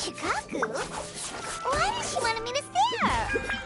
Shikaku? Why does she want me to stare?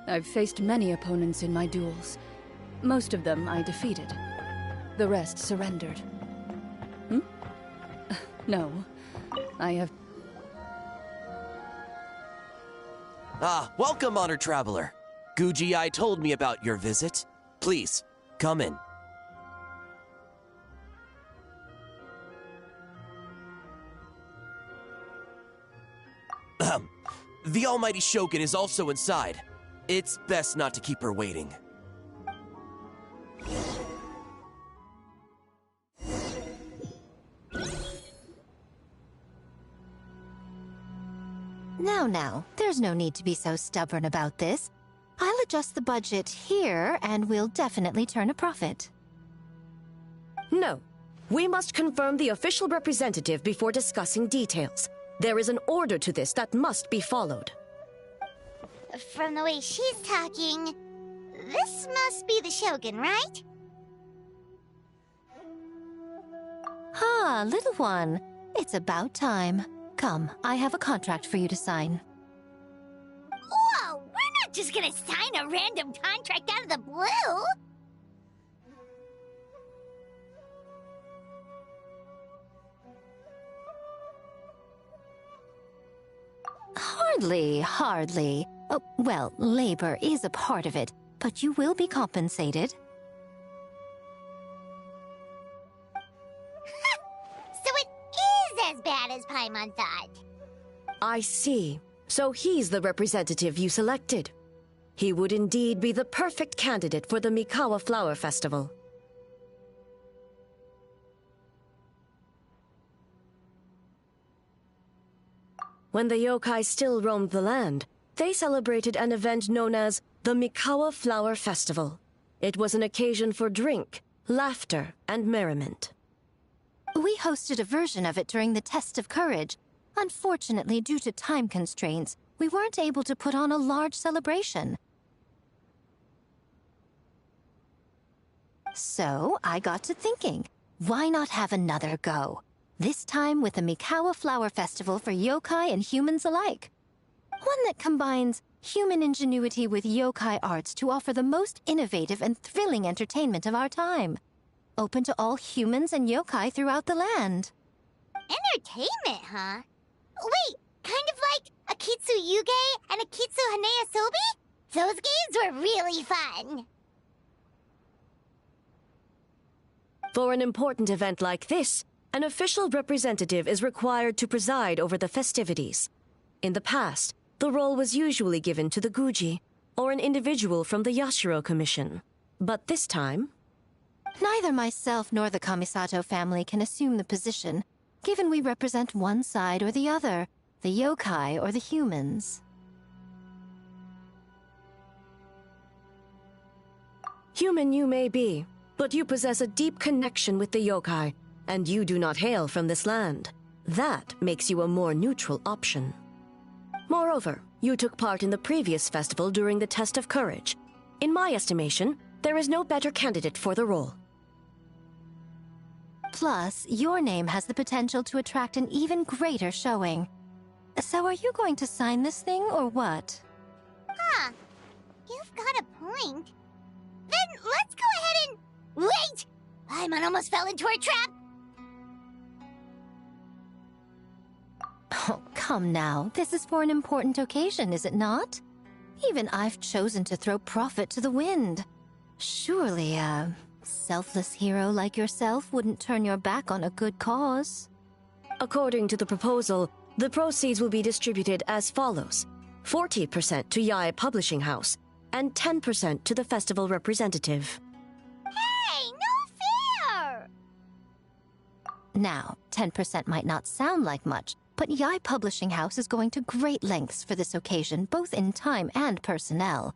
I've faced many opponents in my duels. Most of them I defeated. The rest surrendered. No. I have... Ah, welcome, Honored Traveler. Guji told me about your visit. Please, come in. The Almighty Shogun is also inside. It's best not to keep her waiting. Now, there's no need to be so stubborn about this. I'll adjust the budget here, and we'll definitely turn a profit. No. We must confirm the official representative before discussing details. There is an order to this that must be followed. From the way she's talking, this must be the Shogun, right? Ah, little one. It's about time. Come, I have a contract for you to sign. Whoa! We're not just gonna sign a random contract out of the blue! Hardly. Oh, well, labor is a part of it, but you will be compensated. So it is as bad as Paimon thought. I see. So he's the representative you selected. He would indeed be the perfect candidate for the Mikawa Flower Festival. When the yokai still roamed the land, they celebrated an event known as the Mikawa Flower Festival. It was an occasion for drink, laughter, and merriment. We hosted a version of it during the Test of Courage. Unfortunately, due to time constraints, we weren't able to put on a large celebration. So, I got to thinking, why not have another go? This time with the Mikawa Flower Festival for yokai and humans alike. One that combines human ingenuity with yokai arts to offer the most innovative and thrilling entertainment of our time. Open to all humans and yokai throughout the land. Entertainment, huh? Wait, kind of like a Kitsu Yuge and a Kitsu Hanea Sobi? Those games were really fun. For an important event like this, an official representative is required to preside over the festivities. In the past, the role was usually given to the Guji, or an individual from the Yashiro Commission. But this time... Neither myself nor the Kamisato family can assume the position, given we represent one side or the other, the yokai or the humans. Human you may be, but you possess a deep connection with the yokai, and you do not hail from this land. That makes you a more neutral option. Moreover, you took part in the previous festival during the test of courage. In my estimation, there is no better candidate for the role. Plus, your name has the potential to attract an even greater showing. So are you going to sign this thing, or what? Huh. You've got a point. Then let's go ahead and... Wait! Paimon almost fell into our trap! Oh, come now. This is for an important occasion, is it not? Even I've chosen to throw profit to the wind. Surely a selfless hero like yourself wouldn't turn your back on a good cause. According to the proposal, the proceeds will be distributed as follows: 40% to Yae Publishing House, and 10% to the festival representative. Hey, no fair! Now, 10% might not sound like much, but Yae Publishing House is going to great lengths for this occasion, both in time and personnel.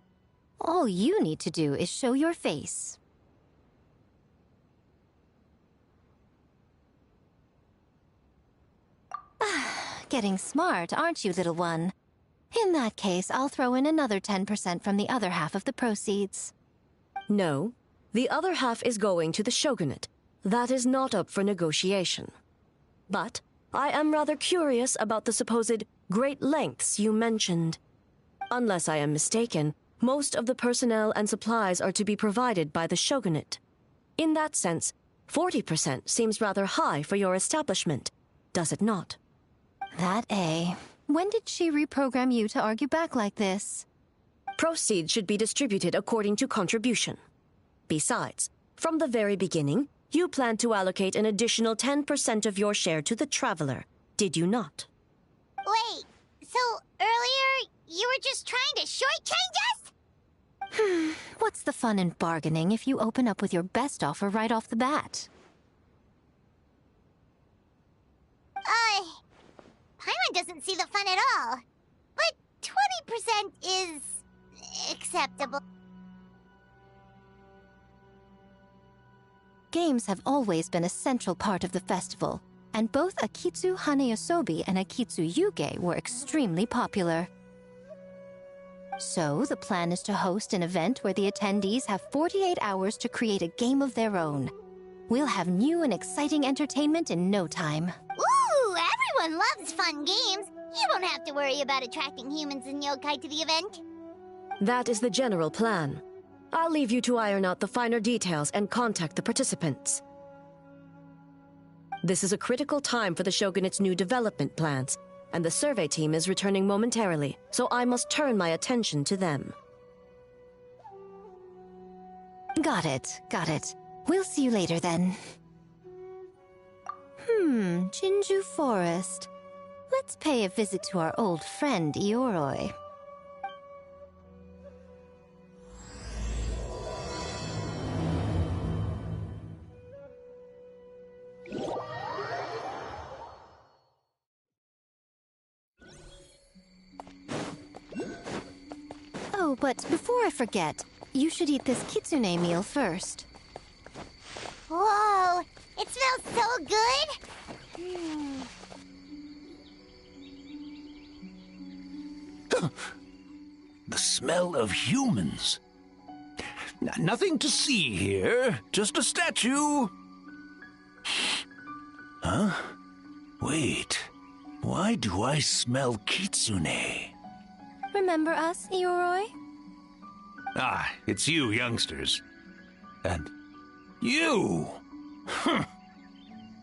All you need to do is show your face. Getting smart, aren't you, little one? In that case, I'll throw in another 10% from the other half of the proceeds. No, the other half is going to the shogunate. That is not up for negotiation. But I am rather curious about the supposed great lengths you mentioned. Unless I am mistaken, most of the personnel and supplies are to be provided by the shogunate. In that sense, 40% seems rather high for your establishment, does it not? That A. When did she reprogram you to argue back like this? Proceeds should be distributed according to contribution. Besides, from the very beginning, you planned to allocate an additional 10% of your share to the Traveler, did you not? Wait, so earlier you were just trying to shortchange us? What's the fun in bargaining if you open up with your best offer right off the bat? Paimon doesn't see the fun at all. But 20% is... acceptable. Games have always been a central part of the festival, and both Akitsu Hanayosobi and Akitsu Yuge were extremely popular. So, the plan is to host an event where the attendees have 48 hours to create a game of their own. We'll have new and exciting entertainment in no time. Ooh, everyone loves fun games. You won't have to worry about attracting humans and yokai to the event. That is the general plan. I'll leave you to iron out the finer details and contact the participants. This is a critical time for the Shogunate's new development plans, and the survey team is returning momentarily, so I must turn my attention to them. Got it, got it. We'll see you later then. Jinju Forest. Let's pay a visit to our old friend, Ioroi. Oh, but before I forget, you should eat this kitsune meal first. Whoa, it smells so good! The smell of humans. Nothing to see here, just a statue. Huh? Wait, why do I smell kitsune? Remember us, Ioroi? Ah, it's you youngsters. And you!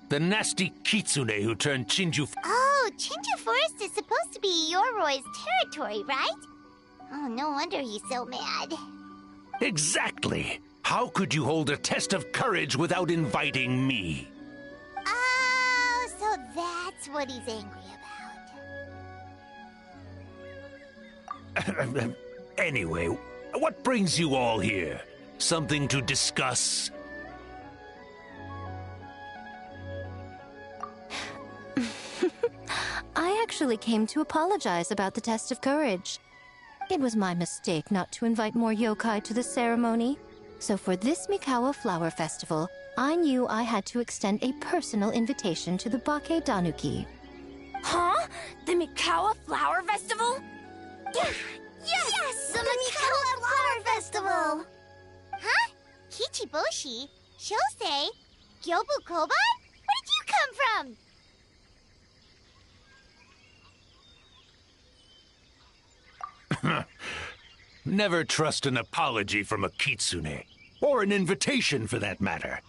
The nasty kitsune who turned Chinju... Oh, Jinju Forest is supposed to be Yoroi's territory, right? Oh, no wonder he's so mad. Exactly! How could you hold a test of courage without inviting me? Oh, so that's what he's angry about. Anyway, what brings you all here? Something to discuss? I actually came to apologize about the test of courage. It was my mistake not to invite more yokai to the ceremony. So for this Mikawa Flower Festival, I knew I had to extend a personal invitation to the Bake Danuki. Huh? The Mikawa Flower Festival? Yes! The Mikawa Flower Festival! Huh? Kichiboshi? Shosei? Gyobu Koban? Where did you come from? Never trust an apology from a kitsune. Or an invitation, for that matter.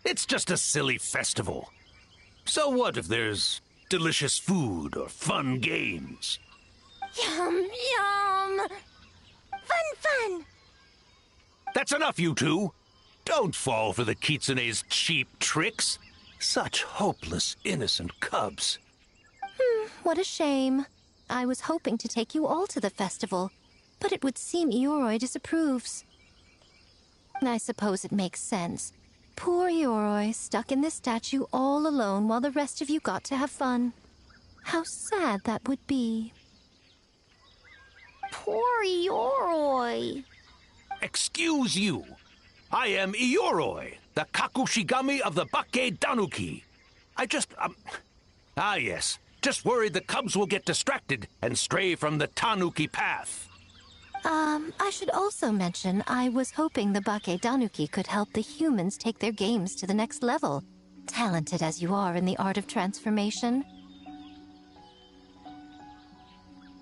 It's just a silly festival. So what if there's delicious food or fun games? Yum, yum! Fun! That's enough, you two! Don't fall for the kitsune's cheap tricks. Such hopeless, innocent cubs. What a shame. I was hoping to take you all to the festival, but it would seem Ioroi disapproves. I suppose it makes sense. Poor Ioroi, stuck in this statue all alone while the rest of you got to have fun. How sad that would be. Poor Ioroi. Excuse you. I am Ioroi, the Kakushigami of the Bake Danuki. Yes. Just worried the cubs will get distracted and stray from the Tanuki path. I should also mention I was hoping the Bake Danuki could help the humans take their games to the next level, talented as you are in the art of transformation.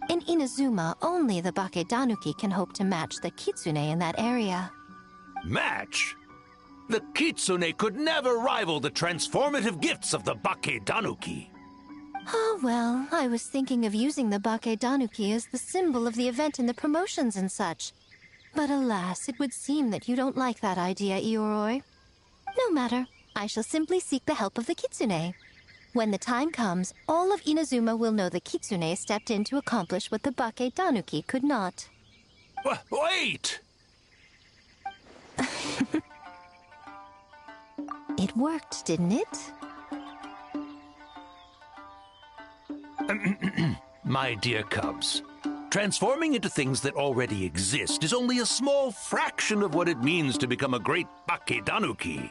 In Inazuma, only the Bake Danuki can hope to match the Kitsune in that area. Match? The Kitsune could never rival the transformative gifts of the Bake Danuki. Oh, well, I was thinking of using the Bake Danuki as the symbol of the event in the promotions and such. But alas, it would seem that you don't like that idea, Ioroi. No matter. I shall simply seek the help of the Kitsune. When the time comes, all of Inazuma will know the Kitsune stepped in to accomplish what the Bake Danuki could not. Wait! It worked, didn't it? My dear cubs, transforming into things that already exist is only a small fraction of what it means to become a great Bake Danuki.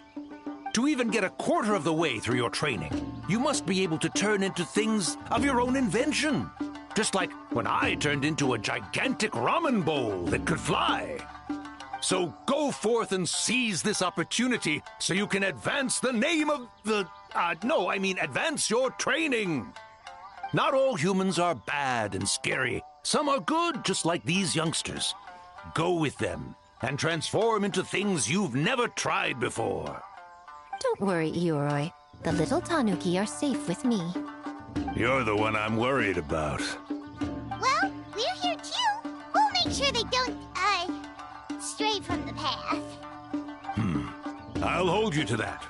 To even get a quarter of the way through your training, you must be able to turn into things of your own invention. Just like when I turned into a gigantic ramen bowl that could fly. So go forth and seize this opportunity so you can advance the name of the... advance your training. Not all humans are bad and scary. Some are good, just like these youngsters. Go with them and transform into things you've never tried before. Don't worry, Ioroi. The little Tanuki are safe with me. You're the one I'm worried about. Well, we're here too. We'll make sure they don't, stray from the path. I'll hold you to that.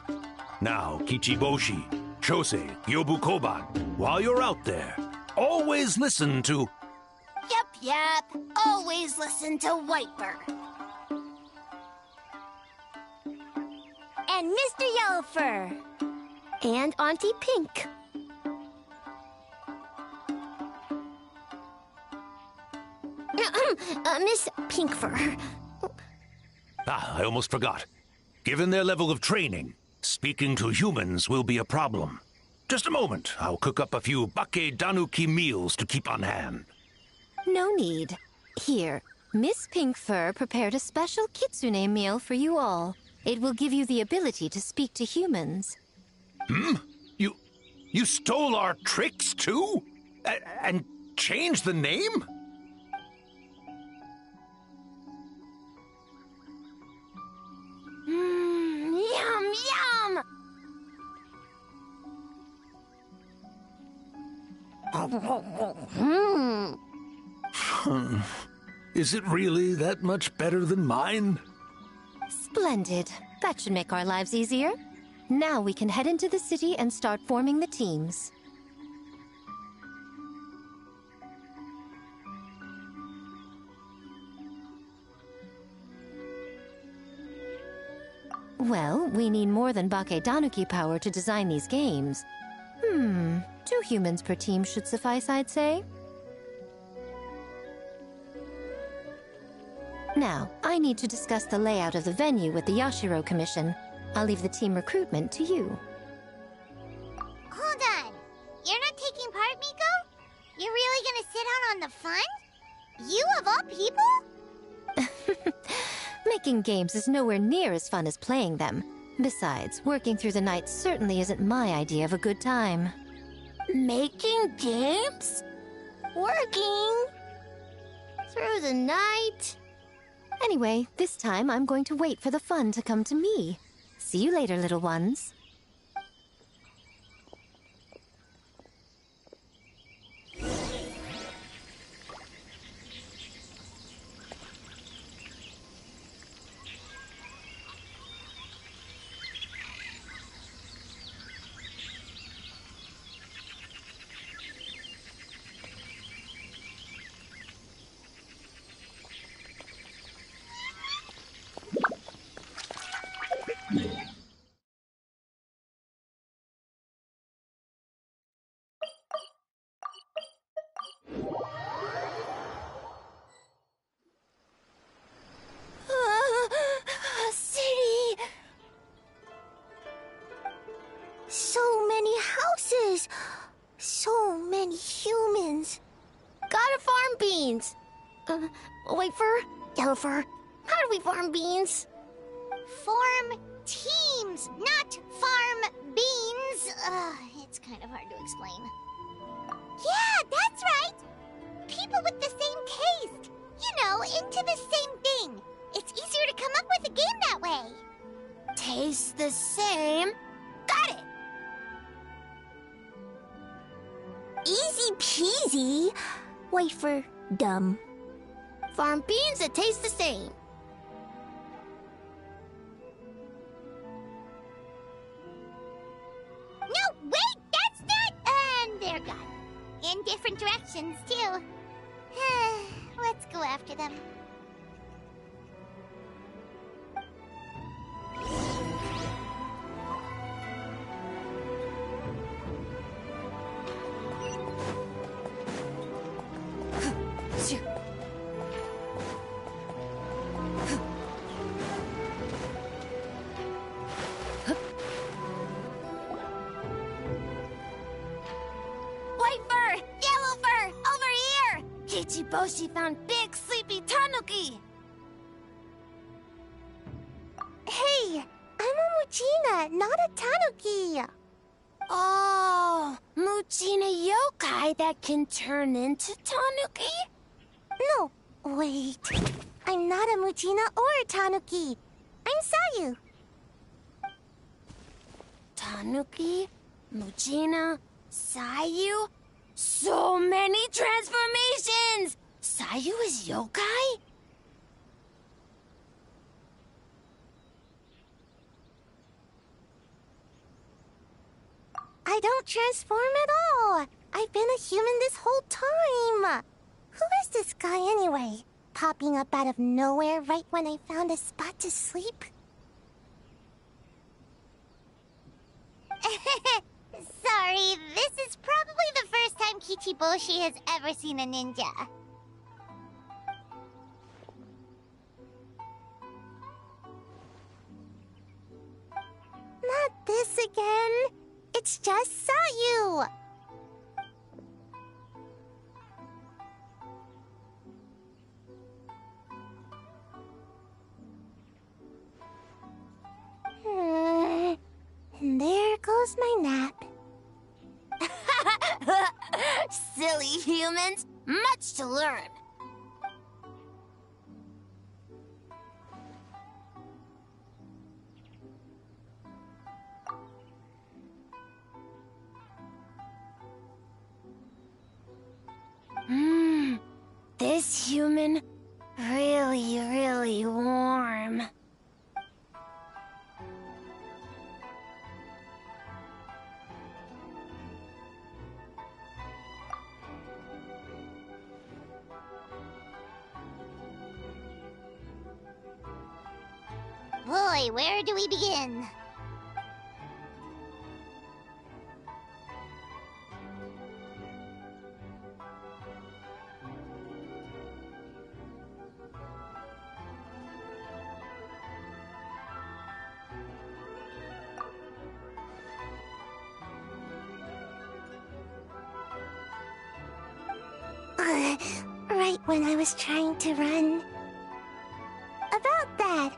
Now, Kichiboshi, Shosei, Gyobu Koban, while you're out there, always listen to... Yep. Always listen to Wiper. And Mr. Yellowfur. And Auntie Pink. Miss Pinkfur. I almost forgot. Given their level of training, speaking to humans will be a problem. Just a moment. I'll cook up a few Bake Danuki meals to keep on hand. No need. Here, Miss Pinkfur prepared a special kitsune meal for you all. It will give you the ability to speak to humans. You stole our tricks too? And changed the name? Yum! Is it really that much better than mine? Splendid. That should make our lives easier. Now we can head into the city and start forming the teams. Well, we need more than Bake Danuki power to design these games. 2 humans per team should suffice, I'd say. Now, I need to discuss the layout of the venue with the Yashiro Commission. I'll leave the team recruitment to you. Hold on. You're not taking part, Miko? You're really gonna sit out on the fun? You of all people? Making games is nowhere near as fun as playing them. Besides, working through the night certainly isn't my idea of a good time. Making games? Working? Through the night? Anyway, this time I'm going to wait for the fun to come to me. See you later, little ones. City! So many houses! So many humans! Gotta farm beans! White fur? Yellow fur? How do we farm beans? Farm teams, not farm beans! It's kind of hard to explain. Yeah, that's right! People with the same taste! You know, into the same thing! It's easier to come up with a game that way! Tastes the same? Got it! Easy peasy! Wait for dumb. Farm beans that taste the same. No, wait! That's not... And they're gone. In different directions, too. Let's go after them. White fur! Yellow fur! Over here! Kichiboshi found big sleepy tanuki! Hey! I'm a Muchina, not a tanuki! Oh, Muchina yokai that can turn into tanuki? No, wait. I'm not a Muchina or a tanuki. I'm Sayu. Tanuki? Muchina? Sayu? So many transformations! Sayu is yokai? I don't transform at all. I've been a human this whole time. Who is this guy anyway? Popping up out of nowhere right when I found a spot to sleep? Sorry, this is probably the first time Kichiboshi has ever seen a ninja. Not this again. It's just Sayu. And there goes my nap. Silly humans, much to learn. This human, really warm. Boy, where do we begin? right when I was trying to run. About that,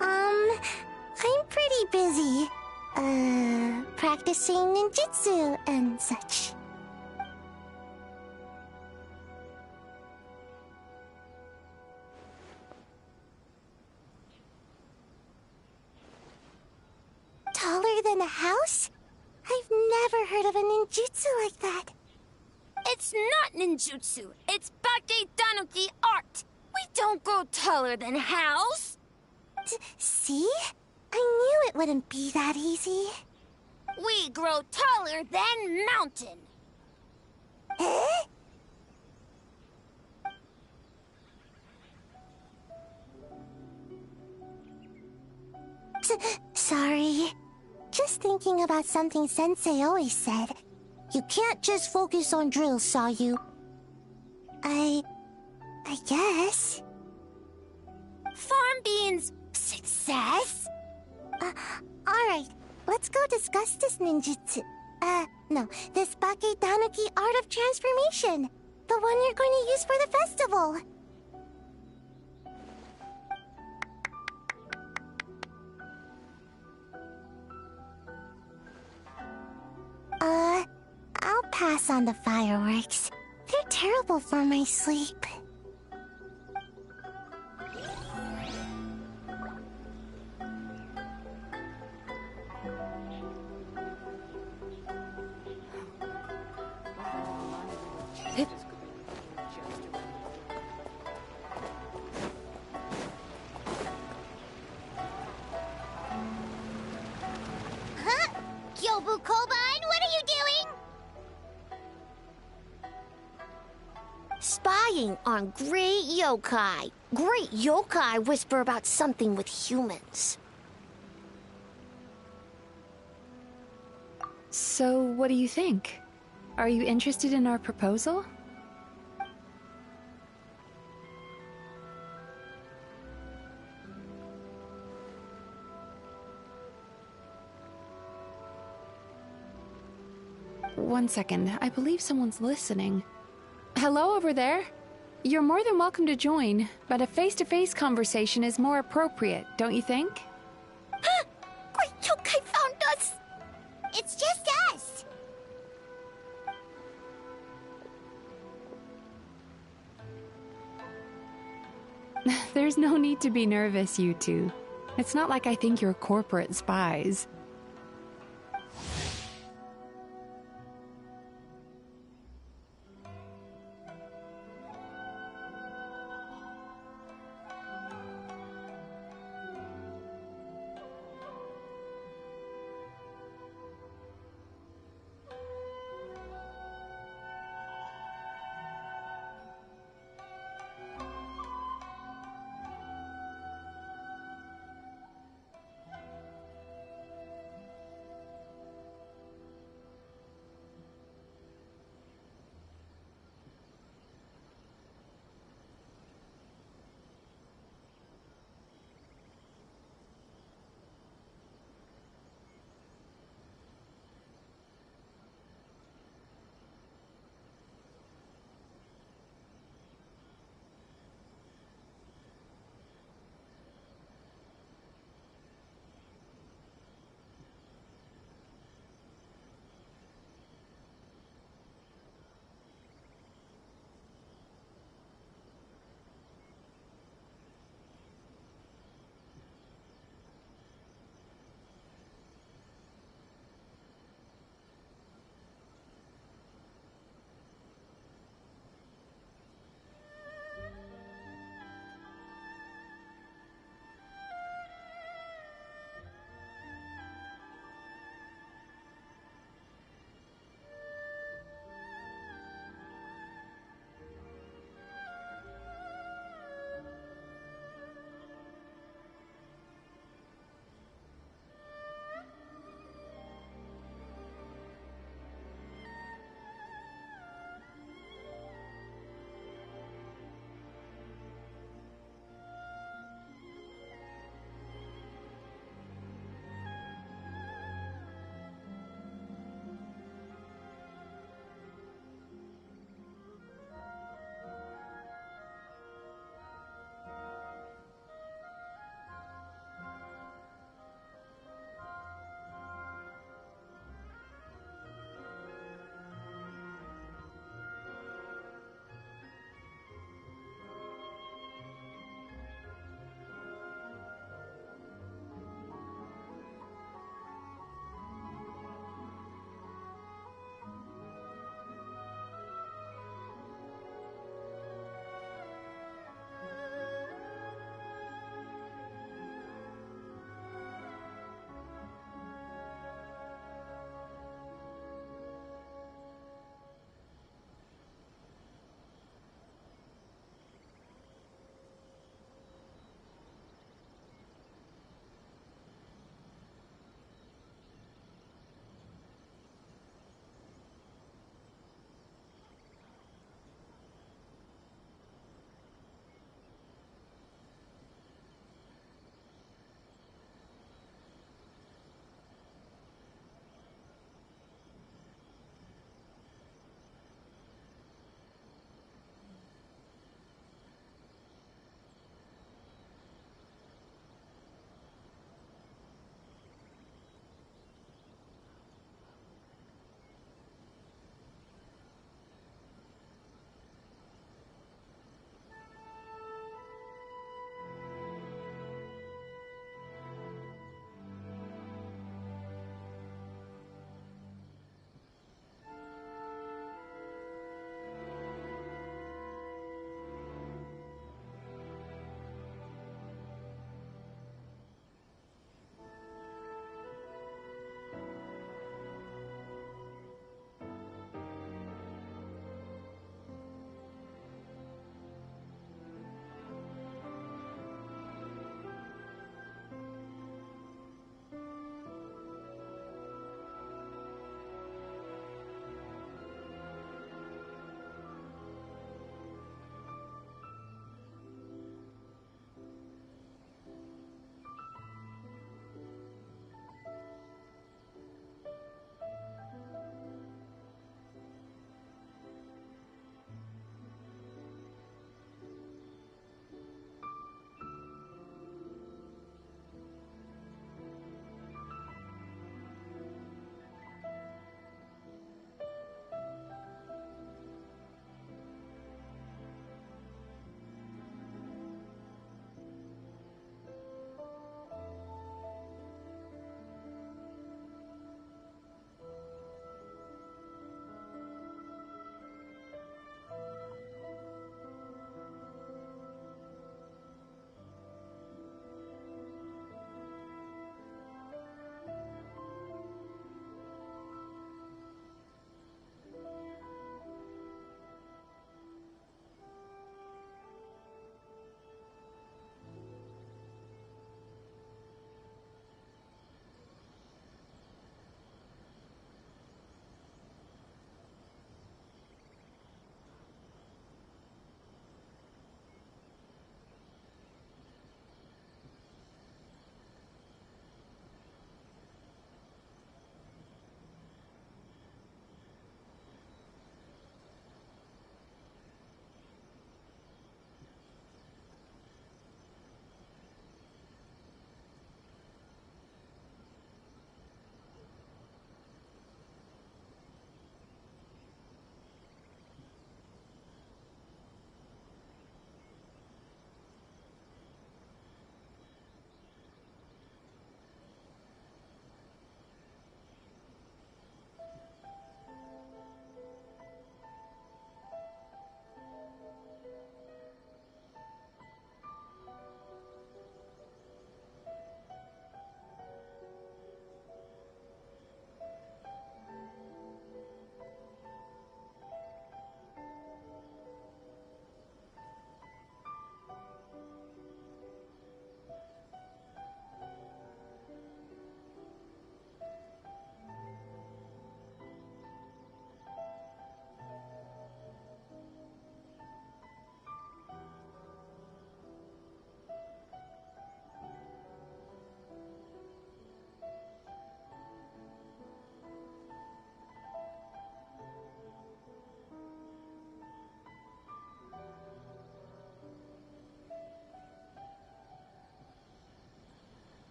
I'm pretty busy. Practicing ninjutsu and such. Taller than a house? I've never heard of a ninjutsu like that. It's not ninjutsu. It's Bakeidanuki art. We don't grow taller than house. See? I knew it wouldn't be that easy. We grow taller than mountain. Eh? Sorry. Just thinking about something Sensei always said. You can't just focus on drills, Sayu. I guess. Farm beans, success? Alright. Let's go discuss this ninjutsu. No. This Bakeidanuki art of transformation. The one you're going to use for the festival. I'll pass on the fireworks. They're terrible for my sleep. Huh? Kyobu Kobine, what are you doing? Spying on great yokai. Great yokai whisper about something with humans. So, what do you think? Are you interested in our proposal? One second, I believe someone's listening. Hello over there? You're more than welcome to join, but a face-to-face conversation is more appropriate, don't you think? Great yokai found us! It's just us. There's no need to be nervous, you two. It's not like I think you're corporate spies.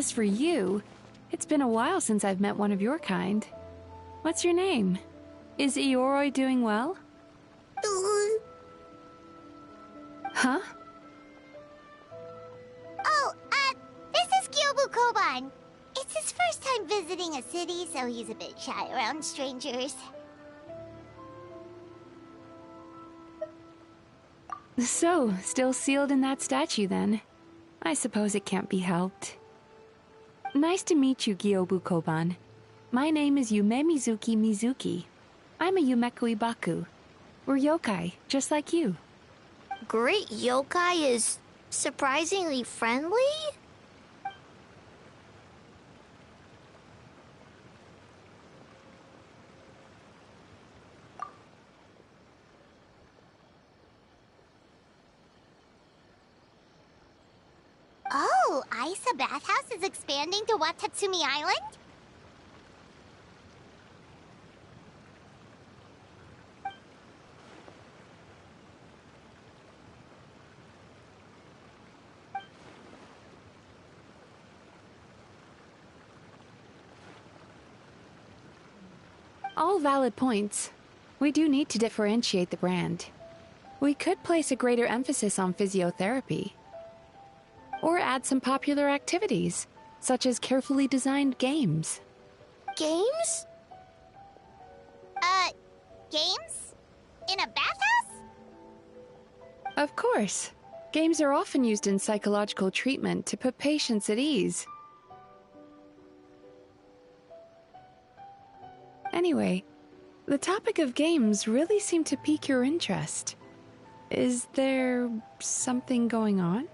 As for you, it's been a while since I've met one of your kind. What's your name? Is Ioroi doing well? Huh? Oh, this is Kyobu Koban. It's his first time visiting a city, so he's a bit shy around strangers. So, still sealed in that statue then. I suppose it can't be helped. Nice to meet you, Gyobu Koban. My name is Yume Mizuki. I'm a Yumeku Ibaku. We're yokai, just like you. Great yokai is surprisingly friendly? Oh, Aisa Bathhouse is expanding to Watatsumi Island? All valid points. We do need to differentiate the brand. We could place a greater emphasis on physiotherapy. Or add some popular activities, such as carefully designed games. Games? Games? In a bathhouse? Of course. Games are often used in psychological treatment to put patients at ease. Anyway, the topic of games really seemed to pique your interest. Is there something going on?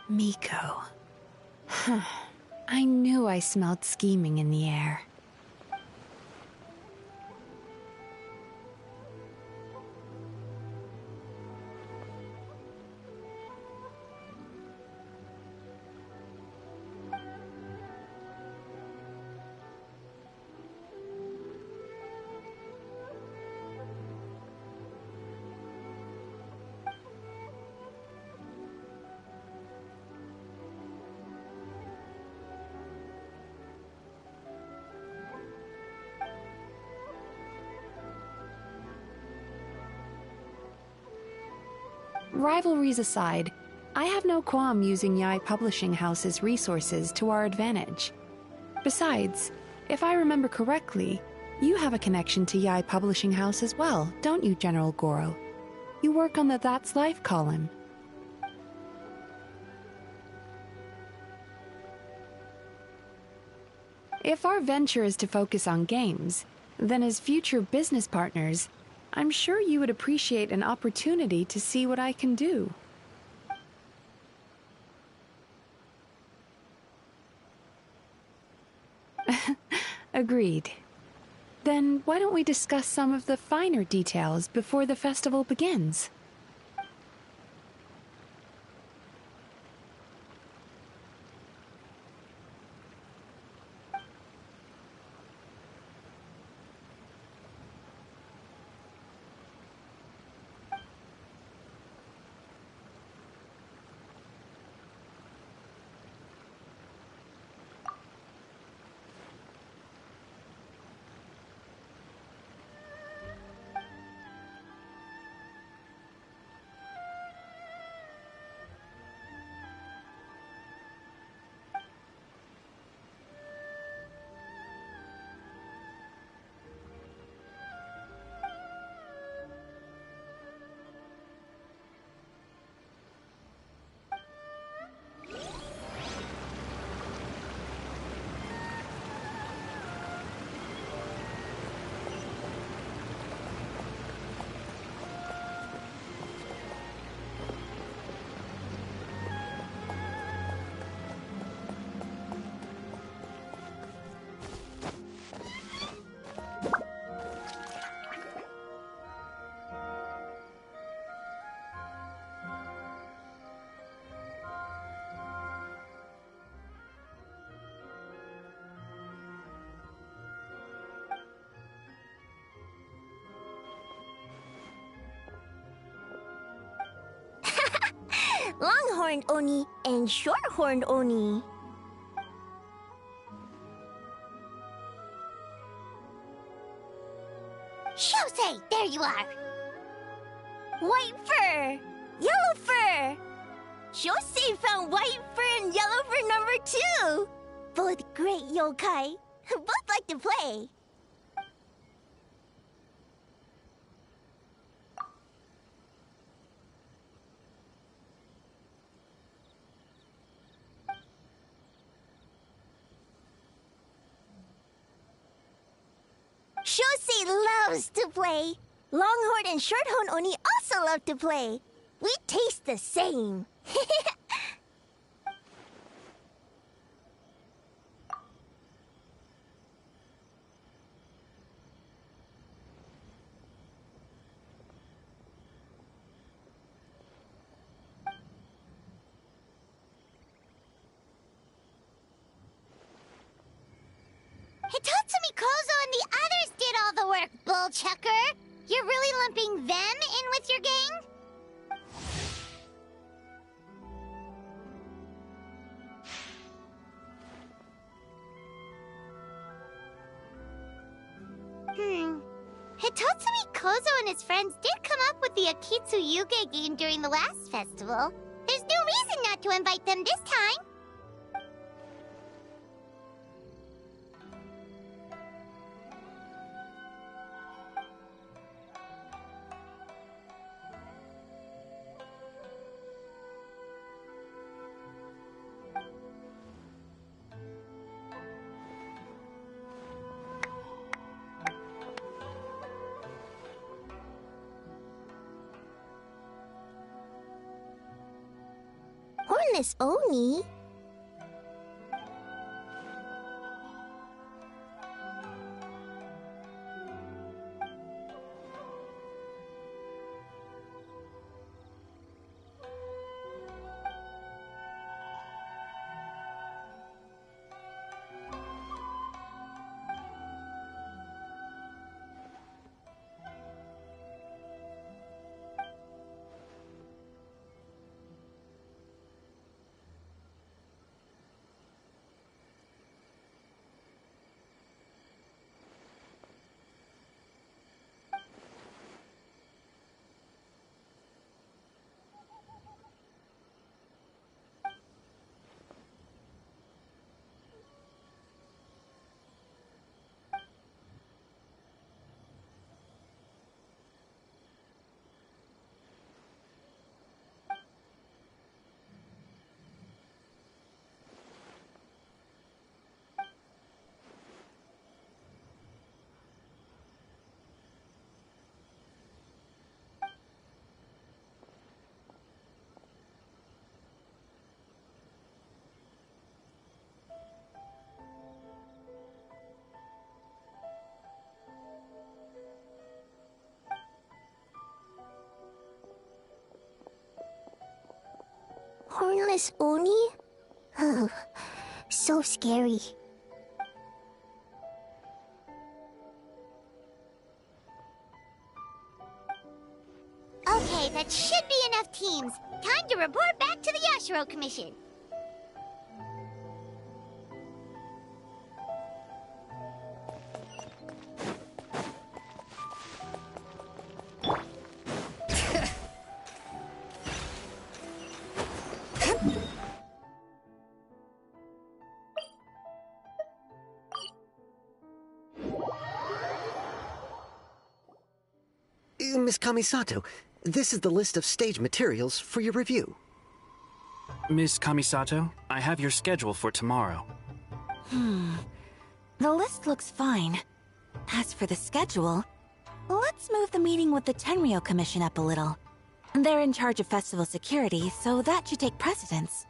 Miko. I knew I smelled scheming in the air. Rivalries aside, I have no qualm using Yai Publishing House's resources to our advantage. Besides, if I remember correctly, you have a connection to Yai Publishing House as well, don't you, General Goro? You work on the That's Life column. If our venture is to focus on games, then as future business partners, I'm sure you would appreciate an opportunity to see what I can do. Agreed. Then why don't we discuss some of the finer details before the festival begins? Longhorned Oni and Shorthorned Oni. Shosei, there you are! White fur! Yellow fur! Shosei found white fur and yellow fur number 2! Both great yokai. Both like to play. Shosei loves to play. Longhorn and Shorthorn Oni also love to play. We taste the same. Hitatsumi Kozo and the others did all the work, Bullchucker! You're really lumping them in with your gang? Hitatsumi Kozo and his friends did come up with the Akitsu Yuge game during the last festival. There's no reason not to invite them this time. Hornless Oni? Hornless Oni? Oh, so scary. Okay, that should be enough teams. Time to report back to the Yashiro Commission. Miss Kamisato, this is the list of stage materials for your review. Miss Kamisato, I have your schedule for tomorrow. The list looks fine. As for the schedule, let's move the meeting with the Tenryo Commission up a little. They're in charge of festival security, so that should take precedence.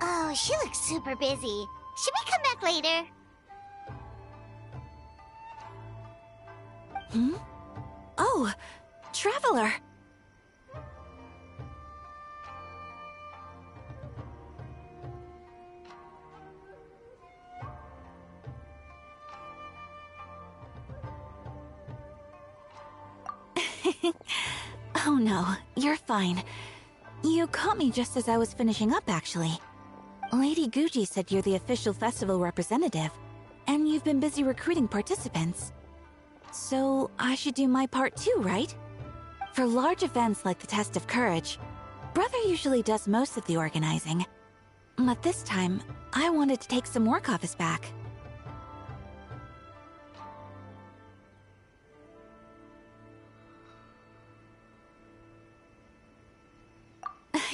Oh, she looks super busy. Should we come back later? Oh, Traveler! Oh no, you're fine. You caught me just as I was finishing up, actually. Lady Guji said you're the official festival representative, and you've been busy recruiting participants. So I should do my part too, right? For large events like the Test of Courage, Brother usually does most of the organizing. But this time, I wanted to take some work off his back.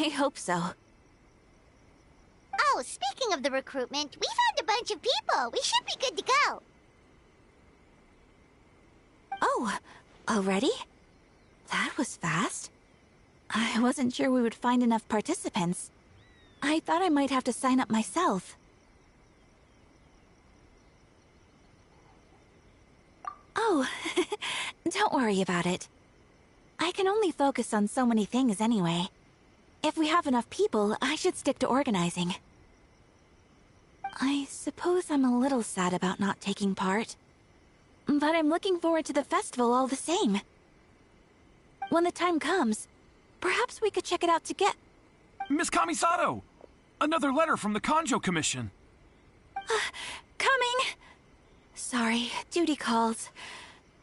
I hope so. Oh, speaking of the recruitment, we found a bunch of people. We should be good to go. Oh, already? That was fast. I wasn't sure we would find enough participants. I thought I might have to sign up myself. Oh, don't worry about it. I can only focus on so many things anyway. If we have enough people, I should stick to organizing. I suppose I'm a little sad about not taking part. But I'm looking forward to the festival all the same. When the time comes, perhaps we could check it out together. Miss Kamisato! Another letter from the Kanjo Commission. Coming! Sorry, duty calls.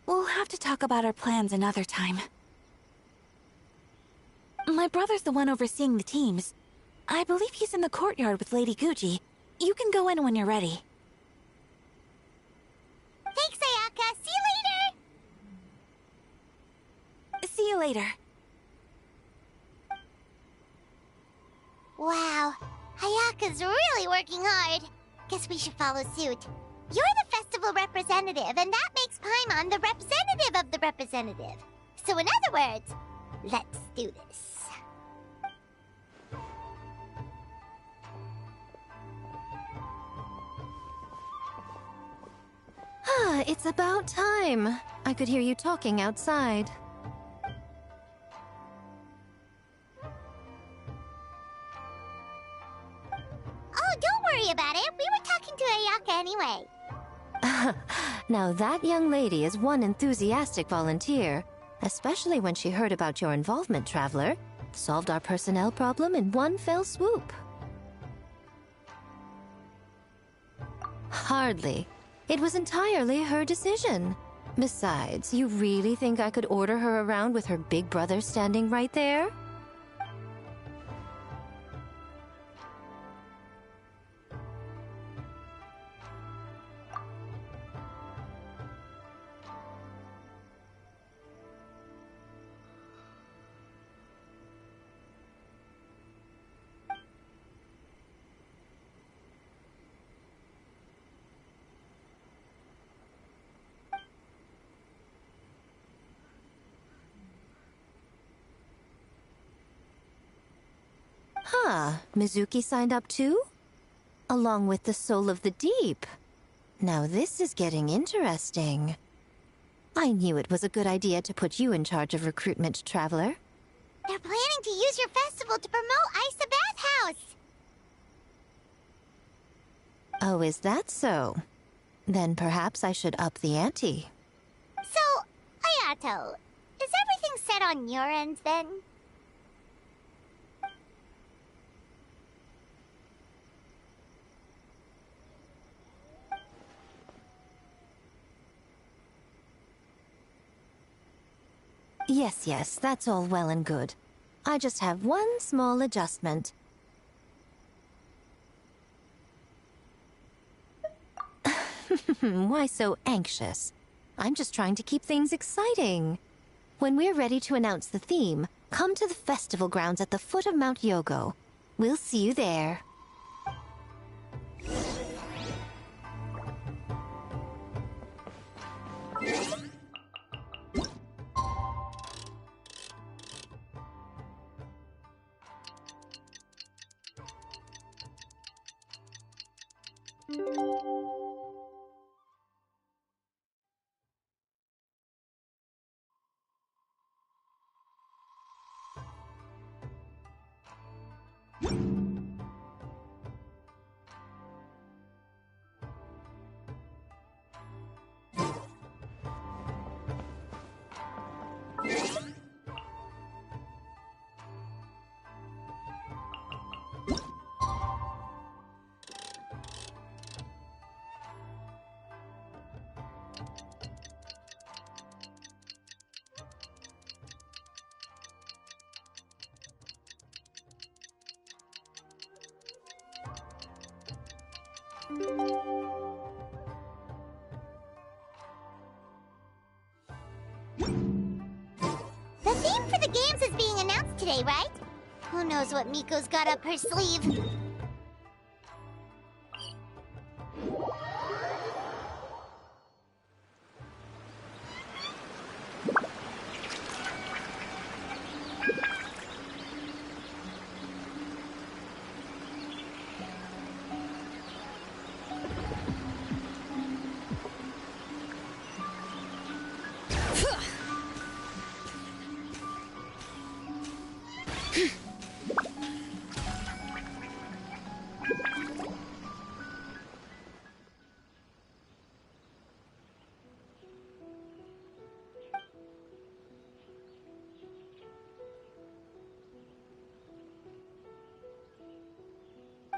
We'll have to talk about our plans another time. My brother's the one overseeing the teams. I believe he's in the courtyard with Lady Guji. You can go in when you're ready. Thanks, Ayaka. See you later. See you later. Wow, Ayaka's really working hard. Guess we should follow suit. You're the festival representative, and that makes Paimon the representative of the representative. So in other words, let's do this. Ah, it's about time. I could hear you talking outside. Oh, don't worry about it. We were talking to Ayaka anyway. Now that young lady is one enthusiastic volunteer, especially when she heard about your involvement, Traveler. Solved our personnel problem in one fell swoop. Hardly. It was entirely her decision. Besides, you really think I could order her around with her big brother standing right there? Huh, Mizuki signed up too? Along with the Soul of the Deep. Now this is getting interesting. I knew it was a good idea to put you in charge of recruitment, Traveler. They're planning to use your festival to promote Isa Bathhouse. Oh, is that so? Then perhaps I should up the ante. So, Ayato, is everything set on your end then? Yes, that's all well and good. I just have one small adjustment. Why so anxious? I'm just trying to keep things exciting. When we're ready to announce the theme, come to the festival grounds at the foot of Mount Yogo. We'll see you there. The theme for the games is being announced today, right? Who knows what Miko's got up her sleeve?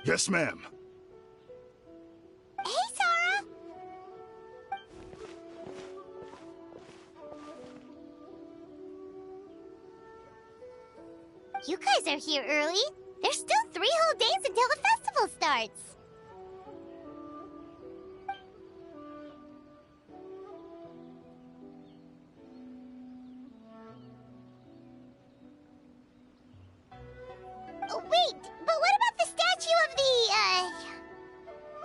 Yes, ma'am. Hey, Sarah! You guys are here early. There's still 3 whole days until the festival starts. Oh, wait, but what about the statue of the,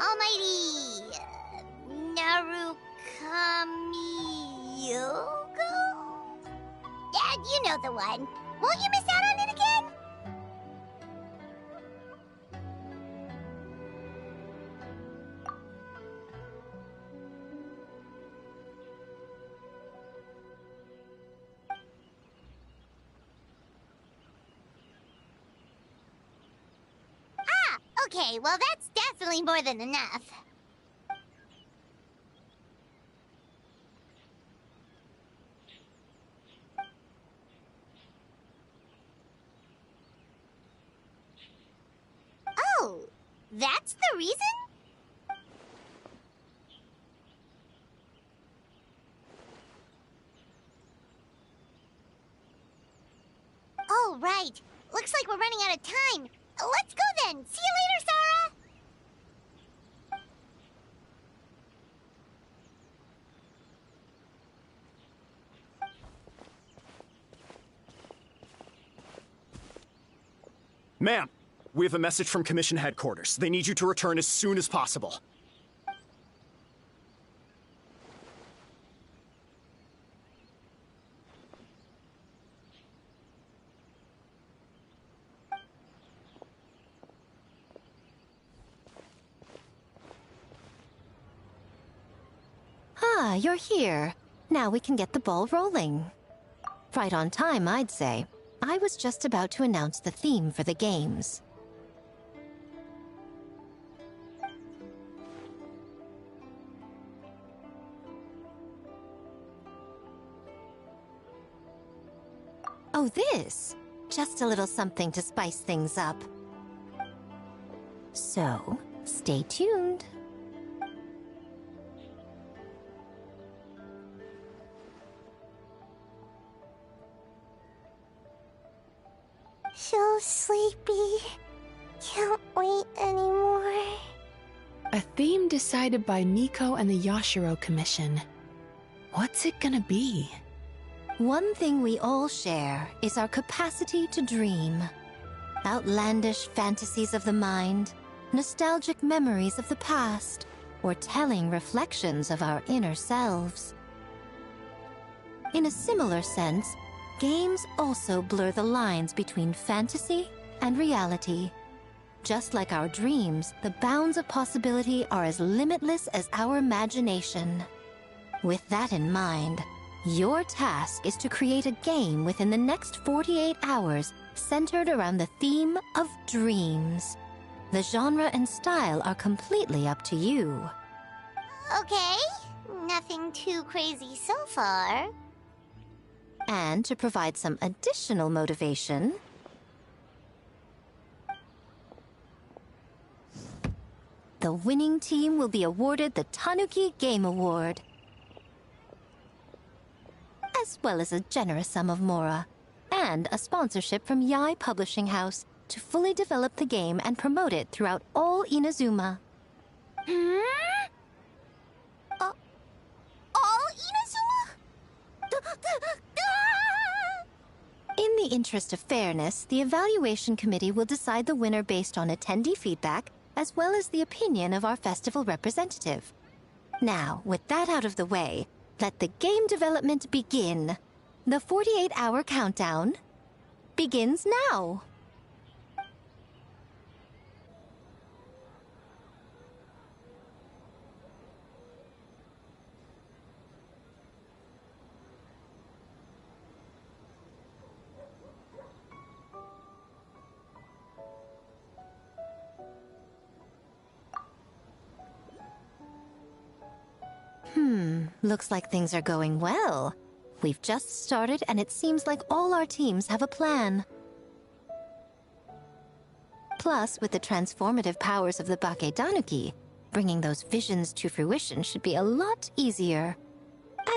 almighty, Narukami-yogo? Yeah, you know the one. Won't you miss out on it again? Okay, well that's definitely more than enough. Oh, that's the reason? Oh, right. Looks like we're running out of time. Let's go then! See you later, Sarah! Ma'am, we have a message from Commission Headquarters. They need you to return as soon as possible. Ah, you're here. Now we can get the ball rolling. Right on time, I'd say. I was just about to announce the theme for the games. Oh, this? Just a little something to spice things up. So, stay tuned. So sleepy. Can't wait anymore. A theme decided by Miko and the Yashiro Commission. What's it gonna be? One thing we all share is our capacity to dream. Outlandish fantasies of the mind, nostalgic memories of the past, or telling reflections of our inner selves. In a similar sense, games also blur the lines between fantasy and reality. Just like our dreams, the bounds of possibility are as limitless as our imagination. With that in mind, your task is to create a game within the next 48 hours centered around the theme of dreams. The genre and style are completely up to you. Okay, nothing too crazy so far. And to provide some additional motivation, the winning team will be awarded the Tanuki Game Award, as well as a generous sum of mora, and a sponsorship from Yai Publishing House to fully develop the game and promote it throughout all Inazuma. Hmm? All Inazuma? In the interest of fairness, the evaluation committee will decide the winner based on attendee feedback, as well as the opinion of our festival representative. Now, with that out of the way, let the game development begin. The 48-hour countdown begins now. Looks like things are going well. We've just started, and it seems like all our teams have a plan. Plus, with the transformative powers of the Bakedanuki, bringing those visions to fruition should be a lot easier.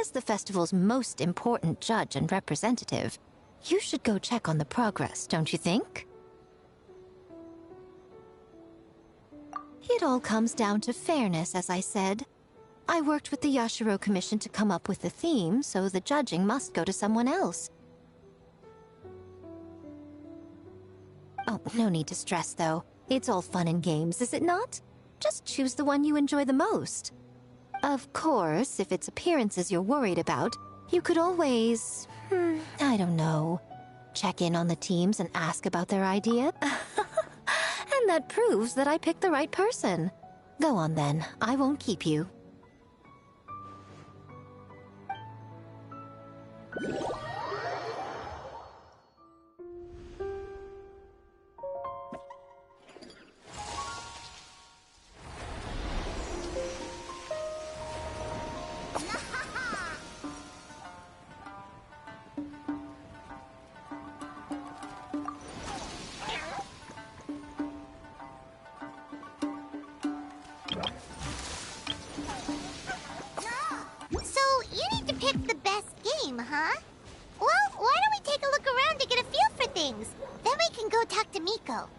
As the festival's most important judge and representative, you should go check on the progress, don't you think? It all comes down to fairness, as I said. I worked with the Yashiro Commission to come up with the theme, so the judging must go to someone else. Oh, no need to stress, though. It's all fun and games, is it not? Just choose the one you enjoy the most. Of course, if it's appearances you're worried about, you could always... I don't know. Check in on the teams and ask about their idea. And that proves that I picked the right person. Go on then, I won't keep you. So, you need to pick the best game, huh? Well, why don't we take a look around to get a feel for things? Then we can go talk to Miko.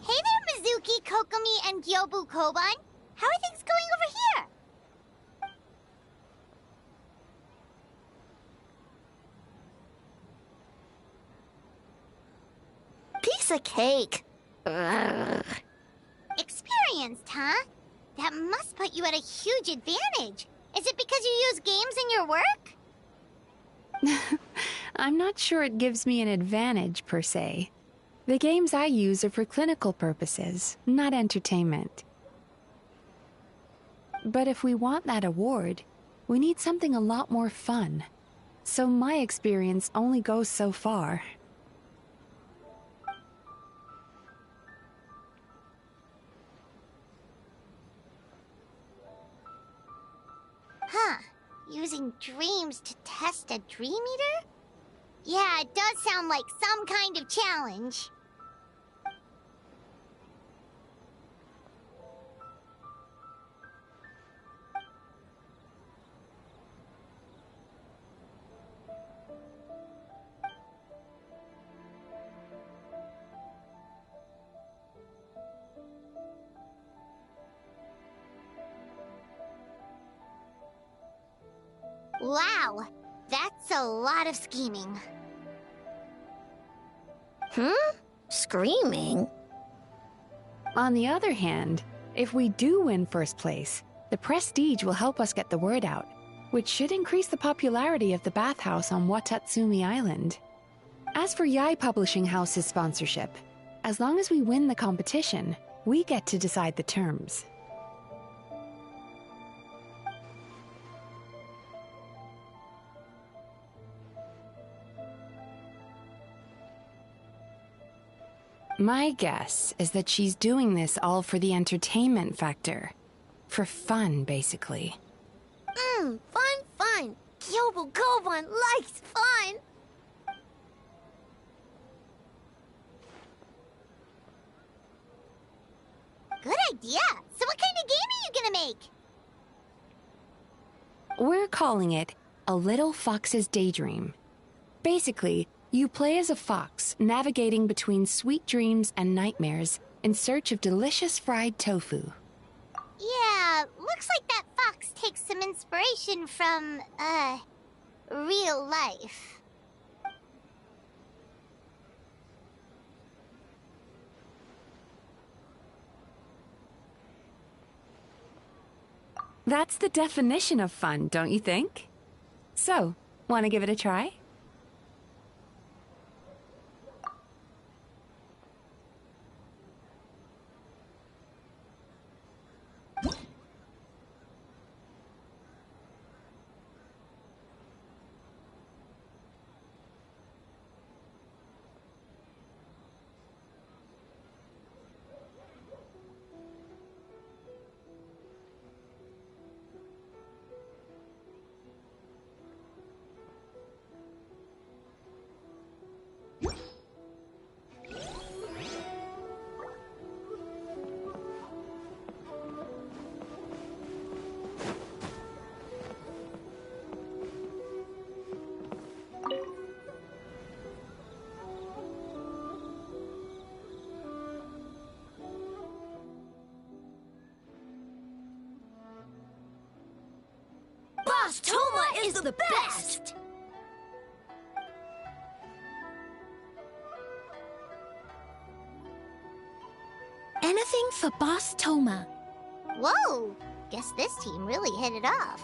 Hey there, Mizuki, Kokomi, and Gyobu Koban. How are things going over here? Piece of cake. Ugh. Experienced, huh? That must put you at a huge advantage. Is it because you use games in your work? I'm not sure it gives me an advantage, per se. The games I use are for clinical purposes, not entertainment. But if we want that award, we need something a lot more fun. So my experience only goes so far. Huh. Using dreams to test a dream eater? Yeah, it does sound like some kind of challenge. Wow, that's a lot of scheming. Screaming? On the other hand, if we do win first place, the prestige will help us get the word out, which should increase the popularity of the bathhouse on Watatsumi Island. As for Yae Publishing House's sponsorship, as long as we win the competition, we get to decide the terms. My guess is that she's doing this all for the entertainment factor. For fun, basically. Fun. Gyobu Koban likes fun. Good idea. So what kind of game are you gonna make? We're calling it A Little Fox's Daydream. Basically, You play as a fox, navigating between sweet dreams and nightmares in search of delicious fried tofu. Yeah, looks like that fox takes some inspiration from, real life. That's the definition of fun, don't you think? So, want to give it a try? Boss Toma is the best! Anything for Boss Toma. Whoa! Guess this team really hit it off.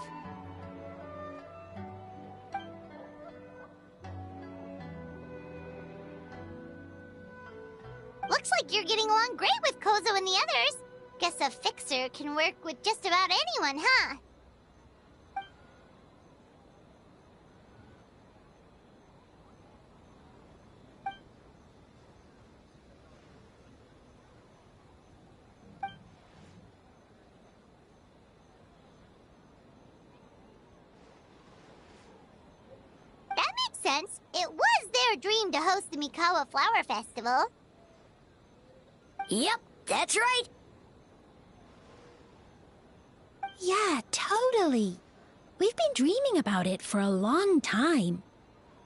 Looks like you're getting along great with Kozo and the others. Guess a fixer can work with just about anyone, huh? That makes sense. It was their dream to host the Mikawa Flower Festival. Yep, that's right. Yeah, totally. We've been dreaming about it for a long time.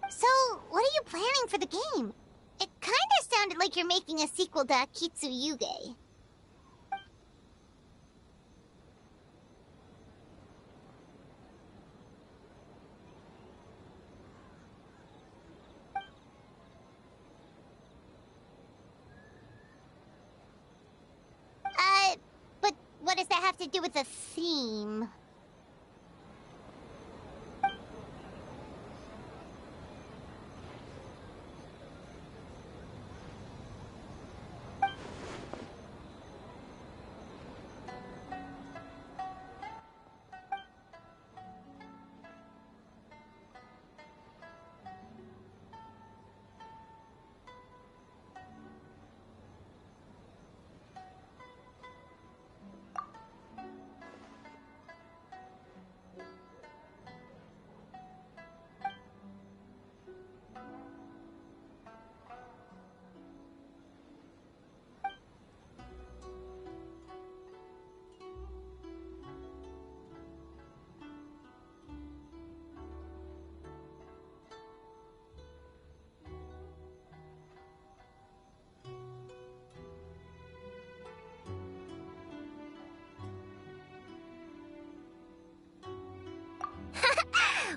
So, what are you planning for the game? It kinda sounded like you're making a sequel to Kitsuyuge. But what does that have to do with the theme?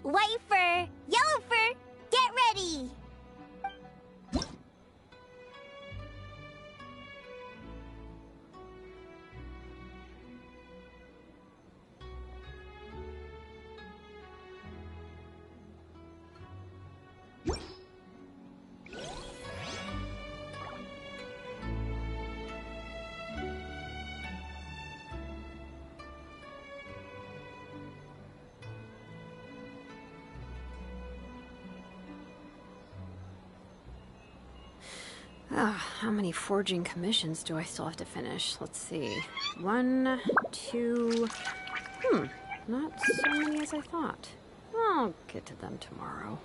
White fur, yellow fur, get ready! How many forging commissions do I still have to finish? Let's see. 1, 2... not so many as I thought. I'll get to them tomorrow.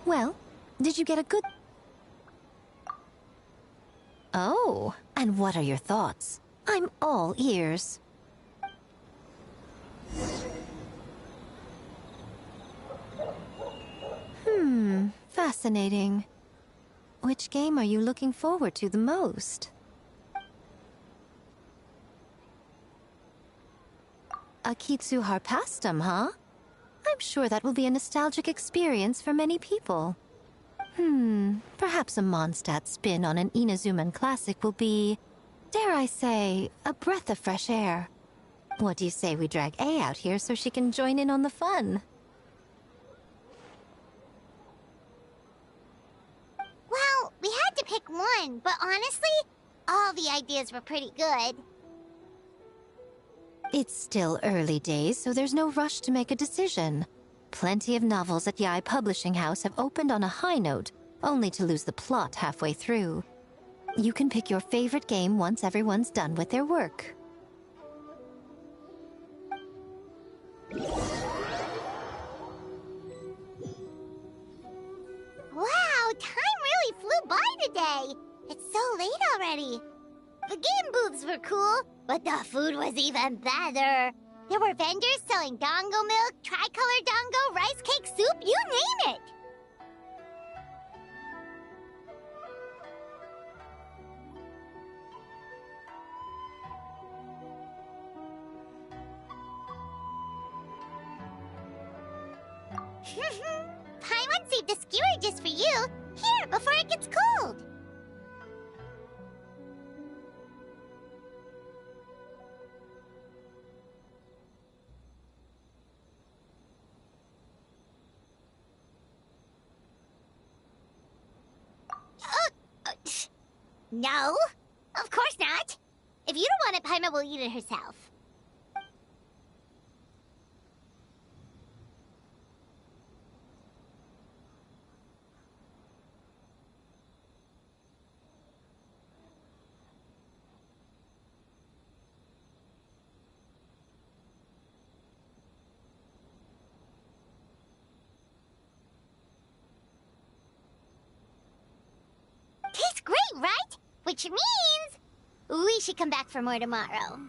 Well, did you get a good... Oh, I And what are your thoughts? I'm all ears. Fascinating. Which game are you looking forward to the most? Akitsu Harpastum, huh? I'm sure that will be a nostalgic experience for many people. Perhaps a Mondstadt spin on an Inazuman classic will be, dare I say, a breath of fresh air. What do you say we drag A out here so she can join in on the fun? Well, we had to pick one, but honestly, all the ideas were pretty good. It's still early days, so there's no rush to make a decision. Plenty of novels at Yai Publishing House have opened on a high note, only to lose the plot halfway through. You can pick your favorite game once everyone's done with their work. Wow, time really flew by today. It's so late already. The game booths were cool, but the food was even better. There were vendors selling dango milk, tricolor dango, rice cake soup, you name it. Paimon saved a skewer just for you. Here, before it gets cold. No, of course not. If you don't want it, Paimon will eat it herself. Tastes great, right? Which means we should come back for more tomorrow.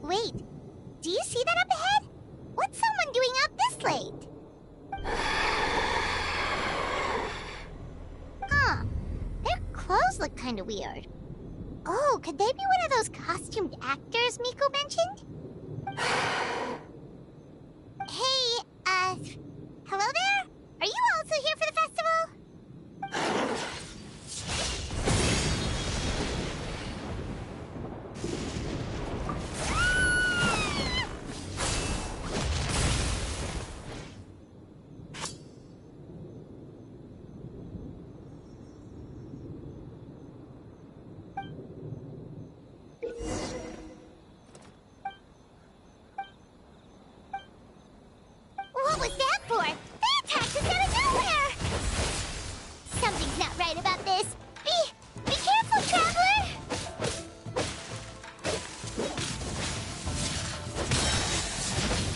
Wait. Do you see that up ahead? What's someone doing out this late? Huh. Their clothes look kinda weird. Oh, could they be one of those costumed actors Miko mentioned? Hey, hello there? Are you also here for the festival? What was that for? They attacked us out of nowhere! Something's not right about this. Be careful, traveler!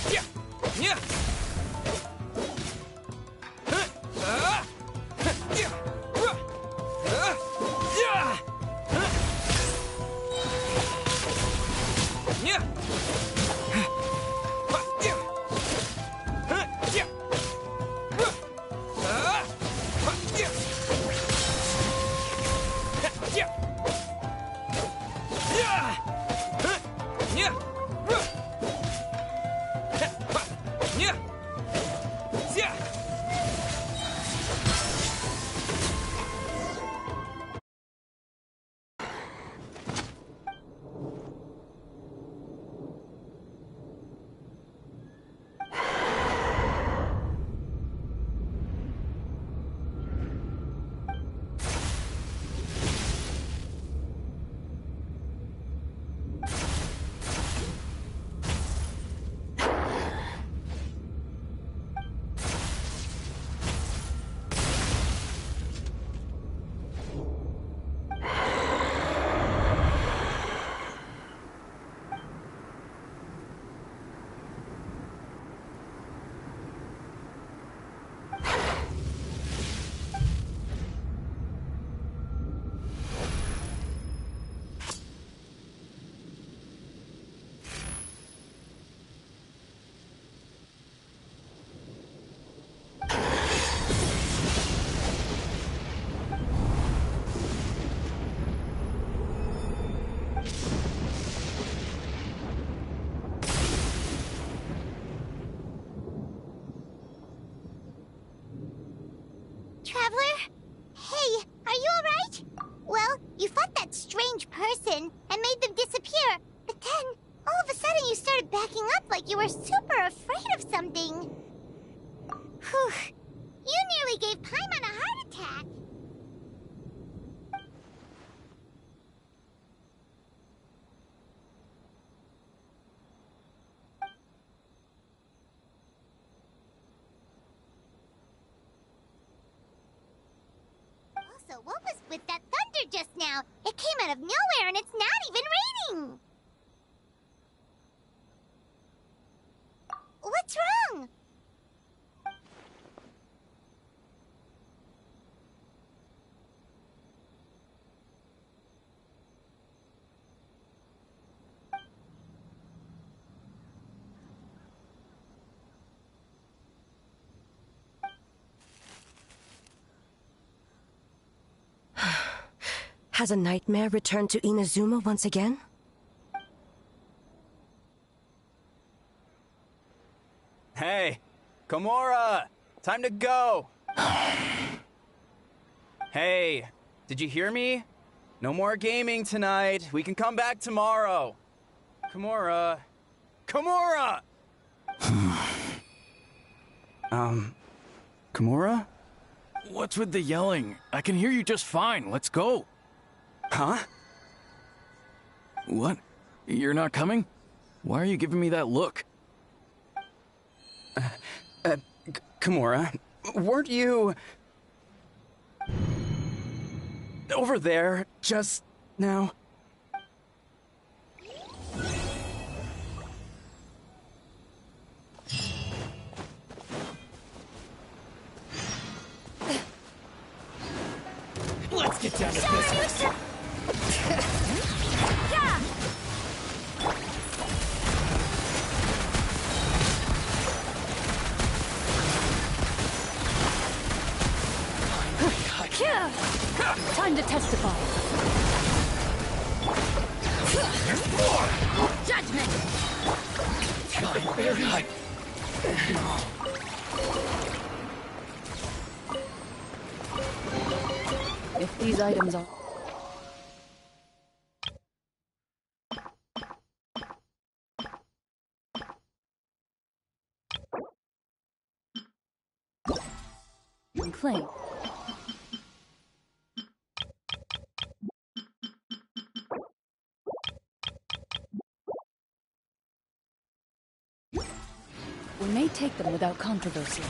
Yeah! Yeah! Traveler? Hey, are you alright? Well, you fought that strange person and made them disappear, but then, all of a sudden you started backing up like you were super afraid of something. Whew. You nearly gave Paimon a heart attack. Also, what was with that thunder just now? It came out of nowhere and it's not even raining! What's wrong? Has a nightmare returned to Inazuma once again? Hey, Komura! Time to go! Hey, did you hear me? No more gaming tonight. We can come back tomorrow. Komura. Komura! Komura? What's with the yelling? I can hear you just fine. Let's go. Huh? What? You're not coming? Why are you giving me that look? Komura, weren't you... over there just now? Let's get down to business. Time to testify. Judgment! If these items are... claim. We may take them without controversy.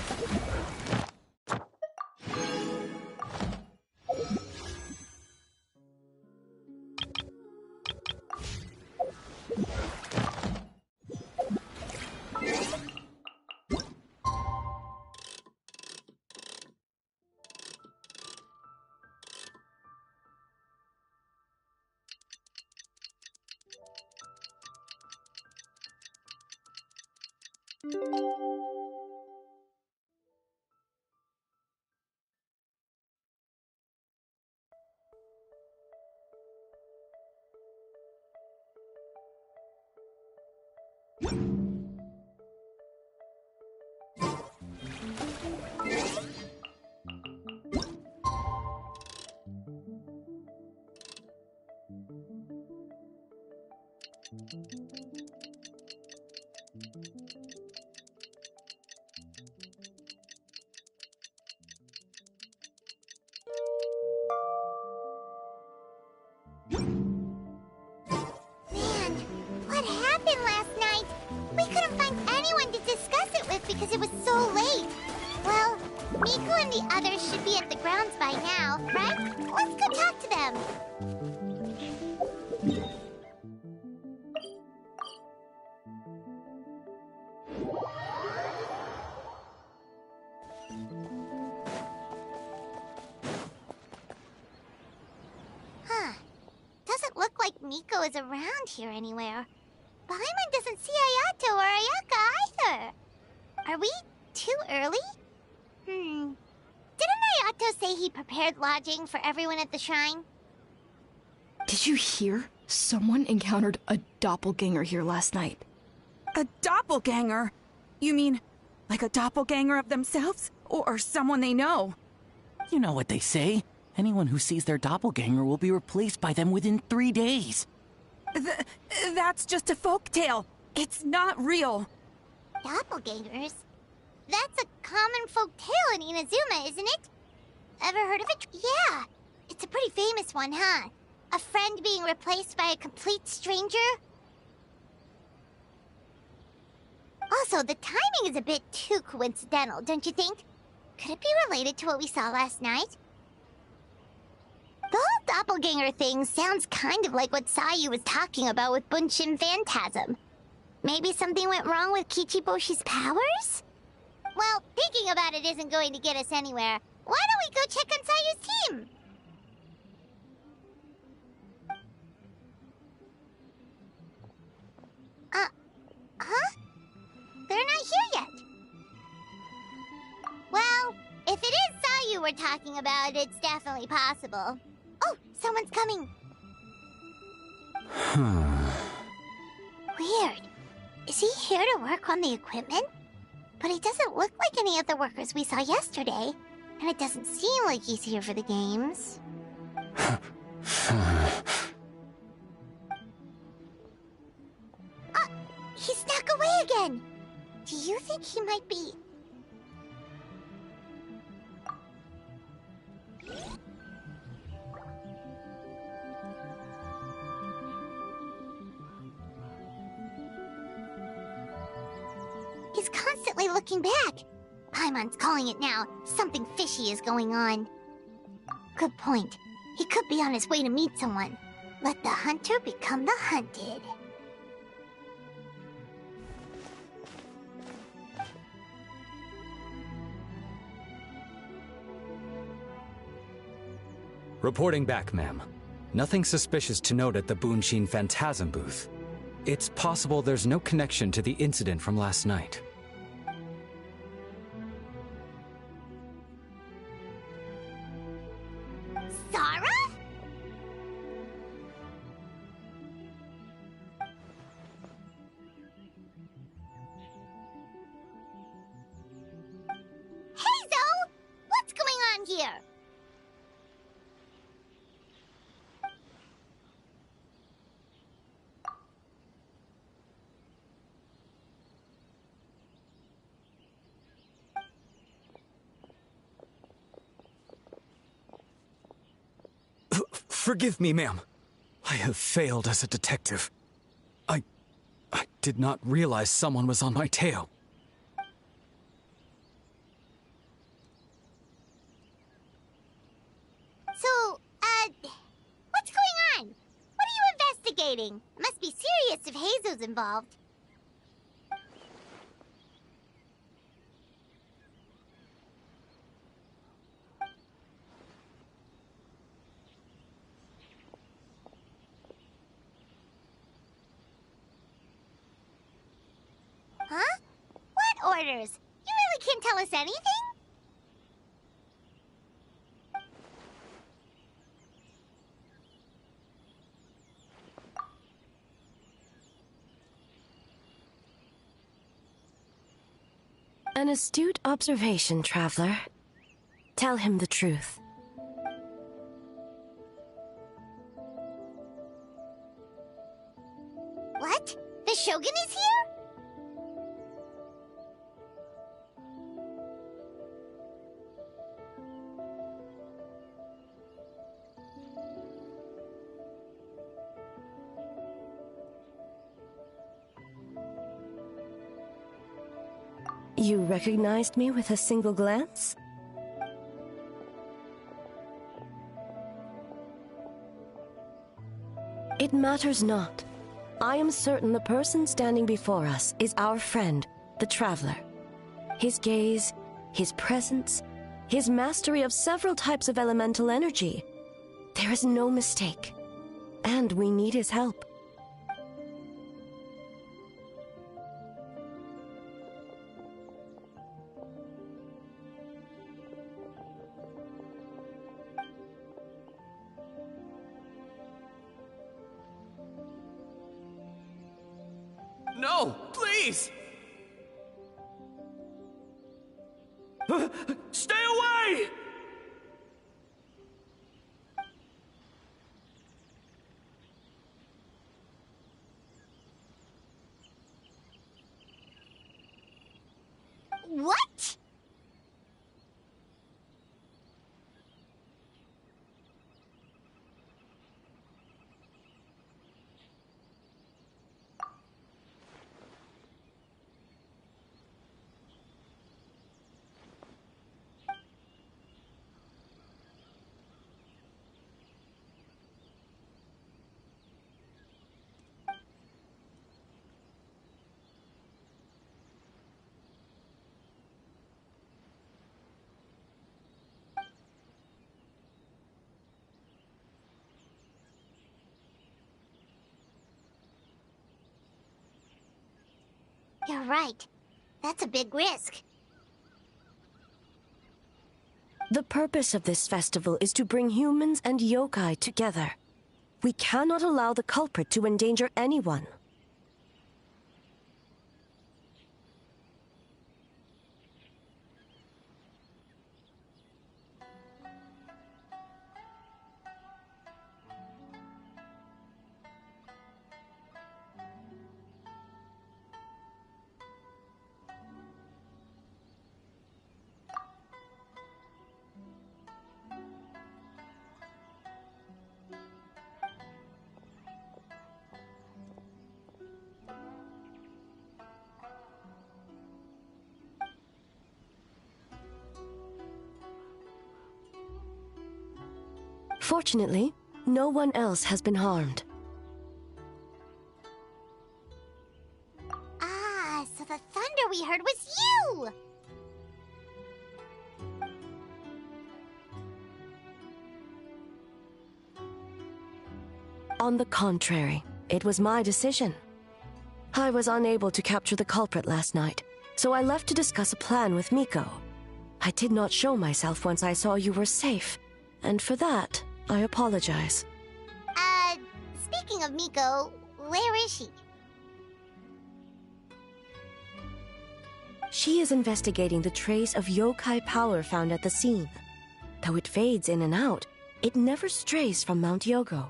What happened last night? We couldn't find anyone to discuss it with because it was so late. Well, Miku and the others should be at the grounds by now, right? Let's go talk to them. Huh. Doesn't look like Miko is around here anywhere. Paimon doesn't see Ayato or Ayaka either. Are we too early? Didn't Ayato say he prepared lodging for everyone at the shrine? Did you hear? Someone encountered a doppelganger here last night. A doppelganger? You mean, like a doppelganger of themselves? Or someone they know? You know what they say. Anyone who sees their doppelganger will be replaced by them within 3 days. That's just a folktale. It's not real. Doppelgangers? That's a common folk tale in Inazuma, isn't it? Ever heard of it? Yeah. It's a pretty famous one, huh? A friend being replaced by a complete stranger? Also, the timing is a bit too coincidental, don't you think? Could it be related to what we saw last night? The whole doppelganger thing sounds kind of like what Sayu was talking about with Bunshin Phantasm. Maybe something went wrong with Kichiboshi's powers? Well, thinking about it isn't going to get us anywhere. Why don't we go check on Sayu's team? Huh? They're not here yet. Well, if it is Sayu we're talking about, it's definitely possible. Oh, someone's coming. Weird. Is he here to work on the equipment? But he doesn't look like any of the workers we saw yesterday. And it doesn't seem like he's here for the games. He snuck away again! Do you think he might be... He's constantly looking back. Paimon's calling it now. Something fishy is going on. Good point. He could be on his way to meet someone. Let the hunter become the hunted. Reporting back, ma'am. Nothing suspicious to note at the Bunshin Phantasm booth. It's possible there's no connection to the incident from last night. Sarah? Hazel! What's going on here? Forgive me, ma'am. I have failed as a detective. I did not realize someone was on my tail. So, what's going on? What are you investigating? Must be serious if Hazel's involved. Huh? What orders? You really can't tell us anything? An astute observation, traveler. Tell him the truth. What? The Shogun is here? You recognized me with a single glance? It matters not. I am certain the person standing before us is our friend, the Traveler. His gaze, his presence, his mastery of several types of elemental energy. There is no mistake. And we need his help. No, please! Stay away! What? You're right. That's a big risk. The purpose of this festival is to bring humans and yokai together. We cannot allow the culprit to endanger anyone. Fortunately, no one else has been harmed. Ah, so the thunder we heard was you! On the contrary, it was my decision. I was unable to capture the culprit last night, so I left to discuss a plan with Miko. I did not show myself once I saw you were safe, and for that, I apologize. Speaking of Miko, where is she? She is investigating the trace of yokai power found at the scene. Though it fades in and out, it never strays from Mount Yogo.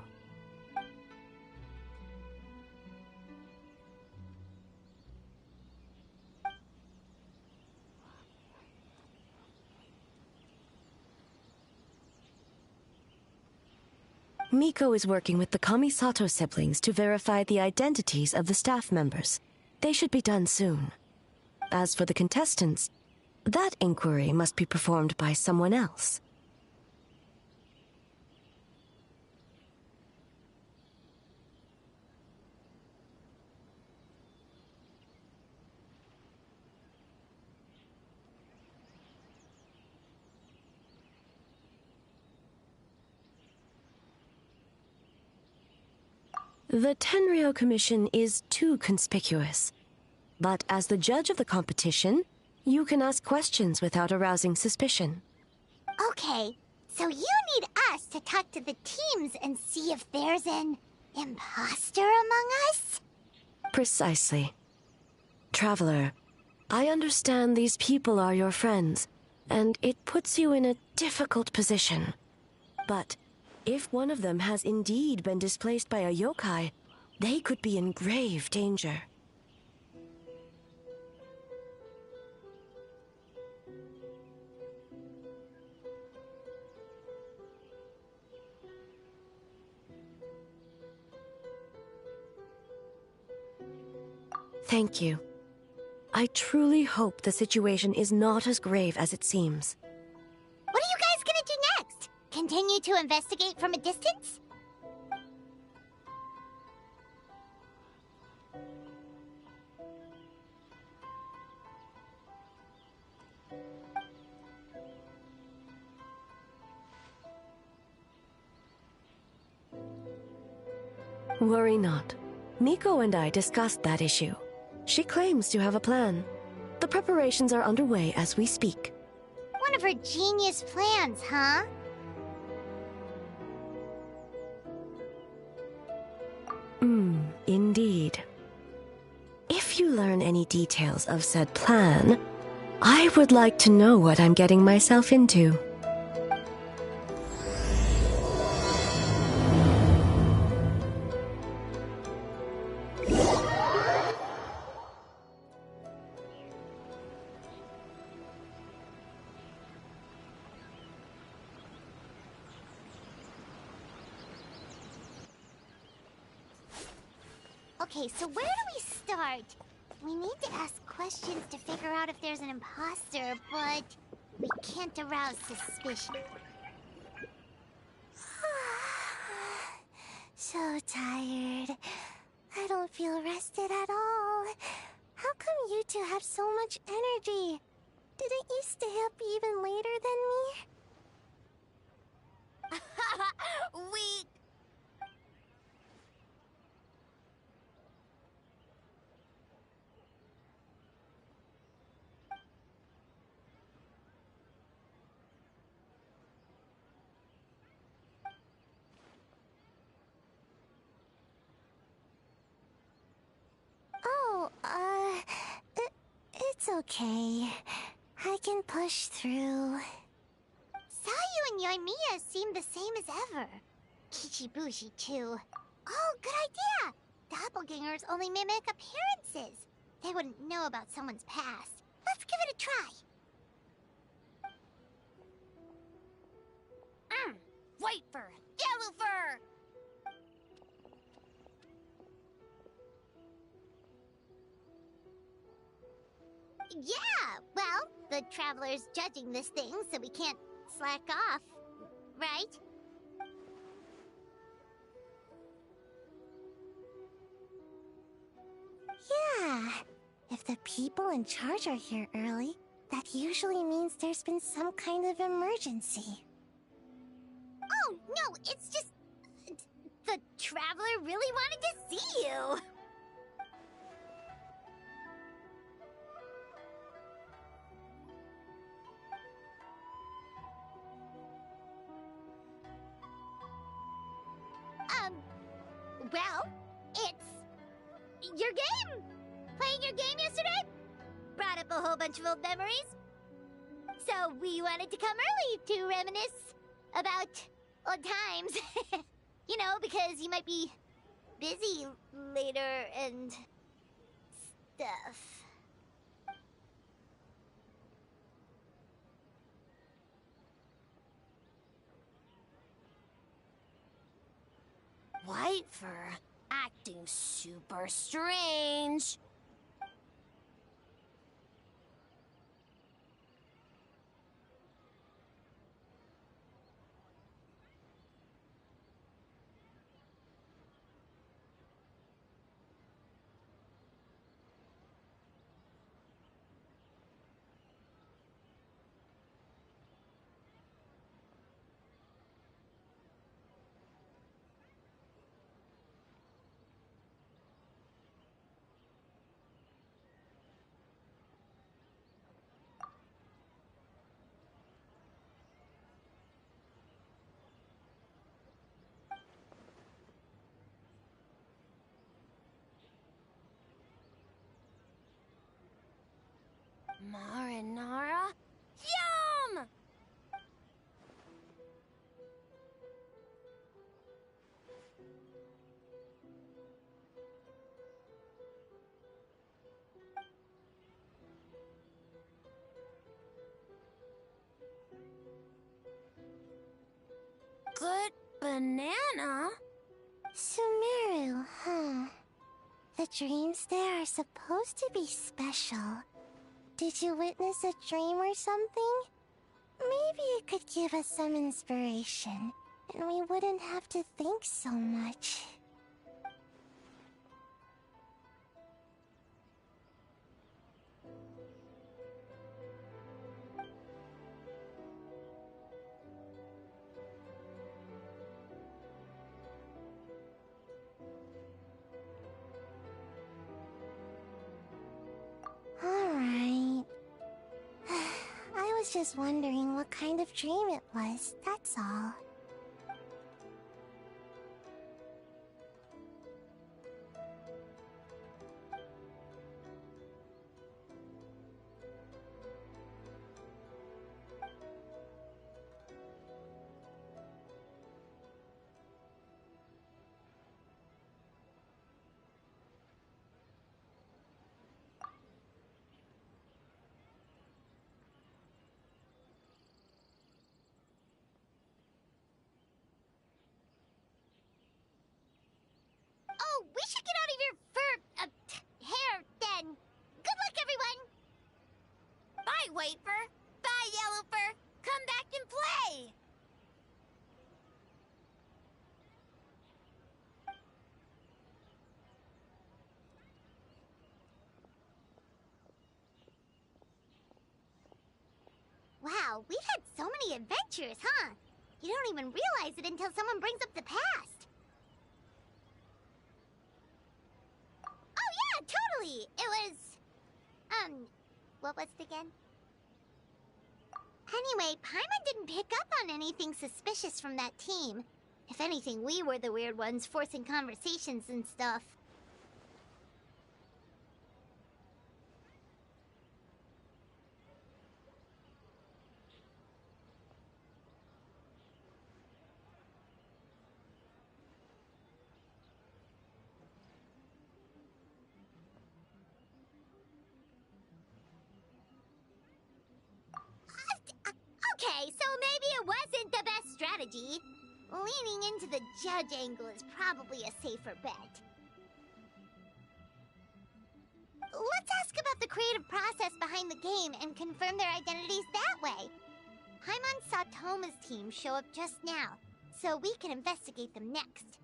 Miko is working with the Kamisato siblings to verify the identities of the staff members. They should be done soon. As for the contestants, that inquiry must be performed by someone else. The Tenryo Commission is too conspicuous. But as the judge of the competition, you can ask questions without arousing suspicion. Okay, so you need us to talk to the teams and see if there's an imposter among us? Precisely. Traveler, I understand these people are your friends, and it puts you in a difficult position. But if one of them has indeed been displaced by a yokai, they could be in grave danger. Thank you. I truly hope the situation is not as grave as it seems. What are you guys gonna do next? Continue to investigate from a distance? Worry not. Miko and I discussed that issue. She claims to have a plan. The preparations are underway as we speak. One of her genius plans, huh? Indeed. If you learn any details of said plan, I would like to know what I'm getting myself into. Okay, so where do we start? We need to ask questions to figure out if there's an imposter, but we can't arouse suspicion. So tired. I don't feel rested at all. How come you two have so much energy? Didn't you stay up even later than me? Weak. Oh, it's okay. I can push through. Sayu and Yoimiya seem the same as ever. Kichibushi, too. Oh, good idea! Doppelgangers only mimic appearances. They wouldn't know about someone's past. Let's give it a try. Wait for Yellow Fur! Yeah, well, the Traveler's judging this thing, so we can't slack off, right? Yeah, if the people in charge are here early, that usually means there's been some kind of emergency. Oh, no, it's just... the Traveler really wanted to see you. Well, it's your game. Playing your game yesterday brought up a whole bunch of old memories. So we wanted to come early to reminisce about old times. You know, because you might be busy later and stuff. White fur, acting super strange. Marinara? Yum! Good banana? Sumeru, huh? The dreams there are supposed to be special. Did you witness a dream or something? Maybe it could give us some inspiration, and we wouldn't have to think so much. Alright. I was just wondering what kind of dream it was, that's all. Oh, we should get out of your hair then. Good luck, everyone. Bye, White fur. Bye, Yellow fur. Come back and play. Wow, we've had so many adventures, huh? You don't even realize it until someone brings up the past. Oh yeah, totally! It was... what was it again? Anyway, Paimon didn't pick up on anything suspicious from that team. If anything, we were the weird ones forcing conversations and stuff. Okay, so maybe it wasn't the best strategy. Leaning into the judge angle is probably a safer bet. Let's ask about the creative process behind the game and confirm their identities that way. Paimon saw Toma's team show up just now, so we can investigate them next.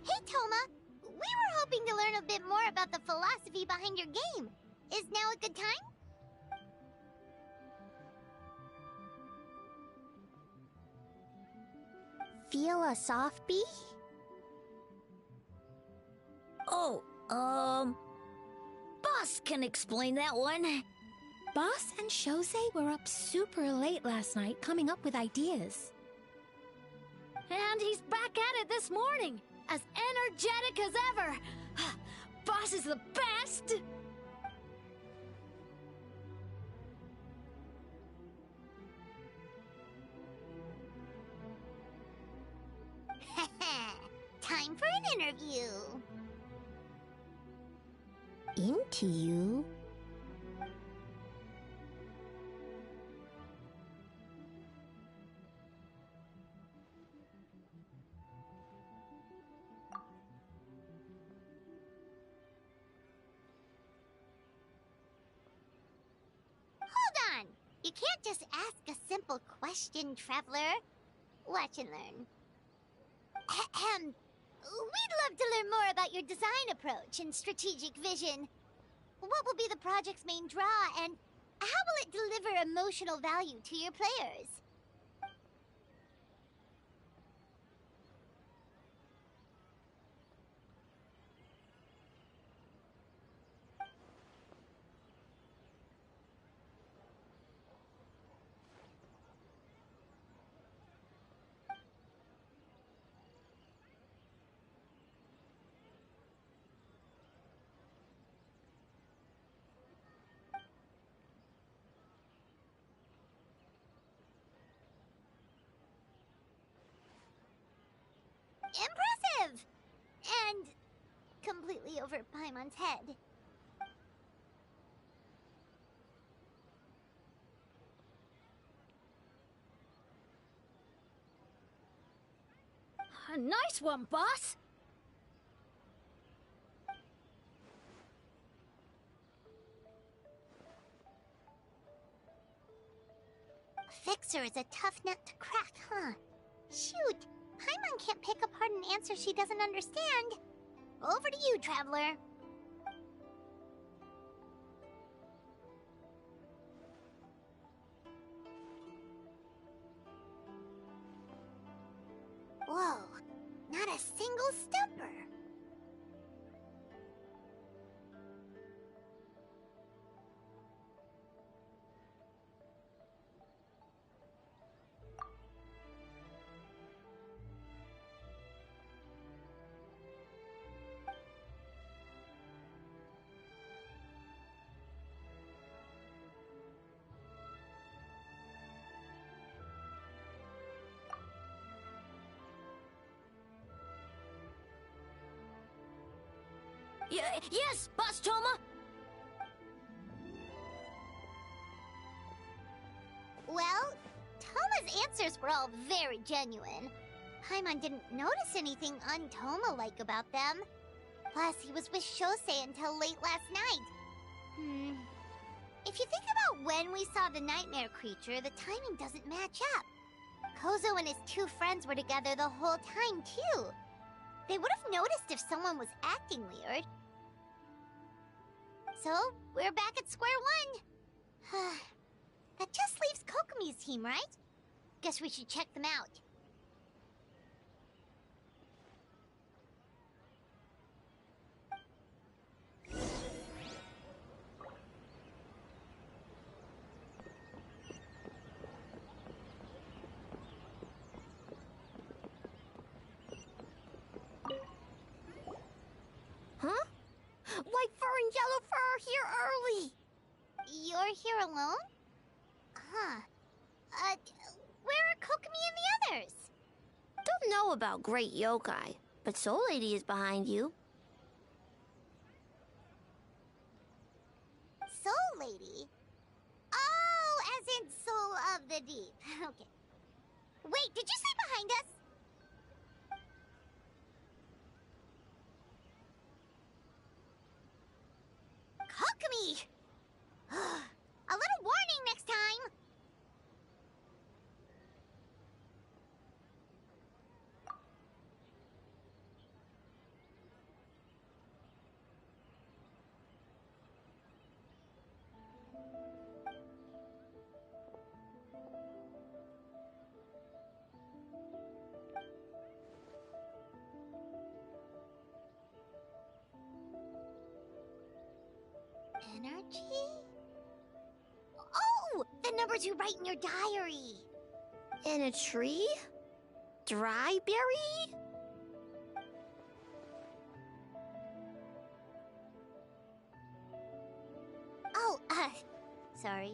Hey, Toma! We were hoping to learn a bit more about the philosophy behind your game. Is now a good time? Feel a soft bee? Oh, Boss can explain that one. Boss and Shosei were up super late last night coming up with ideas. And he's back at it this morning, as energetic as ever. Boss is the best! Time for an interview. Into you? Hold on! You can't just ask a simple question, Traveler. Watch and learn. Ahem. We'd love to learn more about your design approach and strategic vision. What will be the project's main draw, and how will it deliver emotional value to your players? Impressive! And completely over Paimon's head. A nice one, boss! Fixer is a tough nut to crack, huh? Shoot! Paimon can't pick apart an answer she doesn't understand. Over to you, Traveler. Whoa, not a single stumper. Yes, Boss Toma! Well, Toma's answers were all very genuine. Paimon didn't notice anything un-Toma-like about them. Plus, he was with Shosei until late last night. If you think about when we saw the nightmare creature, the timing doesn't match up. Kozo and his two friends were together the whole time, too. They would have noticed if someone was acting weird. So, we're back at square one. That just leaves Kokomi's team, right? Guess we should check them out. Huh? White Fur and Yellow Fur are here early! You're here alone? Huh. Where are Kokomi and the others? Don't know about Great Yokai, but Soul Lady is behind you. Soul Lady? Oh, as in Soul of the Deep. Okay. Wait, did you say behind us? Kokomi! A little warning next time! energy? Oh! The numbers you write in your diary! In a tree? Dryberry? Oh, sorry.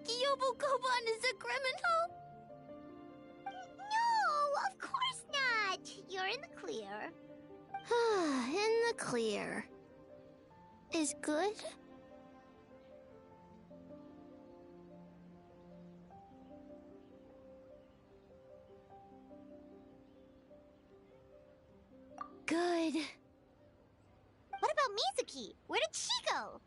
Gyobu-Koban is a criminal? No, of course not! You're in the clear. In the clear. Is good? Good. What about Mizuki? Where did she go?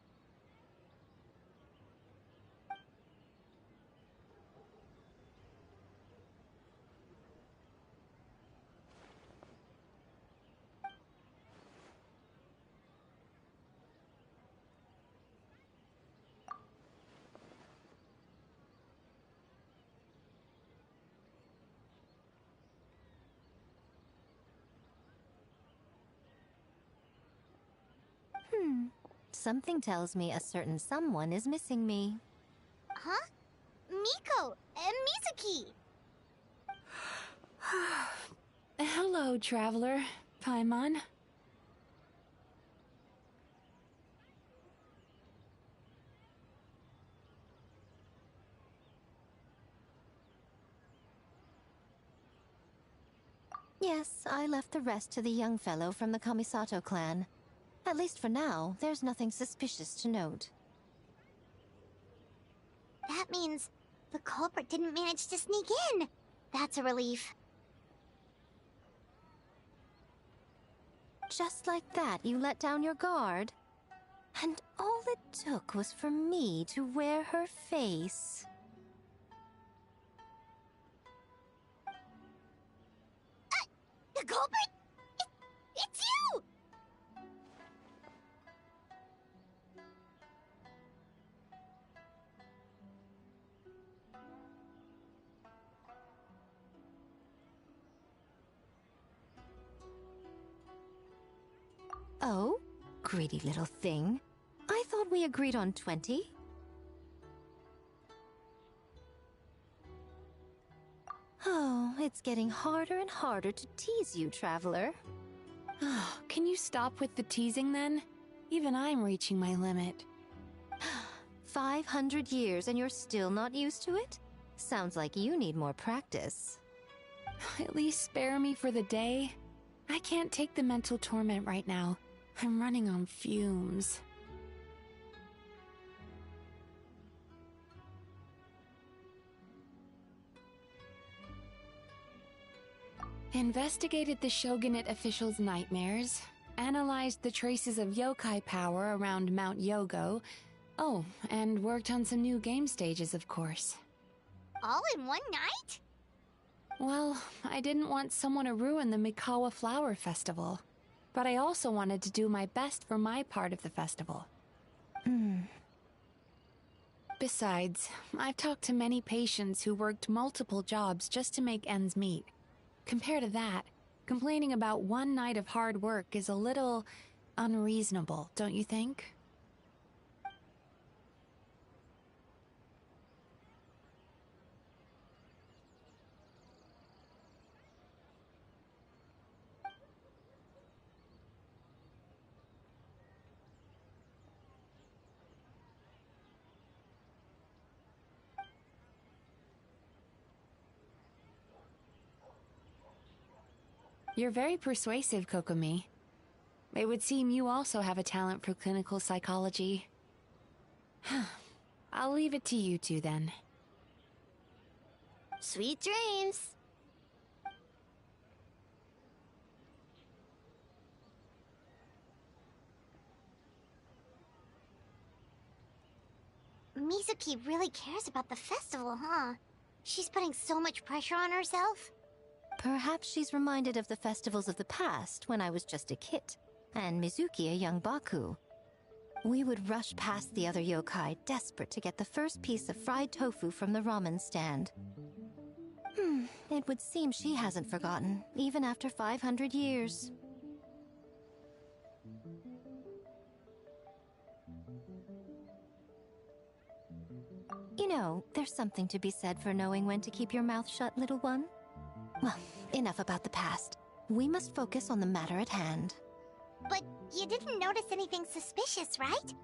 Something tells me a certain someone is missing me. Huh? Miko and Mizuki! Hello, traveler. Paimon. Yes, I left the rest to the young fellow from the Kamisato clan. At least for now, there's nothing suspicious to note. That means the culprit didn't manage to sneak in. That's a relief. Just like that, you let down your guard? And all it took was for me to wear her face. The culprit? It's you! Oh? Greedy little thing. I thought we agreed on 20. Oh, it's getting harder and harder to tease you, traveler. Oh, can you stop with the teasing then? Even I'm reaching my limit. 500 years and you're still not used to it? Sounds like you need more practice. At least spare me for the day. I can't take the mental torment right now. I'm running on fumes. Investigated the shogunate officials' nightmares, analyzed the traces of yokai power around Mount Yogo. Oh, and worked on some new game stages, of course. All in one night? Well, I didn't want someone to ruin the Mikawa Flower Festival. But I also wanted to do my best for my part of the festival. Besides, I've talked to many patients who worked multiple jobs just to make ends meet. Compared to that, complaining about one night of hard work is a little unreasonable, don't you think? You're very persuasive, Kokomi. It would seem you also have a talent for clinical psychology. I'll leave it to you two then. Sweet dreams. Mizuki really cares about the festival, huh? She's putting so much pressure on herself. Perhaps she's reminded of the festivals of the past when I was just a kid, and Mizuki a young Baku. We would rush past the other yokai, desperate to get the first piece of fried tofu from the ramen stand. It would seem she hasn't forgotten, even after 500 years. You know, there's something to be said for knowing when to keep your mouth shut, little one. Well, enough about the past. We must focus on the matter at hand. But you didn't notice anything suspicious, right?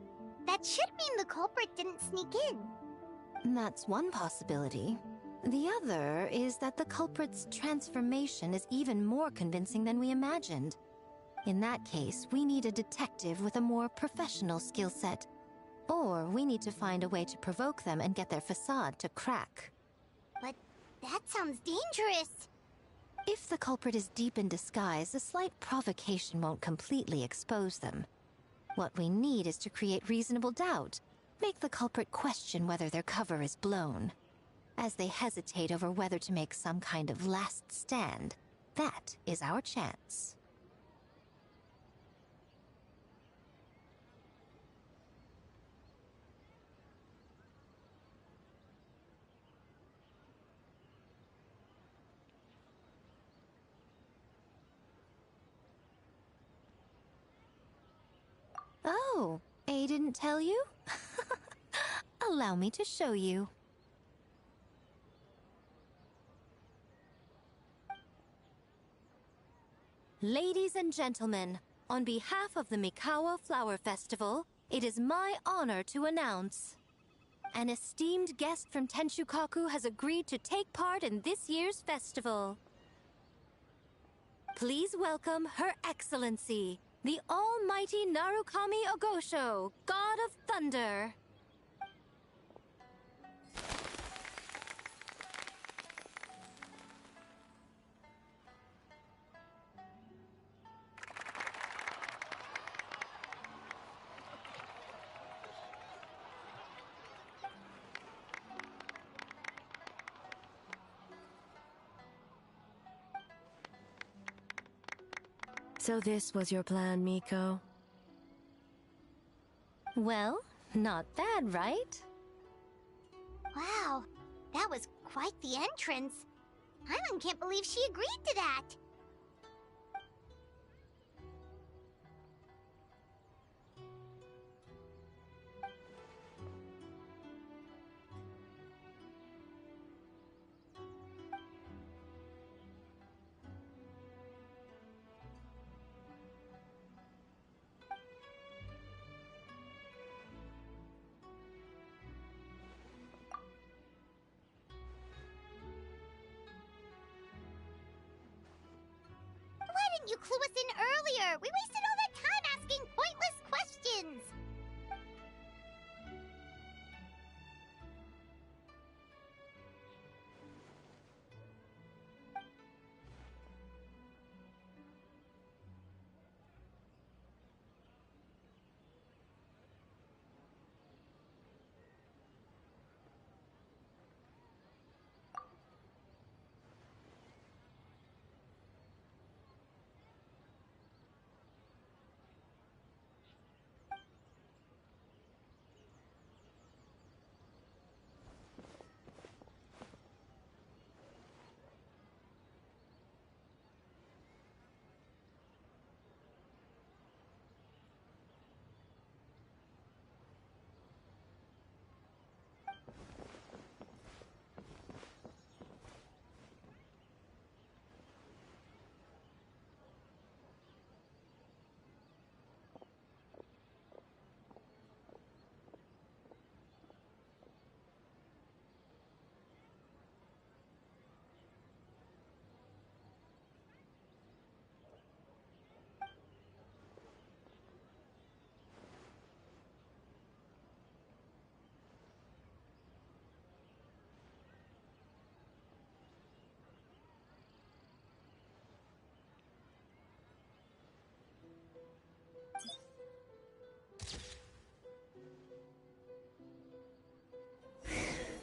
That should mean the culprit didn't sneak in. That's one possibility. The other is that the culprit's transformation is even more convincing than we imagined. In that case, we need a detective with a more professional skill set. Or we need to find a way to provoke them and get their facade to crack. But that sounds dangerous. If the culprit is deep in disguise, a slight provocation won't completely expose them. What we need is to create reasonable doubt. Make the culprit question whether their cover is blown. As they hesitate over whether to make some kind of last stand, that is our chance. Oh, A didn't tell you? Allow me to show you. Ladies and gentlemen, on behalf of the Mikawa Flower Festival, it is my honor to announce an esteemed guest from Tenshukaku has agreed to take part in this year's festival. Please welcome Her Excellency, the Almighty Narukami Ogosho, God of Thunder. So this was your plan, Miko? Well, not bad, right? Wow, that was quite the entrance. Paimon can't believe she agreed to that. Why didn't you clue us in earlier? We wasted all that time asking pointless questions.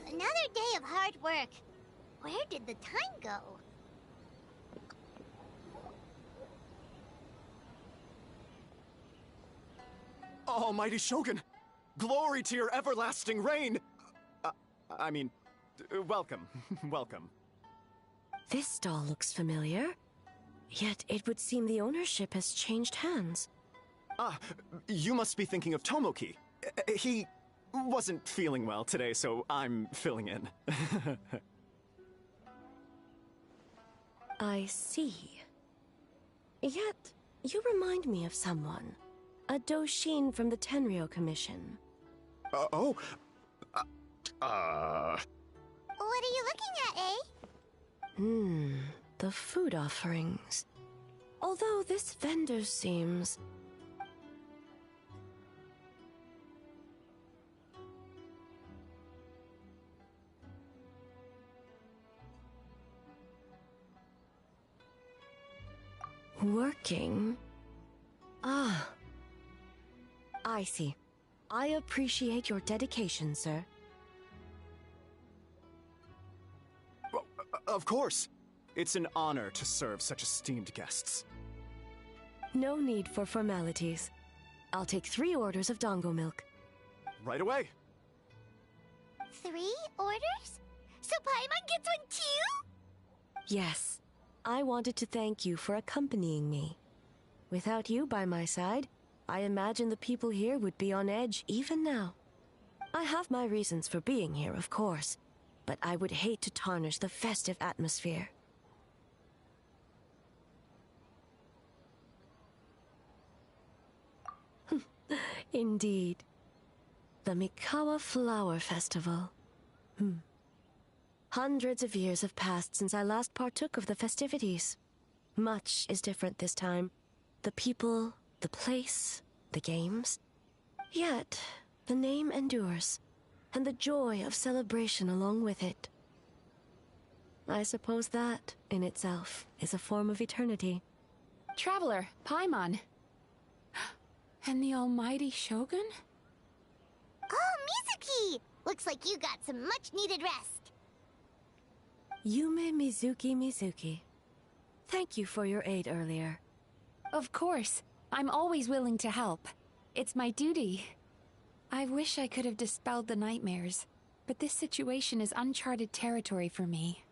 Another day of hard work. Where did the time go? Almighty Shogun! Glory to your everlasting reign! Welcome. Welcome. This stall looks familiar. Yet it would seem the ownership has changed hands. Ah, you must be thinking of Tomoki. He wasn't feeling well today, so I'm filling in. I see. Yet, you remind me of someone. A Doshin from the Tenryo Commission. What are you looking at, eh? The food offerings. Although this vendor seems... working? Ah. I see. I appreciate your dedication, sir. Of course. It's an honor to serve such esteemed guests. No need for formalities. I'll take 3 orders of dango milk. Right away. 3 orders? So Paimon gets one too? Yes. I wanted to thank you for accompanying me. Without you by my side, I imagine the people here would be on edge even now. I have my reasons for being here, of course, but I would hate to tarnish the festive atmosphere. Indeed. The Mikawa Flower Festival. Hundreds of years have passed since I last partook of the festivities. Much is different this time. The people, the place, the games. Yet, the name endures, and the joy of celebration along with it. I suppose that, in itself, is a form of eternity. Traveler, Paimon. And the almighty Shogun? Oh, Mizuki! Looks like you got some much-needed rest. Yume Mizuki. Thank you for your aid earlier. Of course. I'm always willing to help. It's my duty. I wish I could have dispelled the nightmares, but this situation is uncharted territory for me.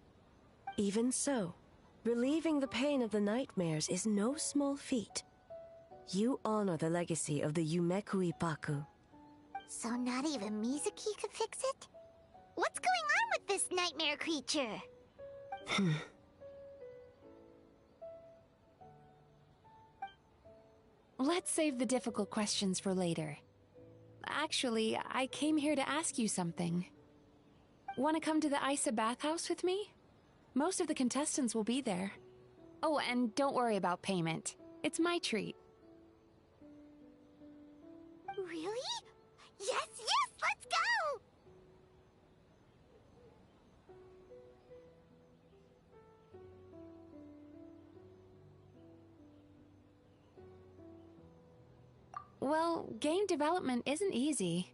Even so, relieving the pain of the nightmares is no small feat. You honor the legacy of the Yumeku Ippaku. So not even Mizuki could fix it? What's going on with this nightmare creature? Let's save the difficult questions for later. Actually, I came here to ask you something. Want to come to the Isa bathhouse with me? Most of the contestants will be there. Oh, and don't worry about payment. It's my treat. Really? Yes, let's go! Well, game development isn't easy.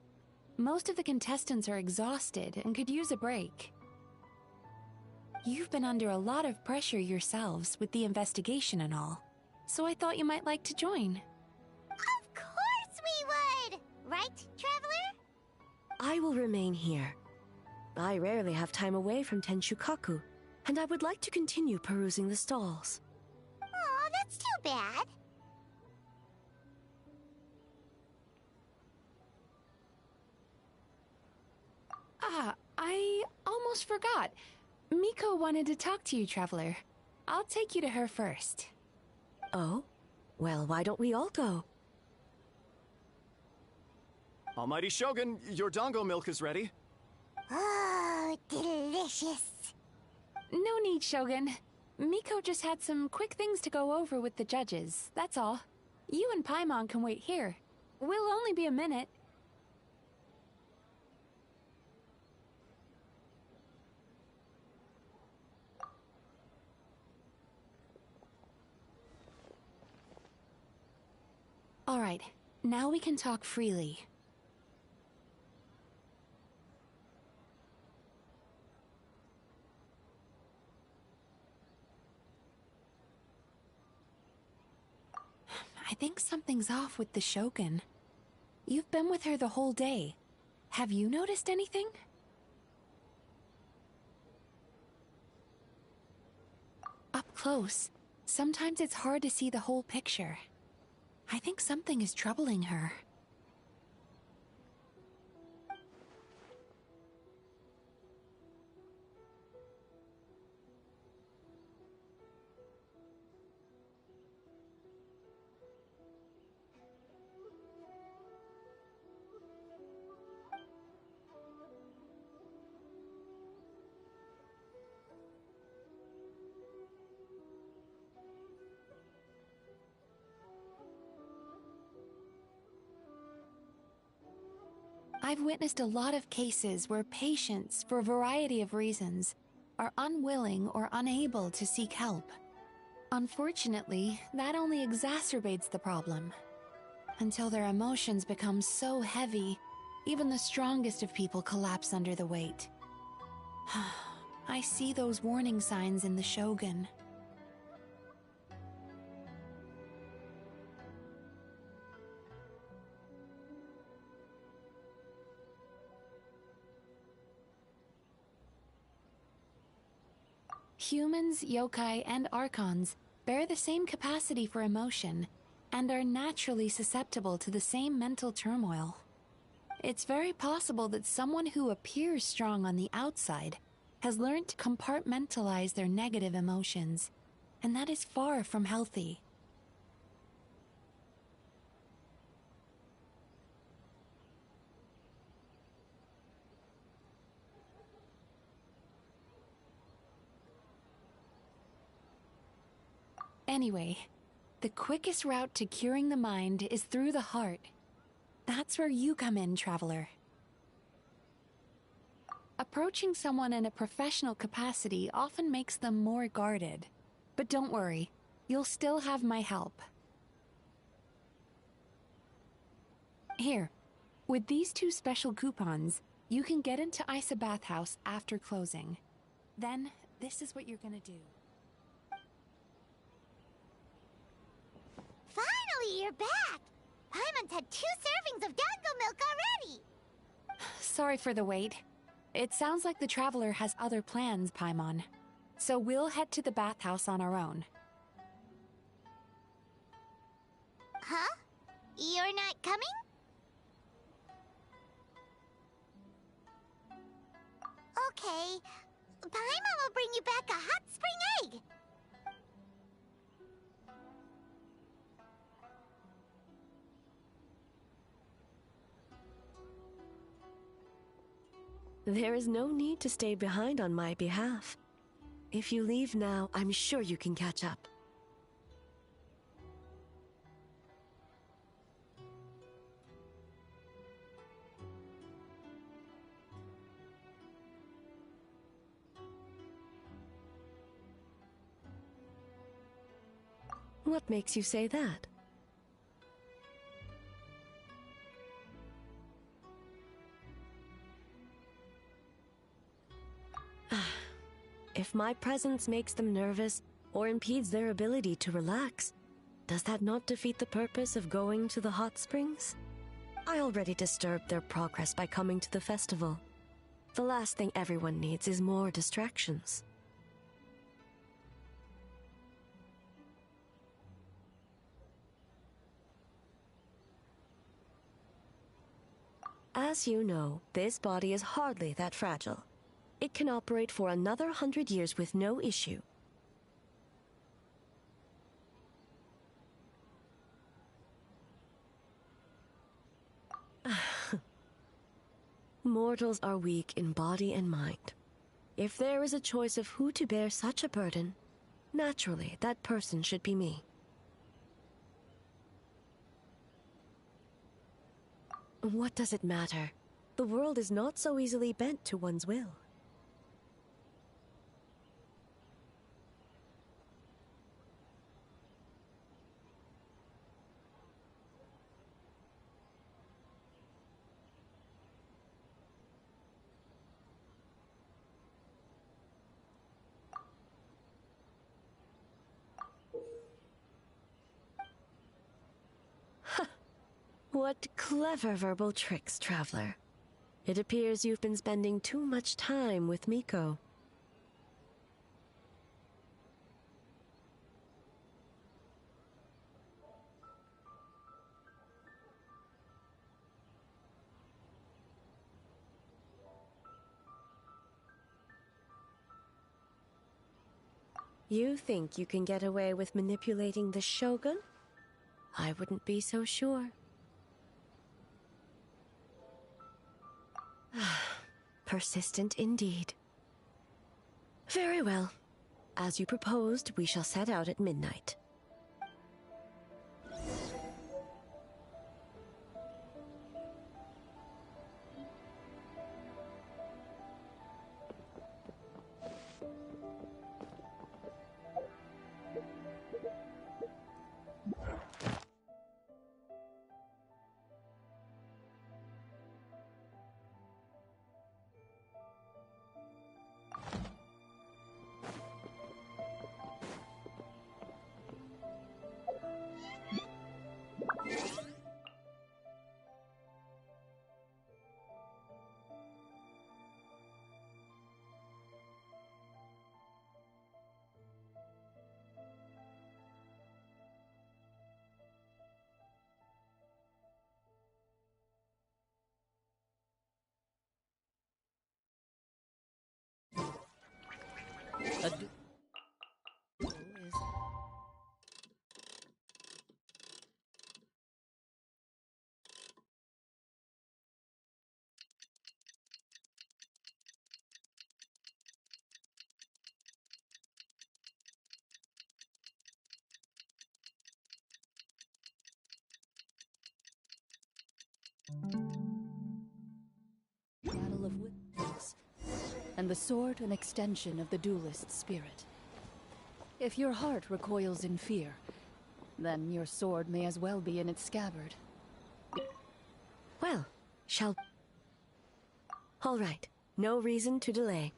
Most of the contestants are exhausted and could use a break. You've been under a lot of pressure yourselves with the investigation and all, so I thought you might like to join. Of course we would! Right, Traveler? I will remain here. I rarely have time away from Tenshukaku, and I would like to continue perusing the stalls. Aw, that's too bad. I almost forgot. Miko wanted to talk to you, Traveler. I'll take you to her first. Oh? Well, why don't we all go? Almighty Shogun, your dango milk is ready. Oh, delicious. No need, Shogun. Miko just had some quick things to go over with the judges, that's all. You and Paimon can wait here. We'll only be a minute. All right, now we can talk freely. I think something's off with the Shogun. You've been with her the whole day. Have you noticed anything? Up close, sometimes it's hard to see the whole picture. I think something is troubling her. I've witnessed a lot of cases where patients, for a variety of reasons, are unwilling or unable to seek help. Unfortunately, that only exacerbates the problem. Until their emotions become so heavy, even the strongest of people collapse under the weight. I see those warning signs in the Shogun. Humans, yokai, and archons bear the same capacity for emotion and are naturally susceptible to the same mental turmoil. It's very possible that someone who appears strong on the outside has learned to compartmentalize their negative emotions, and that is far from healthy. Anyway, the quickest route to curing the mind is through the heart. That's where you come in, Traveler. Approaching someone in a professional capacity often makes them more guarded. But don't worry, you'll still have my help. Here, with these 2 special coupons, you can get into Isa Bathhouse after closing. Then, this is what you're gonna do. Finally, you're back! Paimon's had 2 servings of dango milk already! Sorry for the wait. It sounds like the Traveler has other plans, Paimon. So we'll head to the bathhouse on our own. Huh? You're not coming? Okay. Paimon will bring you back a hot spring egg! There is no need to stay behind on my behalf. If you leave now, I'm sure you can catch up. What makes you say that? If my presence makes them nervous or impedes their ability to relax, does that not defeat the purpose of going to the hot springs? I already disturbed their progress by coming to the festival. The last thing everyone needs is more distractions. As you know, this body is hardly that fragile. It can operate for another 100 years with no issue. Mortals are weak in body and mind. If there is a choice of who to bear such a burden, naturally that person should be me. What does it matter? The world is not so easily bent to one's will. What clever verbal tricks, Traveler. It appears you've been spending too much time with Miko. You think you can get away with manipulating the Shogun? I wouldn't be so sure. Persistent indeed. Very well. As you proposed, we shall set out at midnight. Battle of Witches, and the sword an extension of the duelist's spirit. If your heart recoils in fear, then your sword may as well be in its scabbard. Well, all right, no reason to delay.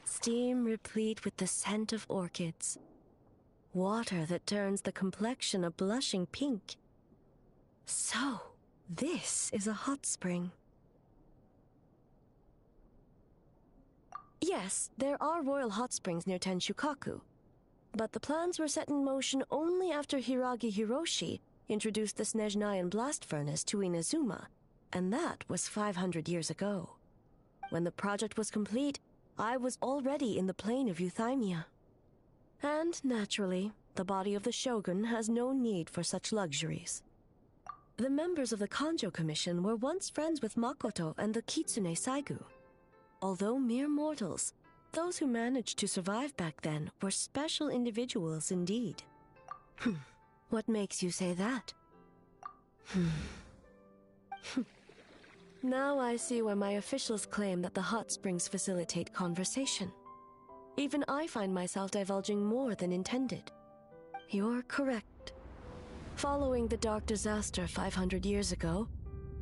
Steam replete with the scent of orchids. Water that turns the complexion a blushing pink. So, this is a hot spring. Yes, there are royal hot springs near Tenshukaku, but the plans were set in motion only after Hiragi Hiroshi introduced the Snezhnayan blast furnace to Inazuma, and that was 500 years ago. When the project was complete, I was already in the plain of Euthymia. And, naturally, the body of the Shogun has no need for such luxuries. The members of the Kanjo Commission were once friends with Makoto and the Kitsune Saigu. Although mere mortals, those who managed to survive back then were special individuals indeed. What makes you say that? Now I see why my officials claim that the hot springs facilitate conversation. Even I find myself divulging more than intended. You're correct. Following the dark disaster 500 years ago,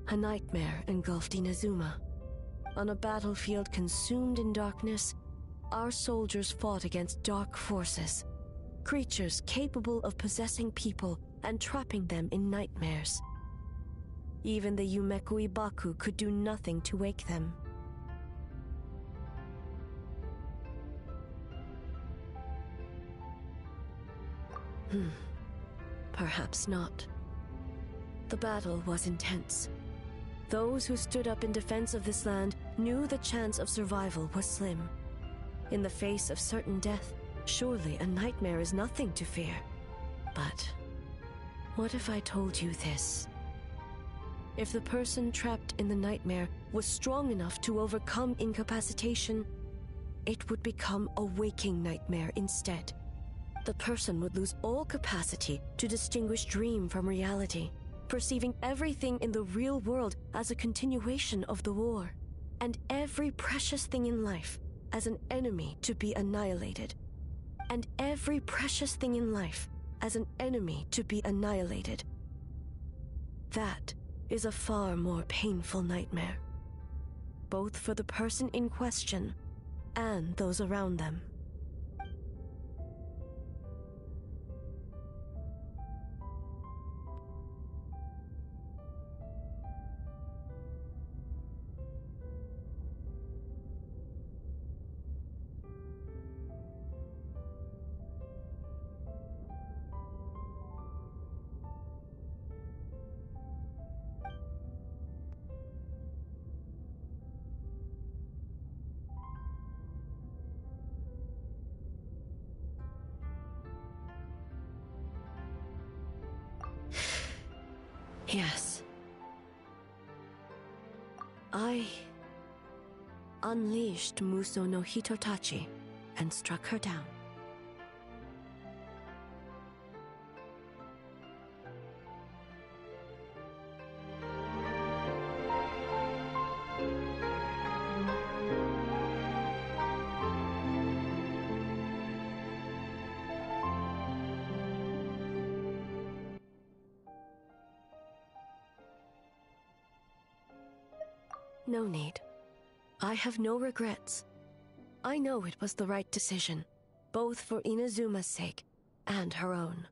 a nightmare engulfed Inazuma. On a battlefield consumed in darkness, our soldiers fought against dark forces, creatures capable of possessing people and trapping them in nightmares. Even the Yumekui Baku could do nothing to wake them. Perhaps not. The battle was intense. Those who stood up in defense of this land knew the chance of survival was slim. In the face of certain death, surely a nightmare is nothing to fear. But what if I told you this? If the person trapped in the nightmare was strong enough to overcome incapacitation, it would become a waking nightmare instead. The person would lose all capacity to distinguish dream from reality, perceiving everything in the real world as a continuation of the war, and every precious thing in life as an enemy to be annihilated, and every precious thing in life as an enemy to be annihilated. That is a far more painful nightmare, both for the person in question and those around them. Yes. I unleashed Muso no Hitotachi and struck her down. No need. I have no regrets. I know it was the right decision, both for Inazuma's sake and her own.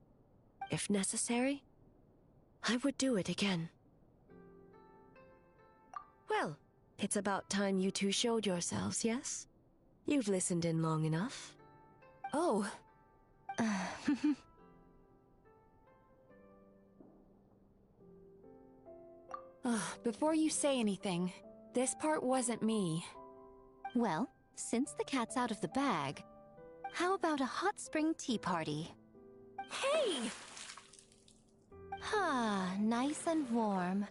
If necessary, I would do it again. Well, it's about time you two showed yourselves, yes? You've listened in long enough. Oh. Before you say anything, this part wasn't me. Well, since the cat's out of the bag, how about a hot spring tea party? Hey! Ah, nice and warm.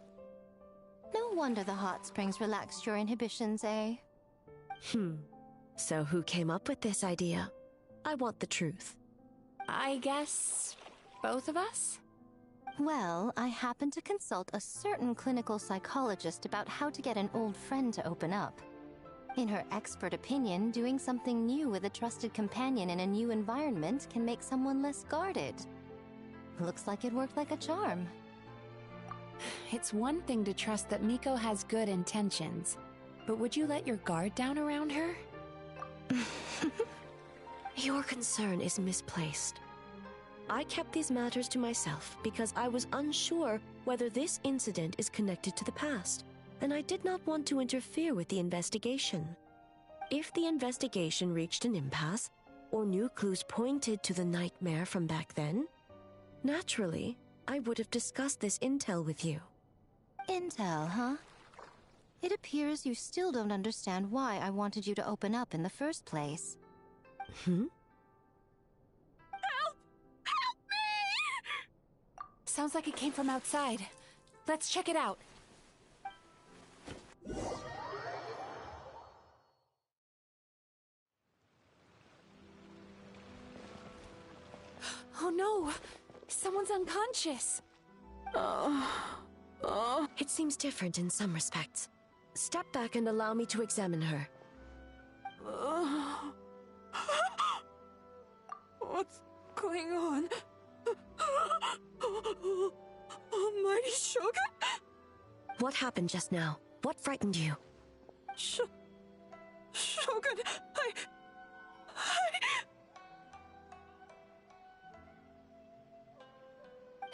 No wonder the hot springs relaxed your inhibitions, eh? So who came up with this idea? I want the truth. I guess both of us? Well, I happened to consult a certain clinical psychologist about how to get an old friend to open up. In her expert opinion, doing something new with a trusted companion in a new environment can make someone less guarded. Looks like it worked like a charm. It's one thing to trust that Miko has good intentions, but would you let your guard down around her? Your concern is misplaced. I kept these matters to myself because I was unsure whether this incident is connected to the past, and I did not want to interfere with the investigation. If the investigation reached an impasse, or new clues pointed to the nightmare from back then, naturally, I would have discussed this intel with you. Intel, huh? It appears you still don't understand why I wanted you to open up in the first place. Sounds like it came from outside. Let's check it out. Oh no! Someone's unconscious! It seems different in some respects. Step back and allow me to examine her. What's going on? Almighty Shogun? What happened just now? What frightened you? Shogun,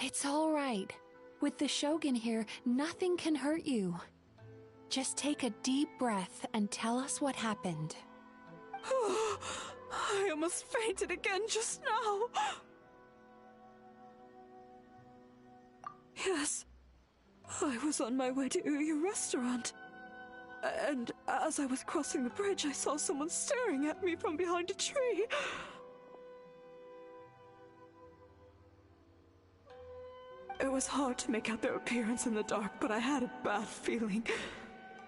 It's all right. With the Shogun here, nothing can hurt you. Just take a deep breath and tell us what happened. I almost fainted again just now. Yes, I was on my way to Uyu restaurant. And as I was crossing the bridge, I saw someone staring at me from behind a tree. It was hard to make out their appearance in the dark, but I had a bad feeling.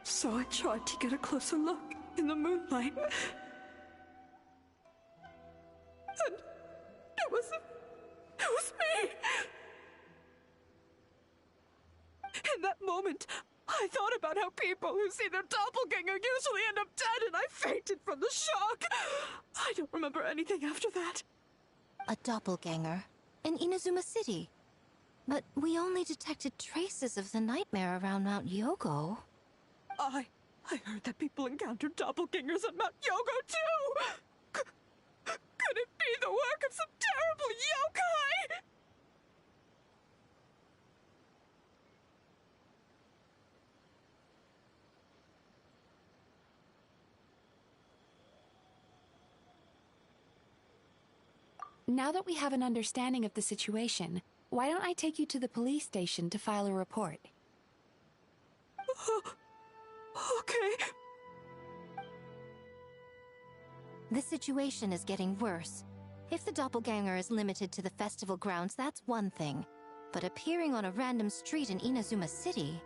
So I tried to get a closer look in the moonlight. And it was me! In that moment, I thought about how people who see their doppelganger usually end up dead, and I fainted from the shock. I don't remember anything after that. A doppelganger? in Inazuma City. But we only detected traces of the nightmare around Mount Yogo. I heard that people encountered doppelgangers at Mount Yogo too! Could it be the work of some terrible yokai? Now that we have an understanding of the situation, why don't I take you to the police station to file a report? Okay. The situation is getting worse. If the doppelganger is limited to the festival grounds, that's one thing. But appearing on a random street in Inazuma City...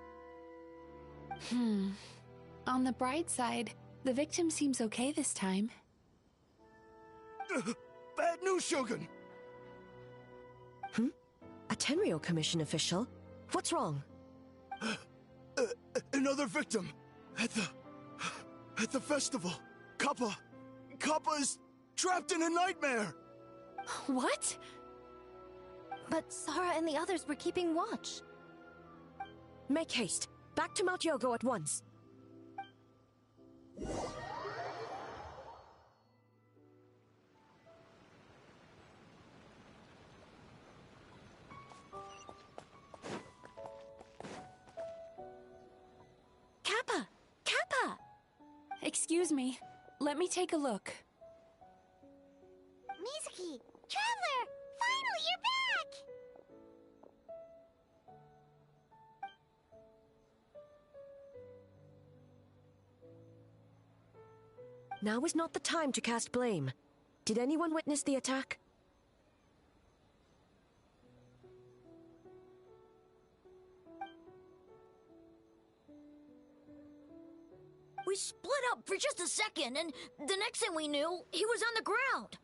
On the bright side, the victim seems okay this time. Bad news, Shogun! A Tenryo Commission official? What's wrong? Another victim! At the festival! Kappa is trapped in a nightmare! What? But Sara and the others were keeping watch. Make haste. Back to Mount Yogo at once. Kappa! Kappa! Excuse me. Let me take a look. Mizuki! Traveler! Finally, you're back! Now is not the time to cast blame. Did anyone witness the attack? We split up for just a second, and the next thing we knew, he was on the ground.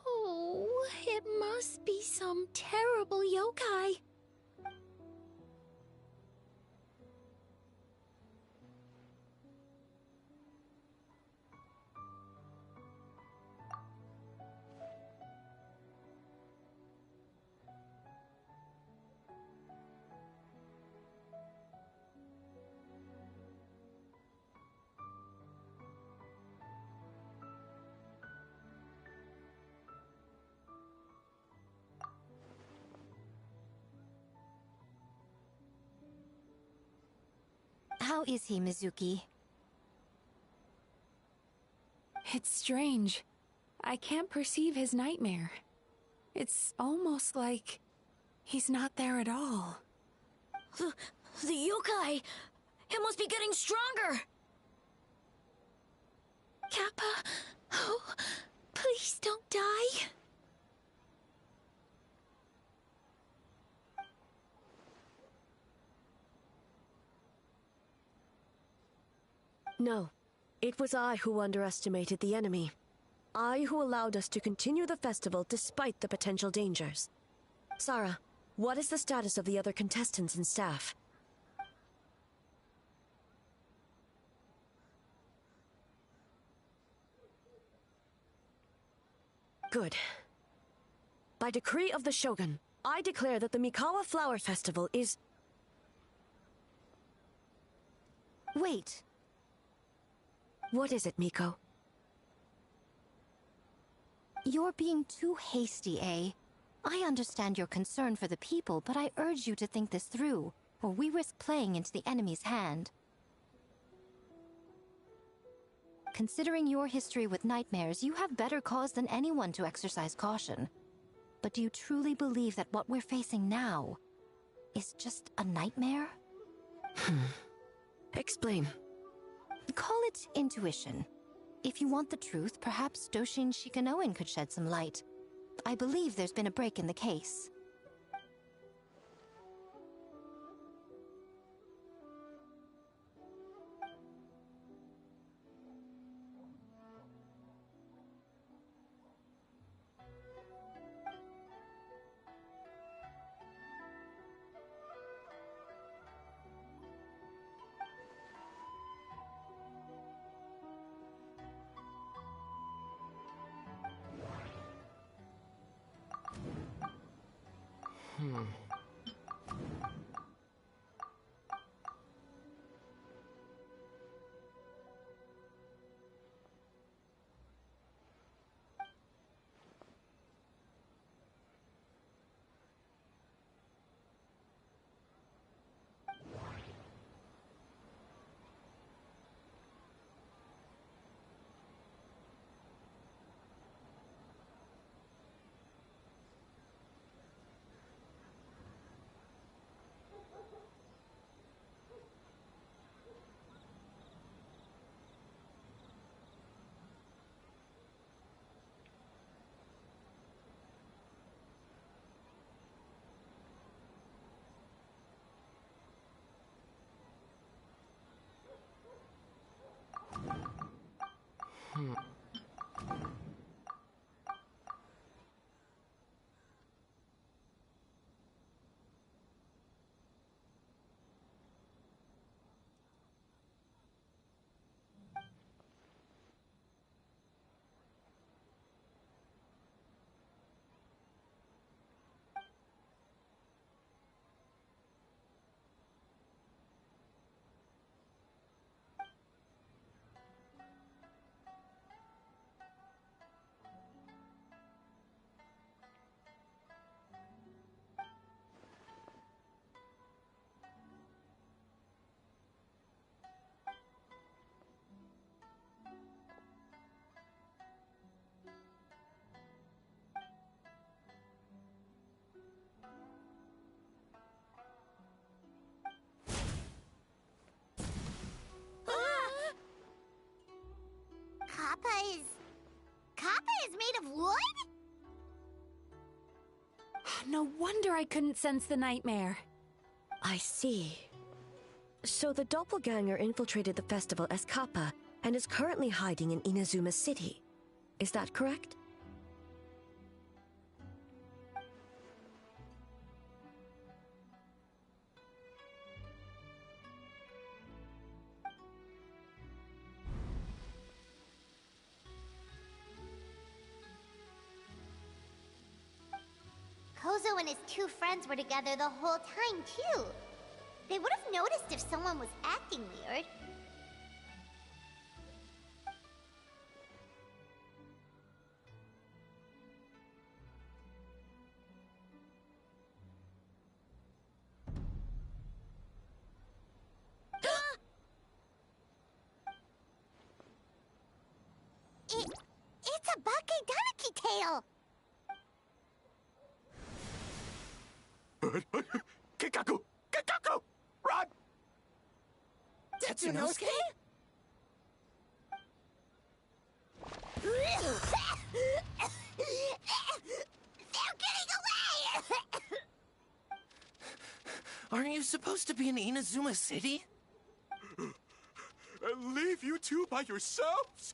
Oh, it must be some terrible yokai. How is he, Mizuki? It's strange. I can't perceive his nightmare. It's almost like he's not there at all. The yokai! It must be getting stronger! Kappa, oh, please don't die. No. It was I who underestimated the enemy. I who allowed us to continue the festival despite the potential dangers. Sara, what is the status of the other contestants and staff? Good. By decree of the Shogun, I declare that the Mikawa Flower Festival is... Wait. What is it, Miko? You're being too hasty, eh? I understand your concern for the people, but I urge you to think this through, or we risk playing into the enemy's hand. Considering your history with nightmares, you have better cause than anyone to exercise caution. But do you truly believe that what we're facing now is just a nightmare? Explain. Call it intuition. If you want the truth, perhaps Doshin Shikanoin could shed some light. I believe there's been a break in the case. Kappa is made of wood? No wonder I couldn't sense the nightmare. I see. So the doppelganger infiltrated the festival as Kappa and is currently hiding in Inazuma City. Is that correct? Kozo and his two friends were together the whole time, too. They would have noticed if someone was acting weird. It's a Bakedaniki tail! Kikaku! Kikaku! Run! Tetsunosuke? They're getting away! Aren't you supposed to be in Inazuma City? And leave you two by yourselves?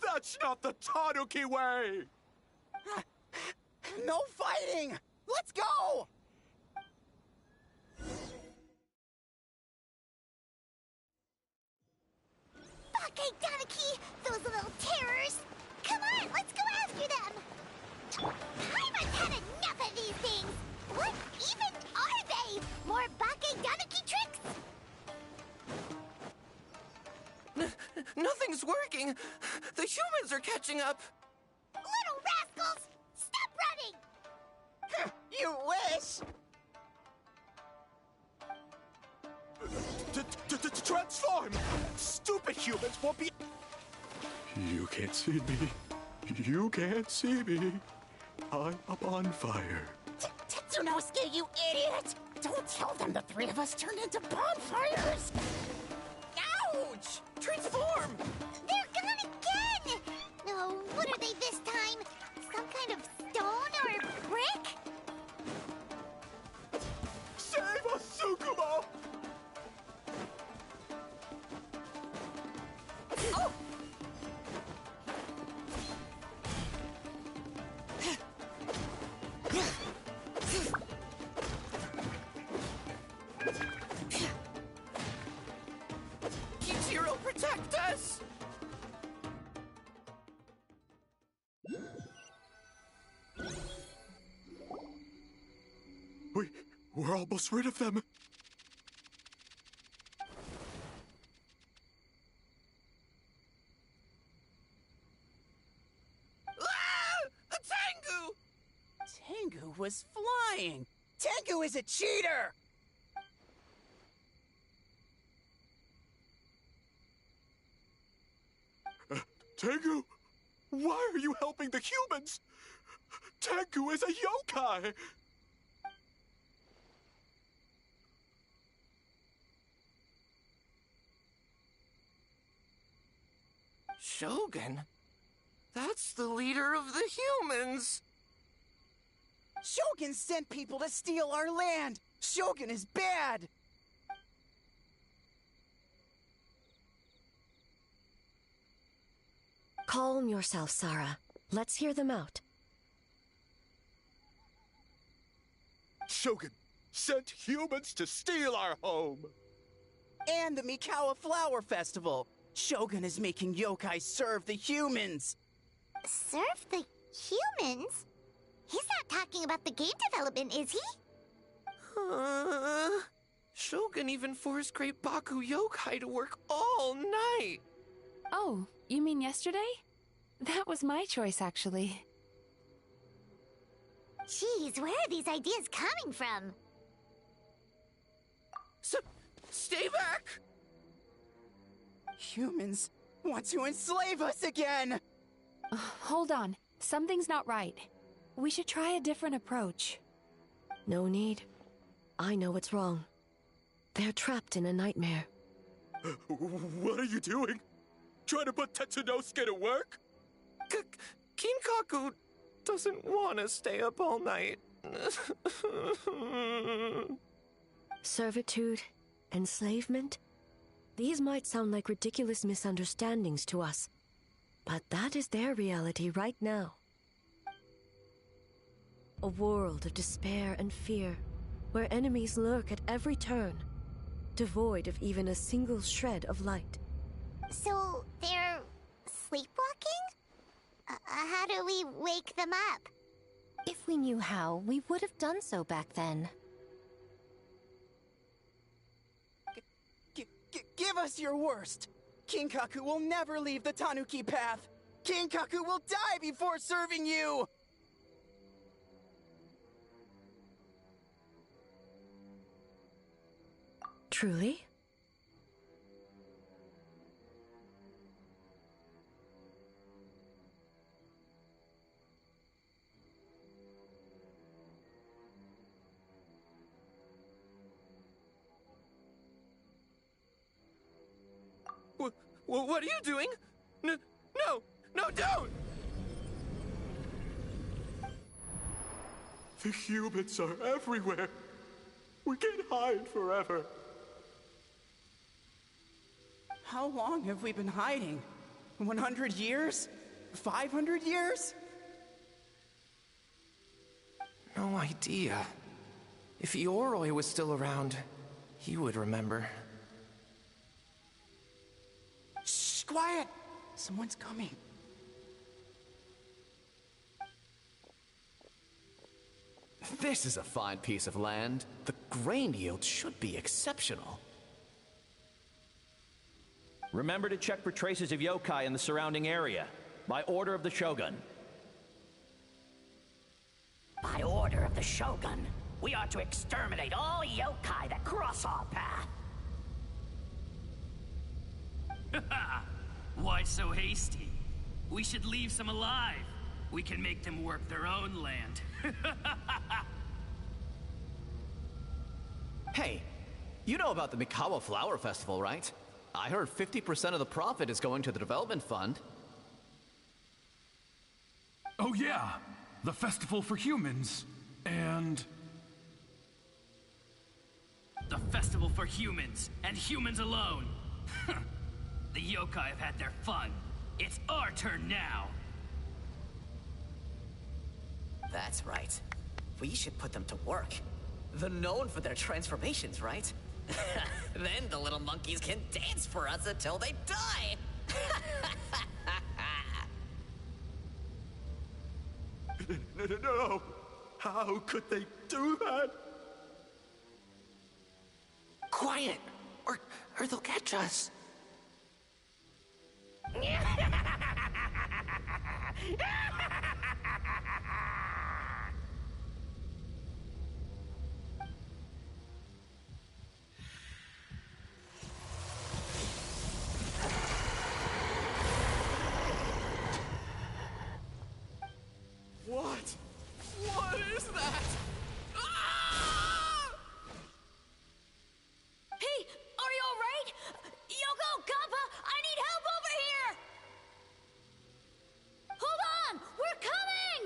That's not the Tanuki way! No fighting! Let's go! Bakedaniki! Those little terrors! Come on, let's go after them! Paimon's had enough of these things! What even are they? More Bakedaniki tricks? Nothing's working! The humans are catching up! Little rascals! Stop running! You wish! Transform! Stupid humans won't be... You can't see me. You can't see me. I'm up on fire. Tetsunosuke, you idiot! Don't tell them the three of us turned into bonfires! Ouch! Transform! They're gone again! No, what are they this time? Some kind of stone or brick? Save us, Tsukumo! Oh! Kichiro, protect us! We're almost rid of them. Tengu was flying! Tengu is a cheater! Tengu, why are you helping the humans? Tengu is a yokai! Shogun? That's the leader of the humans! Shogun sent people to steal our land! Shogun is bad! Calm yourself, Sarah. Let's hear them out. Shogun sent humans to steal our home. And the Mikawa Flower Festival. Shogun is making yokai serve the humans. Serve the humans? He's not talking about the game development, is he? Shogun even forced Great Baku Yokai to work all night. Oh, you mean yesterday? That was my choice, actually. Jeez, where are these ideas coming from? Stay back! Humans want to enslave us again! Hold on. Something's not right. We should try a different approach. No need. I know what's wrong. They're trapped in a nightmare. What are you doing? Trying to put Tetsunosuke to work? Kinkaku doesn't want to stay up all night. Servitude, enslavement? These might sound like ridiculous misunderstandings to us, but that is their reality right now. A world of despair and fear, where enemies lurk at every turn, devoid of even a single shred of light. So, they're sleepwalking? How do we wake them up? If we knew how, we would have done so back then. Give us your worst! Kinkaku will never leave the Tanuki path! Kinkaku will die before serving you! Truly? What are you doing? No, don't! The humans are everywhere. We can't hide forever. How long have we been hiding? 100 years? 500 years? No idea. If Yoroi was still around, he would remember. Shh, quiet! Someone's coming. This is a fine piece of land. The grain yield should be exceptional. Remember to check for traces of yokai in the surrounding area. By order of the Shogun. By order of the Shogun, we are to exterminate all yokai that cross our path. Why so hasty? We should leave some alive. We can make them work their own land. Hey, you know about the Mikawa Flower Festival, right? I heard 50% of the profit is going to the development fund. Oh yeah, the festival for humans. And... The festival for humans, and humans alone. The yokai have had their fun. It's our turn now. That's right. We should put them to work. They're known for their transformations, right? Then the little monkeys can dance for us until they die! No! How could they do that? Quiet, or they'll catch us. What? What is that? Hey, are you alright? Yoko, Kappa, I need help over here! Hold on! We're coming!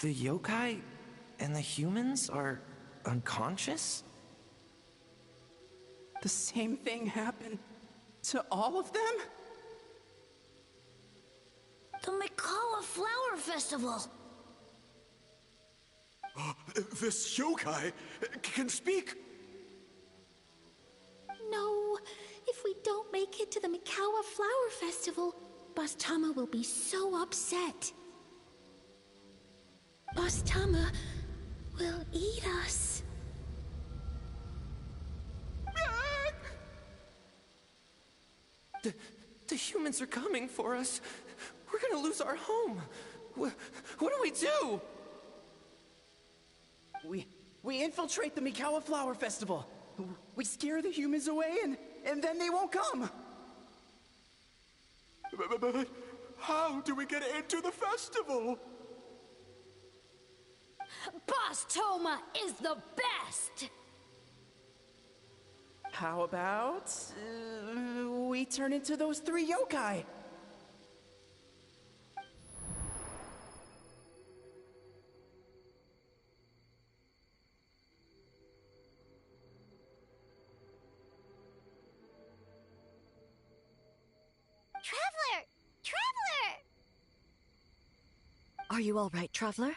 The yokai and the humans are unconscious? The same thing happened to all of them? The Mikawa Flower Festival! This yokai can speak! No, if we don't make it to the Mikawa Flower Festival, Boss Tama will be so upset. Boss Tama will eat us. The humans are coming for us. We're gonna lose our home. What do we do? We infiltrate the Mikawa Flower Festival. We scare the humans away and then they won't come. But how do we get into the festival? Boss Toma is the best! How about we turn into those 3 yokai? Traveler! Traveler! Are you all right, Traveler?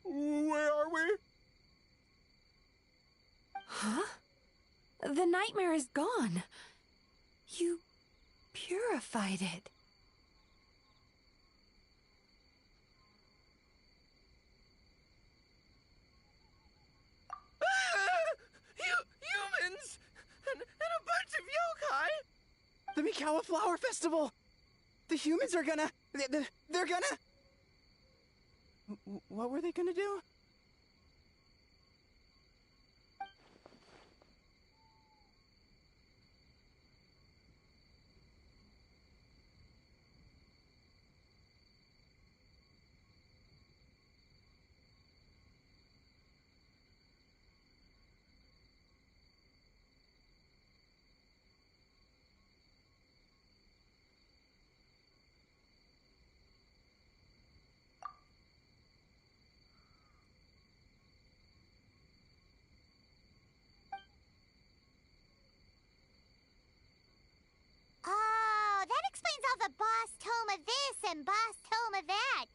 Where are we? Huh? The nightmare is gone. You purified it. Humans! And a bunch of yokai! The Mikawa Flower Festival! The humans are gonna... They're gonna... What were they gonna do? Oh, that explains all the Boss Toma this and Boss Toma that.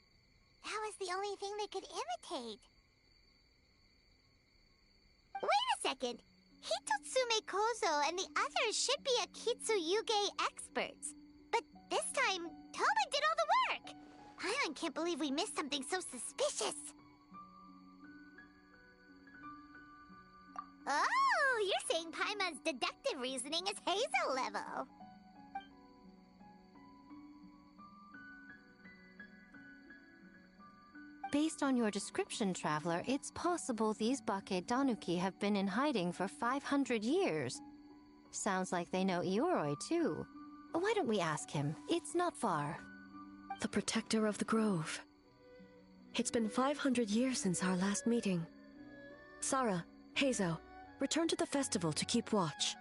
That was the only thing they could imitate. Wait a second. Hitotsume Kozo and the others should be Akitsuyuge experts. But this time, Toma did all the work. Paimon can't believe we missed something so suspicious. Oh, you're saying Paimon's deductive reasoning is Hazel level. Based on your description, Traveler, it's possible these Bake Danuki have been in hiding for 500 years. Sounds like they know Ioroi, too. Why don't we ask him? It's not far. The protector of the grove. It's been 500 years since our last meeting. Sarah, Hazo, return to the festival to keep watch.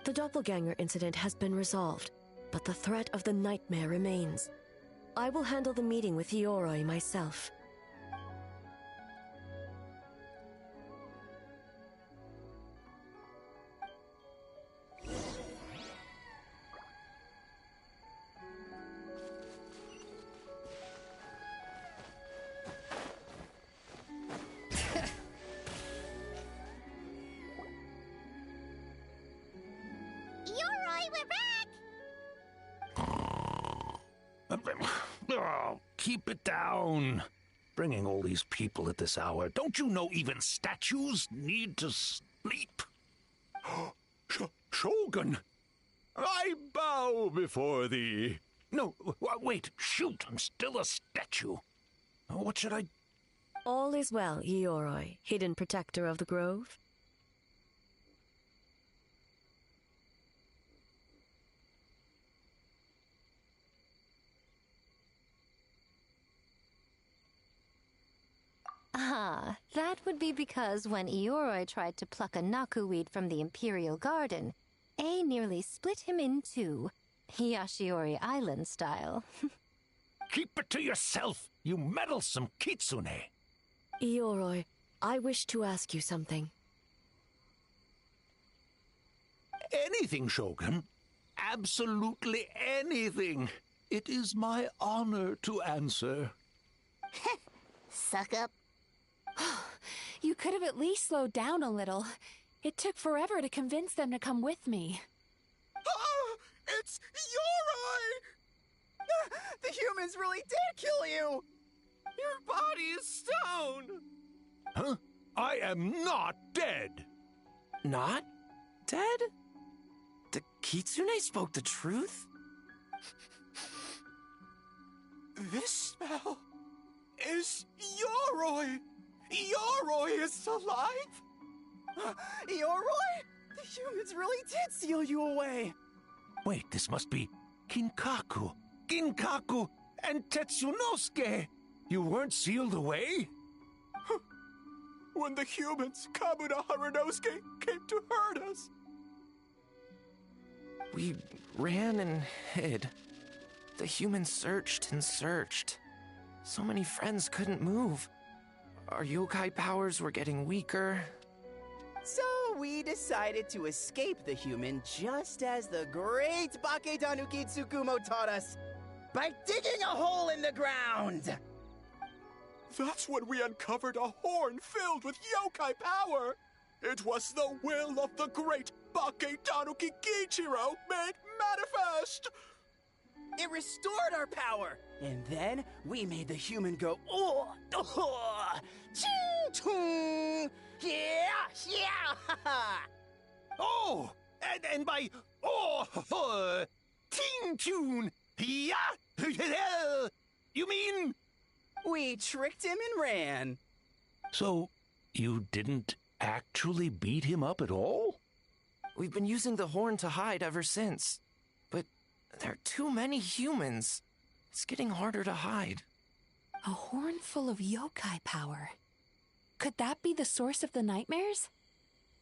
The doppelganger incident has been resolved, but the threat of the nightmare remains. I will handle the meeting with Ioroi myself. Ioroi, we're back! Oh, keep it down. Bringing all these people at this hour. Don't you know even statues need to sleep? Shogun! I bow before thee. No, wait, shoot, I'm still a statue. What should I... All is well, Ioroi, hidden protector of the grove. Ah, that would be because when Ioroi tried to pluck a Naku weed from the Imperial Garden, A nearly split him in two, Yashiori Island style. Keep it to yourself, you meddlesome kitsune. Ioroi, I wish to ask you something. Anything, Shogun. Absolutely anything. It is my honor to answer. Suck up. You could have at least slowed down a little. It took forever to convince them to come with me. Oh, it's Yoroi! The humans really did kill you! Your body is stone! Huh? I am not dead. Not dead? The Kitsune spoke the truth? This smell is Yoroi! Yoroi is alive! Yoroi? The humans really did seal you away! Wait, this must be Kinkaku, Ginkaku, and Tetsunosuke! You weren't sealed away? When the humans, Kamuna Harunosuke, came to hurt us. We ran and hid. The humans searched and searched. So many friends couldn't move. Our yokai powers were getting weaker. So we decided to escape the human just as the great Baketanuki Tsukumo taught us, by digging a hole in the ground! That's when we uncovered a horn filled with yokai power. It was the will of the great Baketanuki Kiichiro made manifest. It restored our power, and then we made the human go, oh, ching, chung, yeah, yeah, Oh, and by, ting, tune, yeah, you mean? We tricked him and ran. So, you didn't actually beat him up at all? We've been using the horn to hide ever since. But there are too many humans. It's getting harder to hide. A horn full of yokai power. Could that be the source of the nightmares?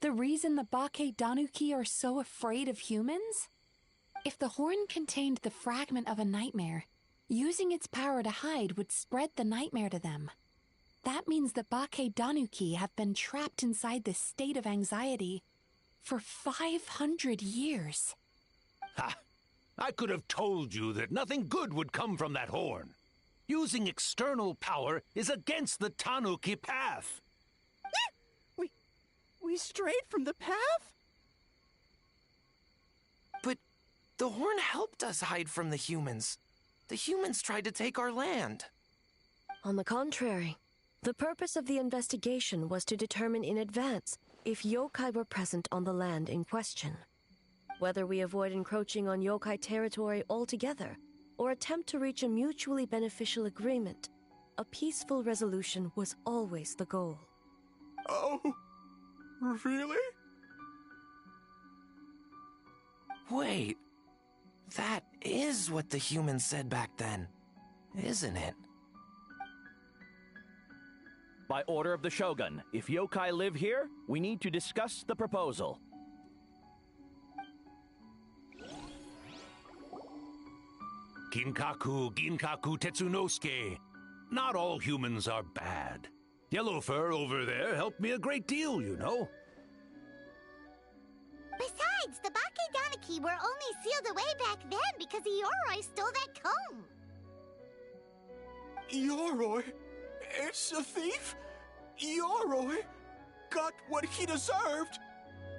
The reason the Baketanuki are so afraid of humans? If the horn contained the fragment of a nightmare, using its power to hide would spread the nightmare to them. That means the Baketanuki have been trapped inside this state of anxiety for 500 years. Ha! I could have told you that nothing good would come from that horn. Using external power is against the Tanuki path. We strayed from the path? But the horn helped us hide from the humans. The humans tried to take our land. On the contrary, the purpose of the investigation was to determine in advance if yokai were present on the land in question. Whether we avoid encroaching on yokai territory altogether or attempt to reach a mutually beneficial agreement, a peaceful resolution was always the goal. Oh, really? Wait, that is what the humans said back then, isn't it? By order of the Shogun, if yokai live here, we need to discuss the proposal. Ginkaku, Tetsunosuke. Not all humans are bad. Yellowfur over there helped me a great deal, you know. Besides, the Baketanuki were only sealed away back then because Ioroi stole that comb. Yoroi is a thief? Yoroi got what he deserved.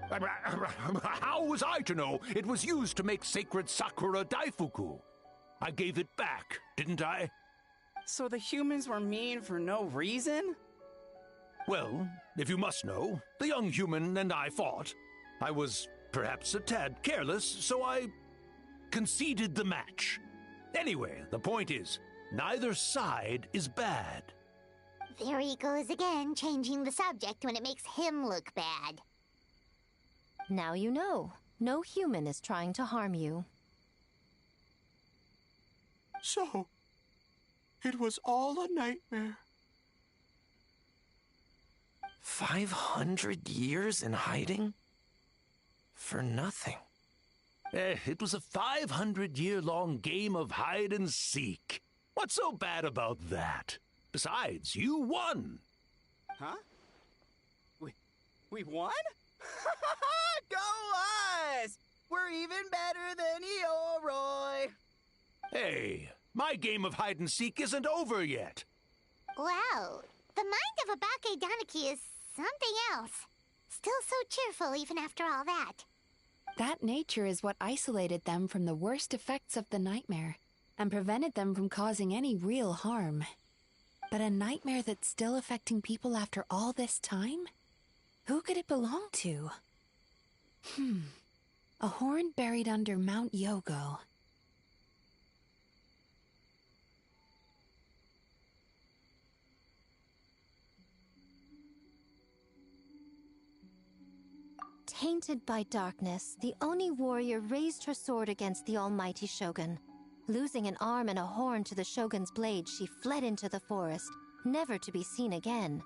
How was I to know it was used to make sacred Sakura Daifuku? I gave it back, didn't I? So the humans were mean for no reason? Well, if you must know, the young human and I fought. I was perhaps a tad careless, so I conceded the match. Anyway, the point is, neither side is bad. There he goes again, changing the subject when it makes him look bad. Now you know. No human is trying to harm you. So, it was all a nightmare. 500 years in hiding? For nothing. It was a 500-year-long game of hide and seek. What's so bad about that? Besides, you won. Huh? We won? Go us! We're even better than Eoroy! Hey, my game of hide and seek isn't over yet. Wow, the mind of a Bake Danaki is something else. Still so cheerful even after all that. That nature is what isolated them from the worst effects of the nightmare and prevented them from causing any real harm. But a nightmare that's still affecting people after all this time? Who could it belong to? A horn buried under Mount Yogo. Tainted by darkness, the Oni warrior raised her sword against the almighty shogun. Losing an arm and a horn to the shogun's blade, she fled into the forest, never to be seen again.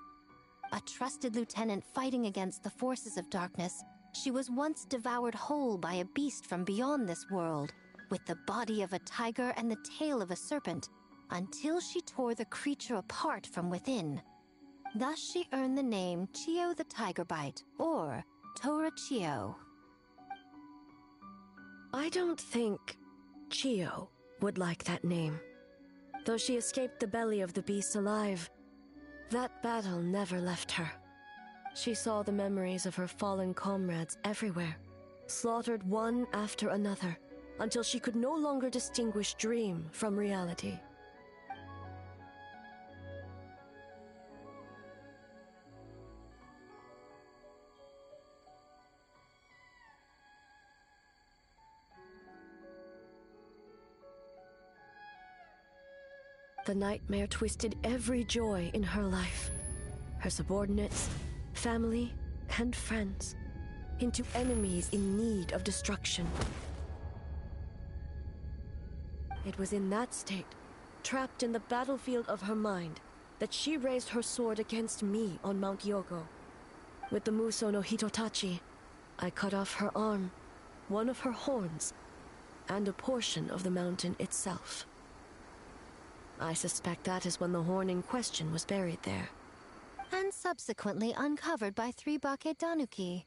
A trusted lieutenant fighting against the forces of darkness, she was once devoured whole by a beast from beyond this world, with the body of a tiger and the tail of a serpent, until she tore the creature apart from within. Thus she earned the name Chio the Tigerbite, or Tora Chio. I don't think Chio would like that name. Though she escaped the belly of the beast alive, that battle never left her. She saw the memories of her fallen comrades everywhere, slaughtered one after another, until she could no longer distinguish dream from reality. The nightmare twisted every joy in her life, her subordinates, family, and friends, into enemies in need of destruction. It was in that state, trapped in the battlefield of her mind, that she raised her sword against me on Mount Yogo. With the Muso no Hitotachi, I cut off her arm, one of her horns, and a portion of the mountain itself. I suspect that is when the horn in question was buried there. And subsequently uncovered by 3 Bake Danuki.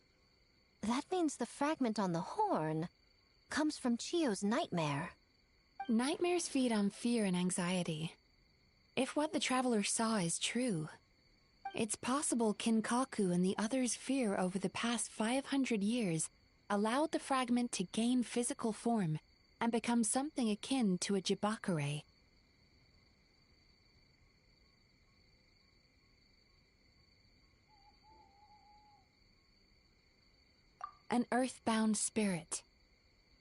That means the fragment on the horn comes from Chio's nightmare. Nightmares feed on fear and anxiety. If what the traveler saw is true, it's possible Kinkaku and the others' fear over the past 500 years allowed the fragment to gain physical form and become something akin to a Jibakure. An earthbound spirit.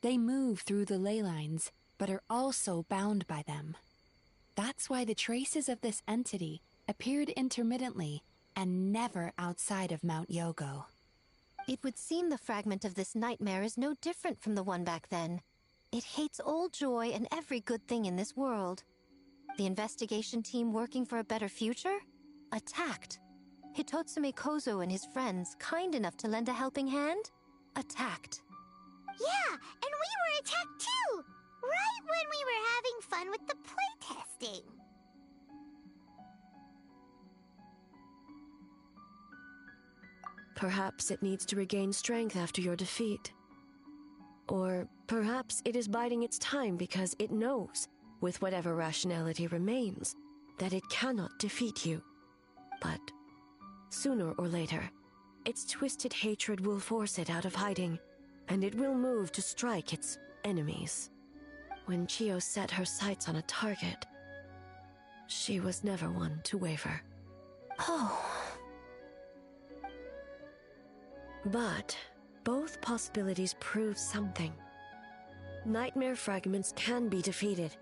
They move through the ley lines, but are also bound by them. That's why the traces of this entity appeared intermittently and never outside of Mount Yogo. It would seem the fragment of this nightmare is no different from the one back then. It hates all joy and every good thing in this world. The investigation team working for a better future? Attacked. Hitotsume Kozo and his friends, kind enough to lend a helping hand? Attacked. Yeah, and we were attacked too! Right when we were having fun with the playtesting. Perhaps it needs to regain strength after your defeat. Or perhaps it is biding its time because it knows, with whatever rationality remains, that it cannot defeat you. But sooner or later, its twisted hatred will force it out of hiding, and it will move to strike its enemies. When Chio set her sights on a target, she was never one to waver. Oh. But both possibilities prove something. Nightmare fragments can be defeated,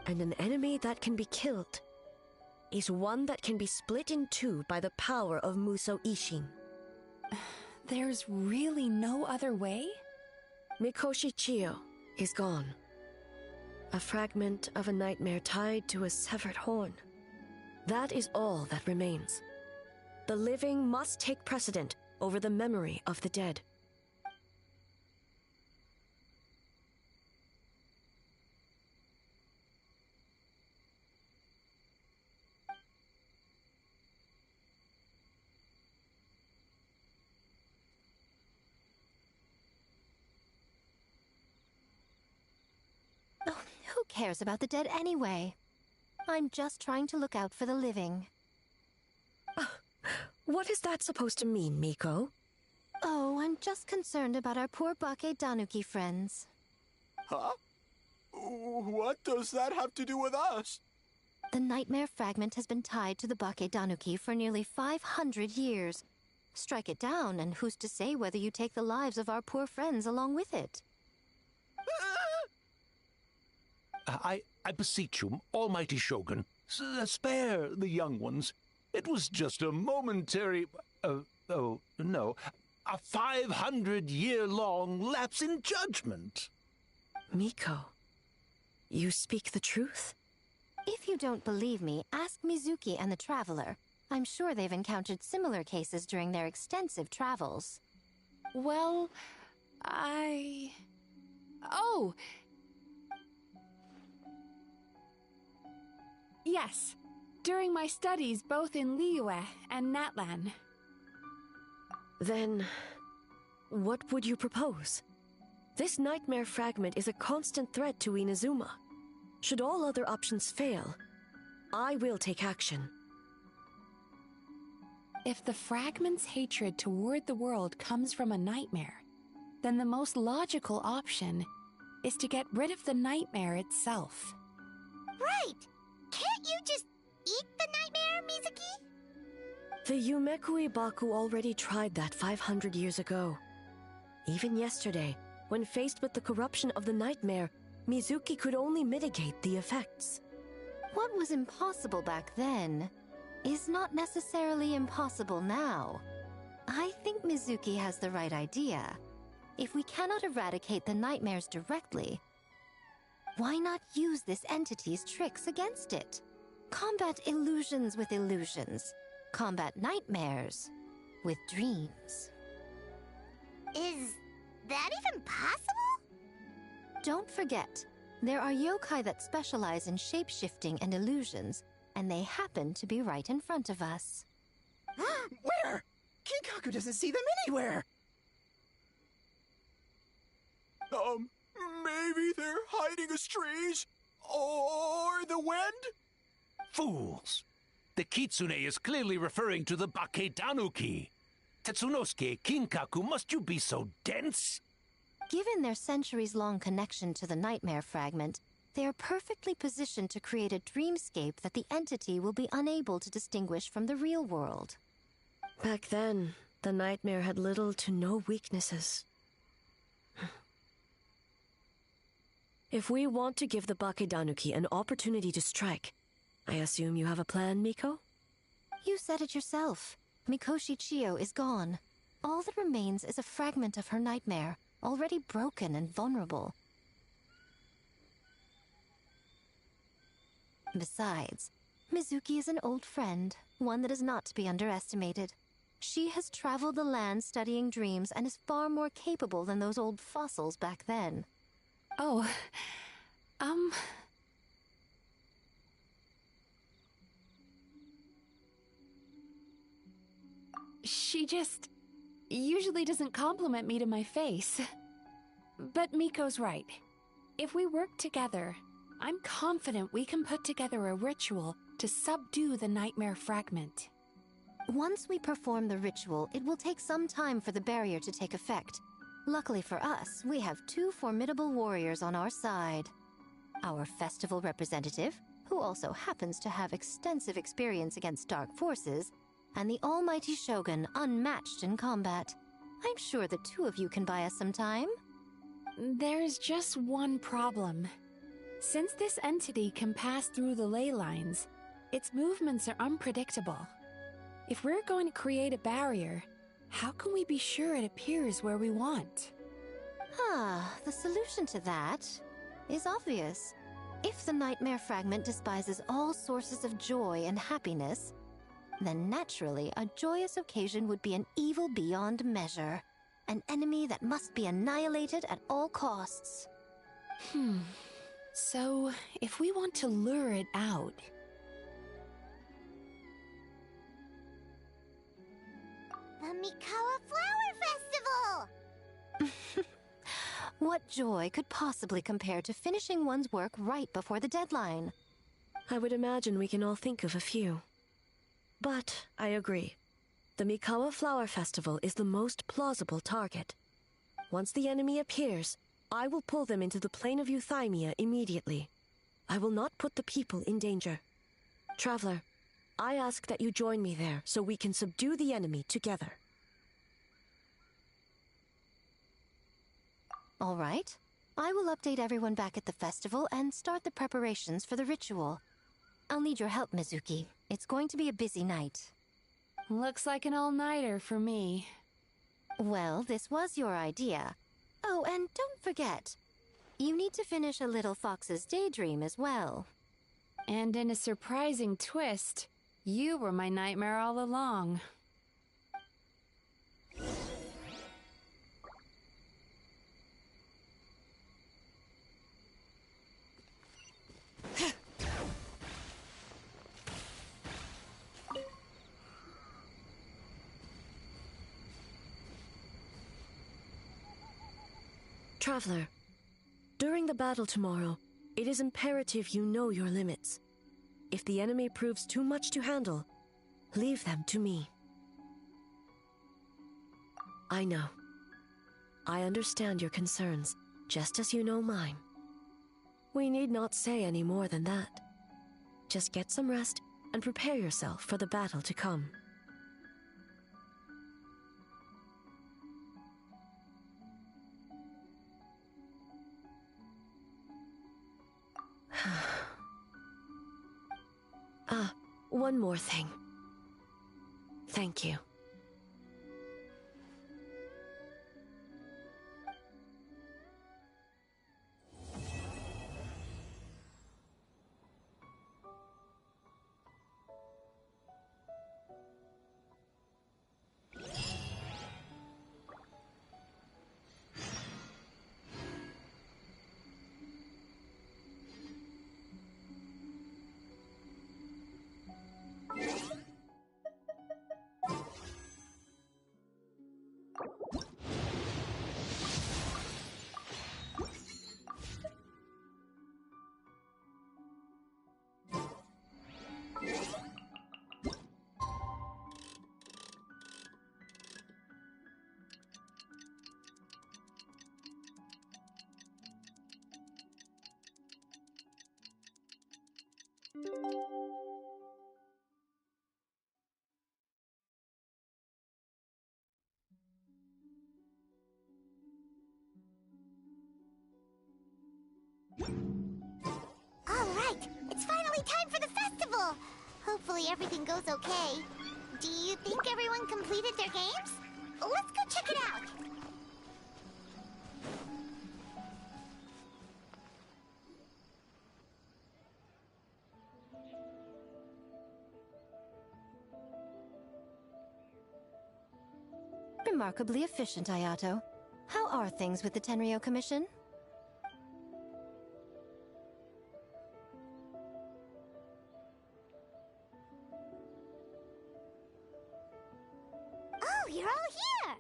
and an enemy that can be killed is one that can be split in two by the power of Muso Ishin. There's really no other way? Mikoshi Chio is gone. A fragment of a nightmare tied to a severed horn. That is all that remains. The living must take precedent over the memory of the dead. Oh, who cares about the dead anyway? I'm just trying to look out for the living. What is that supposed to mean, Miko? Oh, I'm just concerned about our poor Bake Tanuki friends. Huh? What does that have to do with us? The nightmare fragment has been tied to the Bake Tanuki for nearly 500 years. Strike it down, and who's to say whether you take the lives of our poor friends along with it? I beseech you, almighty Shogun, spare the young ones. It was just a momentary... oh, no. A 500-year-long lapse in judgment. Miko, you speak the truth? If you don't believe me, ask Mizuki and the Traveler. I'm sure they've encountered similar cases during their extensive travels. Well, Oh! Yes, during my studies both in Liyue and Natlan. Then, what would you propose? This nightmare fragment is a constant threat to Inazuma. Should all other options fail, I will take action. If the fragment's hatred toward the world comes from a nightmare, then the most logical option is to get rid of the nightmare itself. Right! Can't you just eat the nightmare, Mizuki? The Yumekui Baku already tried that 500 years ago. Even yesterday, when faced with the corruption of the nightmare, Mizuki could only mitigate the effects. What was impossible back then is not necessarily impossible now. I think Mizuki has the right idea. If we cannot eradicate the nightmares directly, why not use this entity's tricks against it? Combat illusions with illusions. Combat nightmares with dreams. Is that even possible? Don't forget, there are yokai that specialize in shape-shifting and illusions, and they happen to be right in front of us. Where? Kinkaku doesn't see them anywhere! Maybe they're hiding as trees? Or the wind? Fools! The Kitsune is clearly referring to the Bake Tanuki. Tetsunosuke, Kinkaku, must you be so dense? Given their centuries-long connection to the nightmare fragment, they are perfectly positioned to create a dreamscape that the entity will be unable to distinguish from the real world. Back then, the nightmare had little to no weaknesses. If we want to give the Bake Tanuki an opportunity to strike, I assume you have a plan, Miko? You said it yourself. Mikoshi Chiyo is gone. All that remains is a fragment of her nightmare, already broken and vulnerable. Besides, Mizuki is an old friend, one that is not to be underestimated. She has traveled the land studying dreams and is far more capable than those old fossils back then. Oh, She just usually doesn't compliment me to my face. But Miko's right. If we work together, I'm confident we can put together a ritual to subdue the nightmare fragment. Once we perform the ritual, it will take some time for the barrier to take effect. Luckily for us, we have two formidable warriors on our side. Our festival representative, who also happens to have extensive experience against dark forces, and the almighty Shogun, unmatched in combat. I'm sure the two of you can buy us some time. There's just one problem. Since this entity can pass through the ley lines, its movements are unpredictable. If we're going to create a barrier, how can we be sure it appears where we want? The solution to that is obvious. If the nightmare fragment despises all sources of joy and happiness, then naturally a joyous occasion would be an evil beyond measure. An enemy that must be annihilated at all costs. So, if we want to lure it out... The Mikawa Flower Festival! What joy could possibly compare to finishing one's work right before the deadline? I would imagine we can all think of a few. But I agree. The Mikawa Flower Festival is the most plausible target. Once the enemy appears, I will pull them into the plane of Euthymia immediately. I will not put the people in danger. Traveler, I ask that you join me there so we can subdue the enemy together. All right. I will update everyone back at the festival and start the preparations for the ritual. I'll need your help, Mizuki. It's going to be a busy night. Looks like an all-nighter for me. Well, this was your idea. Oh, and don't forget, you need to finish a little fox's daydream as well. And in a surprising twist, you were my nightmare all along. Traveler, during the battle tomorrow, it is imperative you know your limits. If the enemy proves too much to handle, leave them to me. I know. I understand your concerns, just as you know mine. We need not say any more than that. Just get some rest and prepare yourself for the battle to come. One more thing. Thank you. All right, it's finally time for the festival. Hopefully everything goes okay. Do you think everyone completed their games? Let's go check it out. Remarkably efficient, Ayato. How are things with the Tenryo Commission? Oh, you're all here!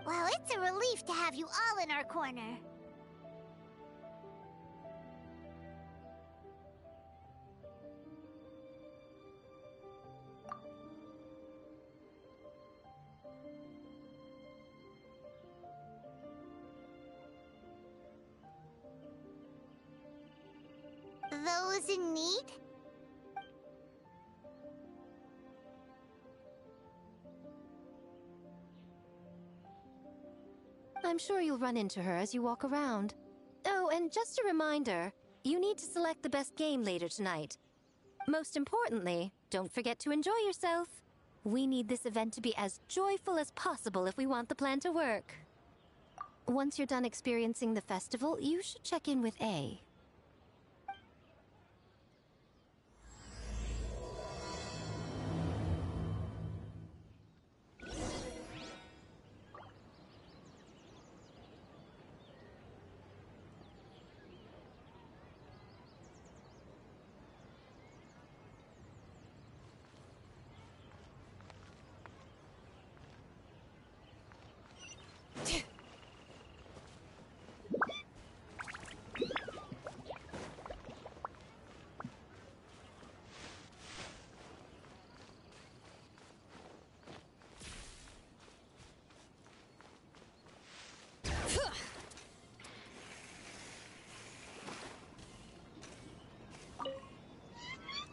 Well, it's a relief to have you all in our corner. Those in need? I'm sure you'll run into her as you walk around. Oh, and just a reminder, you need to select the best game later tonight. Most importantly, don't forget to enjoy yourself. We need this event to be as joyful as possible if we want the plan to work. Once you're done experiencing the festival, you should check in with A.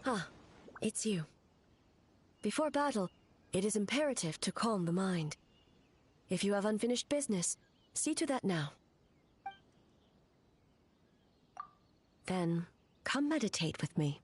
Ah, it's you. Before battle, it is imperative to calm the mind. If you have unfinished business, see to that now. Then, come meditate with me.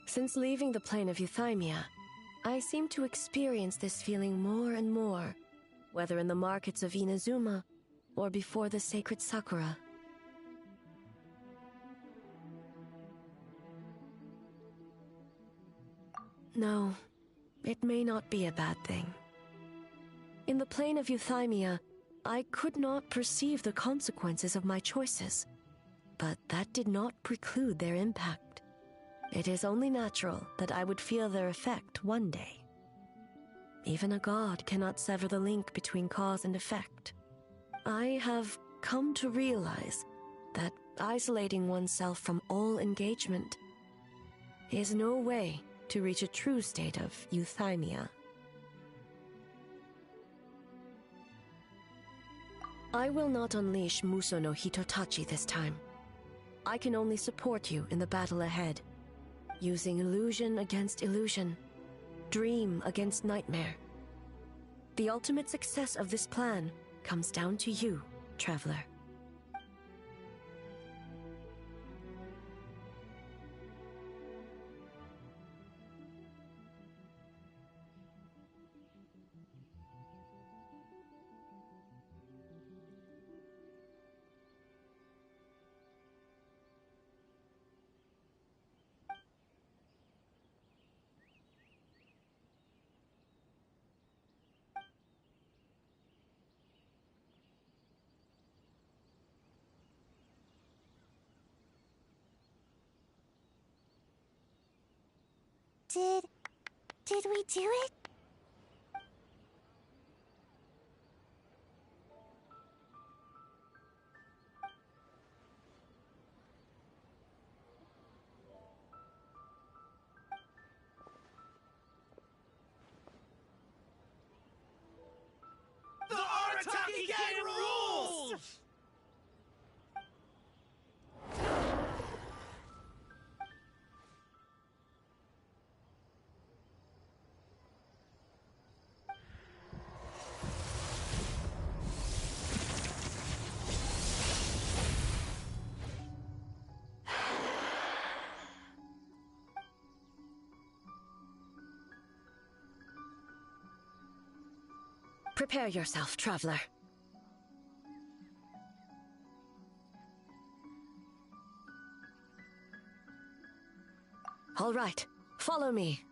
Since leaving the plane of Euthymia, I seem to experience this feeling more and more, whether in the markets of Inazuma or before the sacred Sakura. No, it may not be a bad thing. In the plane of Euthymia, I could not perceive the consequences of my choices, but that did not preclude their impact. It is only natural that I would feel their effect one day. Even a god cannot sever the link between cause and effect. I have come to realize that isolating oneself from all engagement is no way to reach a true state of euthymia. I will not unleash Muso no Hitotachi this time. I can only support you in the battle ahead, using illusion against illusion, dream against nightmare. The ultimate success of this plan comes down to you, traveler. Did we do it? The Arataki Gang rules! Prepare yourself, traveler. All right, follow me.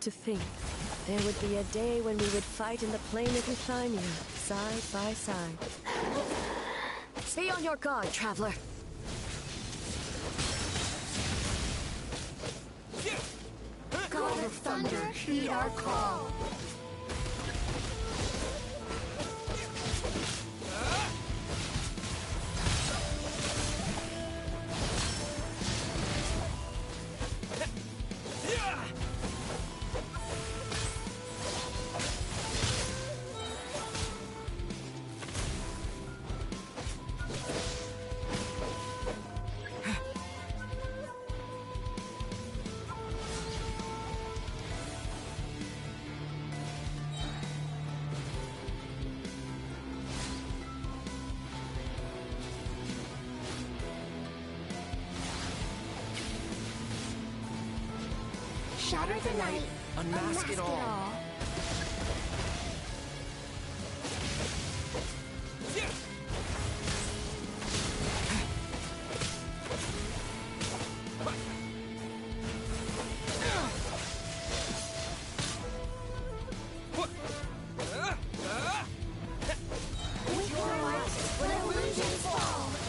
To think, there would be a day when we would fight in the plain of Euthymia, side by side. Be on your guard, traveler. God of Thunder, heed our call. Shatter the night, Unmask it all. With your might, let illusions fall.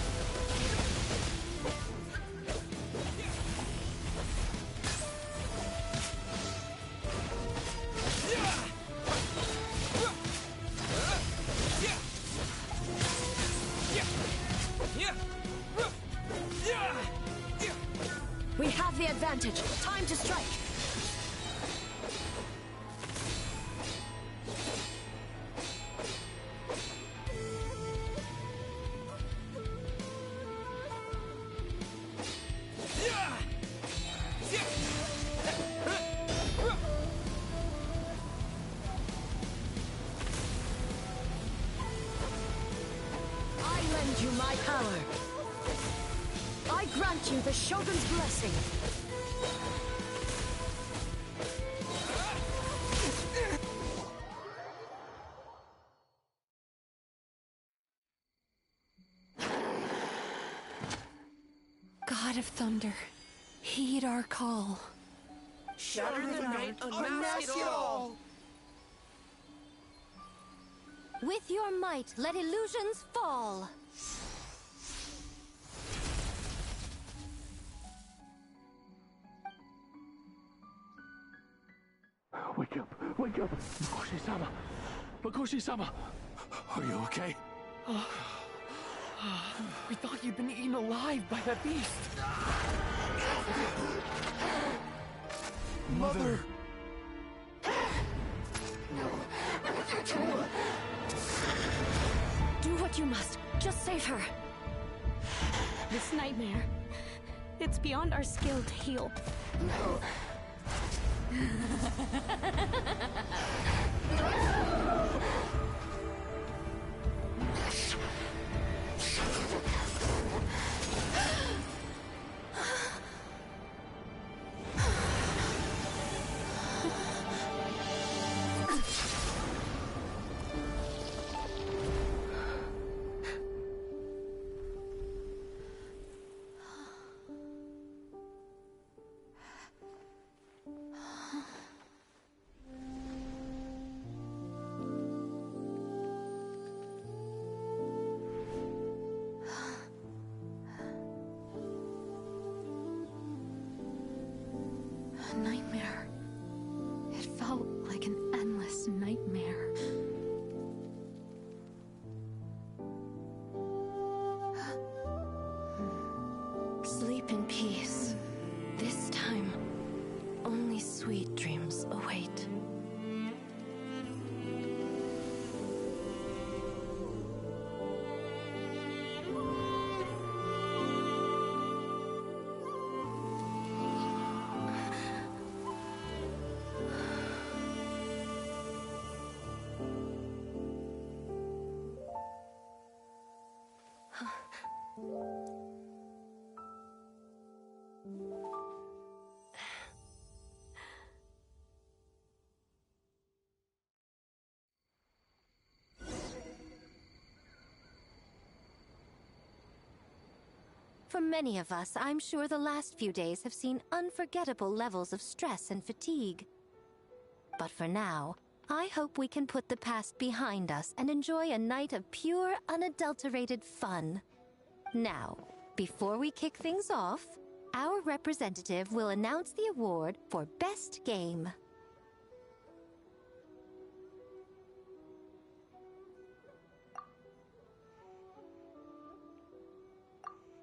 We have the advantage. Time to strike. I lend you my power. I grant you the Shogun's blessing. God of Thunder, heed our call. Shatter the night, unmask it all. With your might, let illusions fall. Wake up! Wake up! Makoshi-sama! Makoshi-sama! Are you okay? We thought you'd been eaten alive by that beast. Mother! Do what you must. Just save her. This nightmare, it's beyond our skill to heal. A nightmare. It felt like an endless nightmare. Sleep in peace. This time, only sweet dreams await. For many of us, I'm sure the last few days have seen unforgettable levels of stress and fatigue. But for now, I hope we can put the past behind us and enjoy a night of pure, unadulterated fun. Now, before we kick things off, our representative will announce the award for Best Game.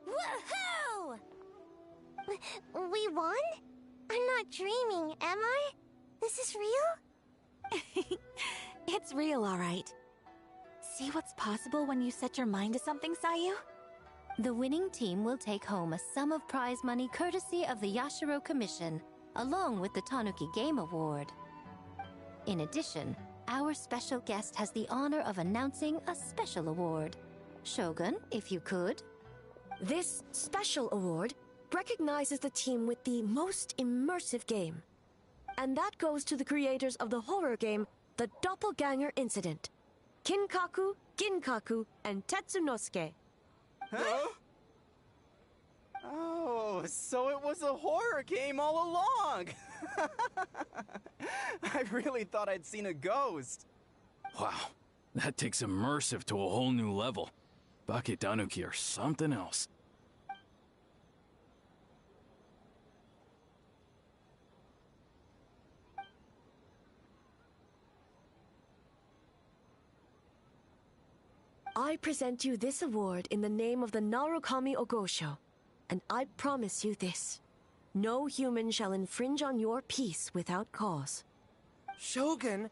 Woohoo! We won? I'm not dreaming, am I? This is real? It's real, all right. See what's possible when you set your mind to something, Sayu? The winning team will take home a sum of prize money courtesy of the Yashiro Commission, along with the Tanuki Game Award. In addition, our special guest has the honor of announcing a special award. Shogun, if you could. This special award recognizes the team with the most immersive game. And that goes to the creators of the horror game, The Doppelganger Incident. Kinkaku, Ginkaku, and Tetsunosuke. Huh? Oh, so it was a horror game all along! I really thought I'd seen a ghost. Wow, that takes immersive to a whole new level. Baketanuki are something else. I present you this award in the name of the Narukami Ogosho, and I promise you this. No human shall infringe on your peace without cause. Shogun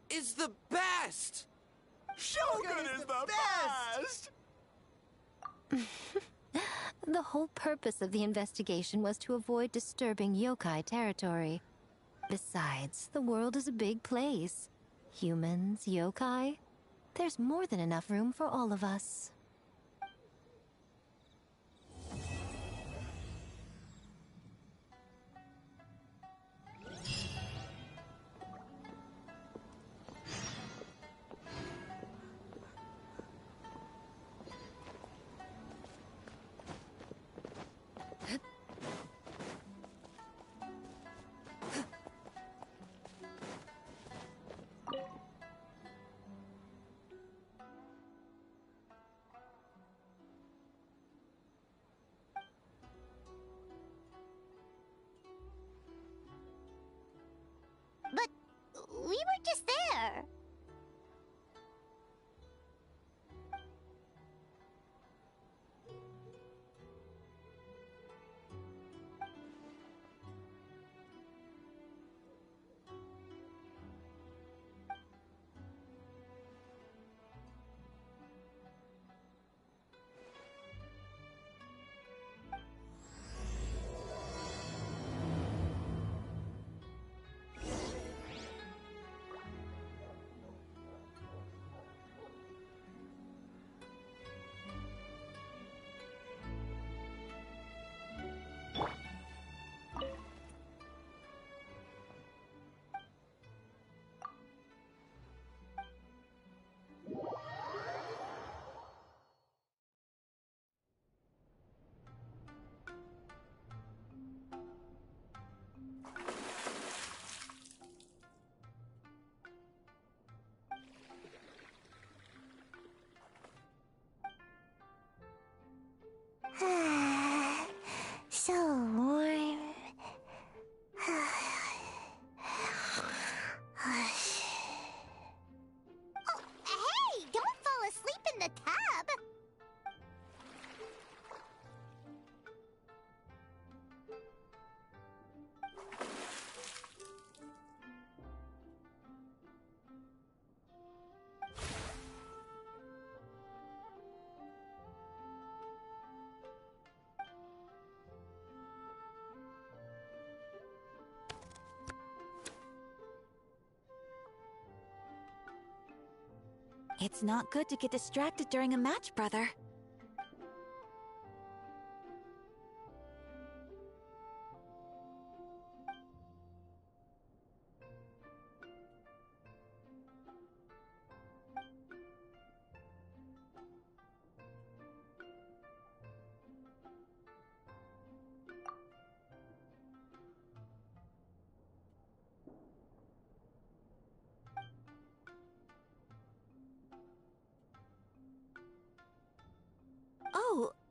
is the best! Shogun is the best! The whole purpose of the investigation was to avoid disturbing yokai territory. Besides, the world is a big place. Humans, yokai, there's more than enough room for all of us. But we were just there. So warm. Oh, hey! Don't fall asleep in the tub! It's not good to get distracted during a match, brother.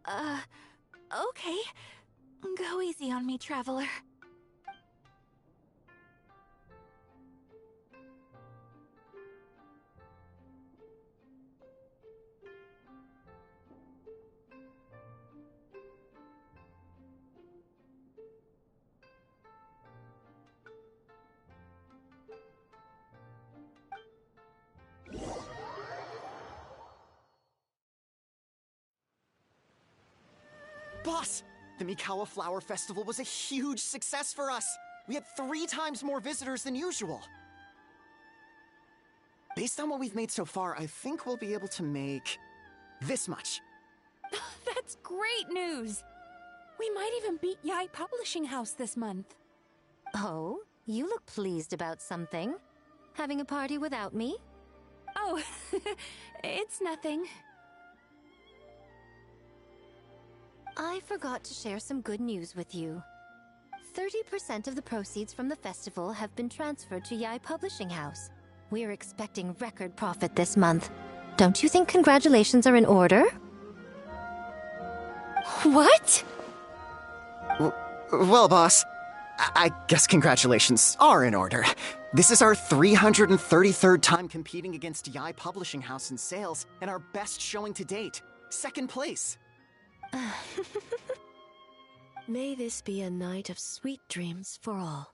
Okay. Go easy on me, traveler. Boss! The Mikawa Flower Festival was a huge success for us! We had 3 times more visitors than usual! Based on what we've made so far, I think we'll be able to make this much. That's great news! We might even beat Yai Publishing House this month. Oh, you look pleased about something. Having a party without me? Oh, it's nothing. I forgot to share some good news with you. 30% of the proceeds from the festival have been transferred to Yai Publishing House. We're expecting record profit this month. Don't you think congratulations are in order? What? Well, boss, I guess congratulations are in order. This is our 333rd time competing against Yai Publishing House in sales, and our best showing to date. 2nd place. May this be a night of sweet dreams for all.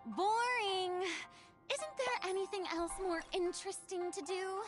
Boring. Isn't there anything else more interesting to do?